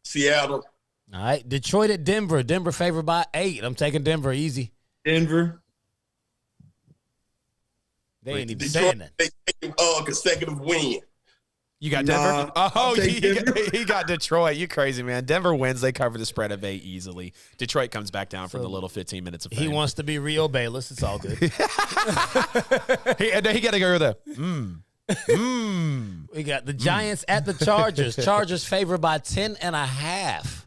Seattle. All right, Detroit at Denver. Denver favored by 8. I'm taking Denver easy. Denver. They ain't even saying that. They take consecutive win. You got Denver? I'll take Denver. He got Detroit. You crazy, man. Denver wins. They cover the spread of 8 easily. Detroit comes back down from the little 15 minutes of fame. He wants to be Rio Bayless. It's all good. he got to go there. We got the Giants at the Chargers. Chargers favored by 10.5.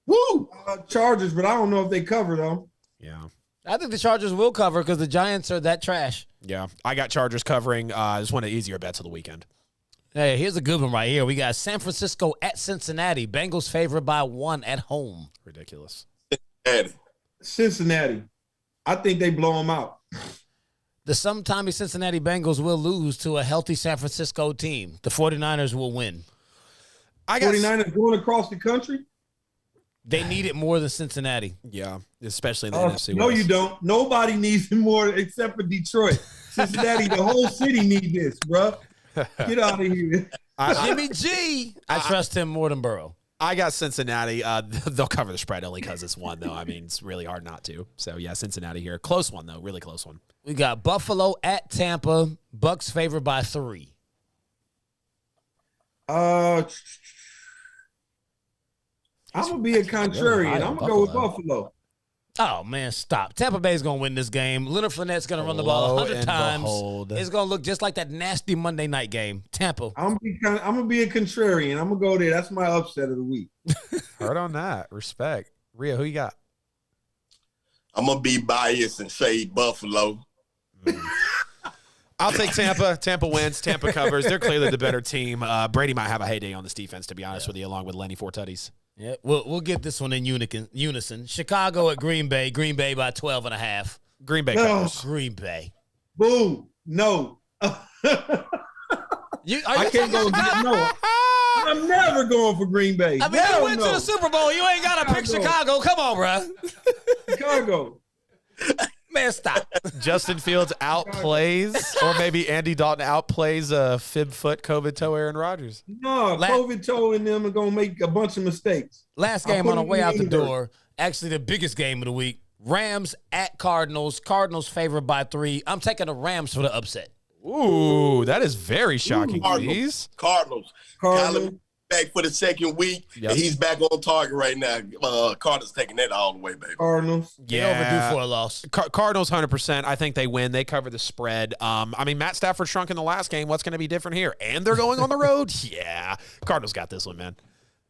Woo! Chargers, but I don't know if they cover though. Yeah. I think the Chargers will cover because the Giants are that trash. Yeah. I got Chargers covering. It's one of the easier bets of the weekend. Hey, here's a good one right here. We got San Francisco at Cincinnati. Bengals favored by 1 at home. Ridiculous. Cincinnati. I think they blow them out. The sometimey Cincinnati Bengals will lose to a healthy San Francisco team. The 49ers will win. 49ers going across the country? They need it more than Cincinnati. Yeah, especially in the NFC No, West. you don't. Nobody needs it more except for Detroit. Cincinnati, the whole city need this, bro. Get out of here. Jimmy G. I trust him more than Burrow. I got Cincinnati. They'll cover the spread only because it's 1, though. I mean, it's really hard not to. So, yeah, Cincinnati here. Close one, though. Really close one. We got Buffalo at Tampa. Bucks favored by 3. I'm going to be a contrarian. I'm going to go with Buffalo. Oh, man, stop. Tampa Bay's going to win this game. Leonard Fournette's going to run the ball 100 times. It's going to look just like that nasty Monday night game. Tampa. I'm going to be a contrarian. I'm going to go there. That's my upset of the week. Heard on that. Respect. Rhea, who you got? I'm going to be biased and say Buffalo. I'll take Tampa. Tampa wins. Tampa covers. They're clearly the better team. Brady might have a heyday on this defense, to be honest with you, along with Lenny Fortuttis. Yeah, we'll get this one in unison. Chicago at Green Bay. Green Bay by 12.5. Green Bay covers. Green Bay. Boom. No. I can't go. No. I'm never going for Green Bay. I mean, they went to the Super Bowl. You ain't got to pick Chicago. Come on, bro. Chicago. Man, stop. Justin Fields outplays, or maybe Andy Dalton outplays fib foot, COVID toe Aaron Rodgers. No, COVID toe and them are going to make a bunch of mistakes. Last game on the way out the door, actually the biggest game of the week, Rams at Cardinals. Cardinals favored by 3. I'm taking the Rams for the upset. Ooh, that is very shocking, please. Cardinals. Kyler back for the second week, and he's back on target right now. Cardinals taking that all the way, baby. Cardinals. They overdue for a loss. Cardinals 100%. I think they win. They cover the spread. I mean, Matt Stafford shrunk in the last game. What's going to be different here? And they're going on the road? Yeah. Cardinals got this one, man.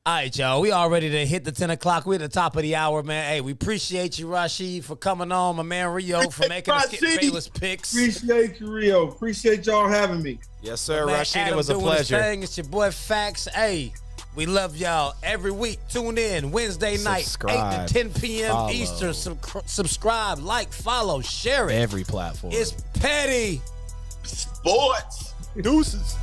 All right, y'all. We all ready to hit the 10 o'clock. We're at the top of the hour, man. Hey, we appreciate you, Rashid, for coming on. My man Rio for making us get famous picks. Appreciate you, Rio. Appreciate y'all having me. Yes, sir. Man, Rashid, Adam it was a doing pleasure. his thing. It's your boy Fax. Hey, we love y'all every week. Tune in Wednesday night, Subscribe. 8 to 10 p.m. Follow. Eastern. Subscribe, like, follow, share it. Every platform. It's petty. Sports. Deuces.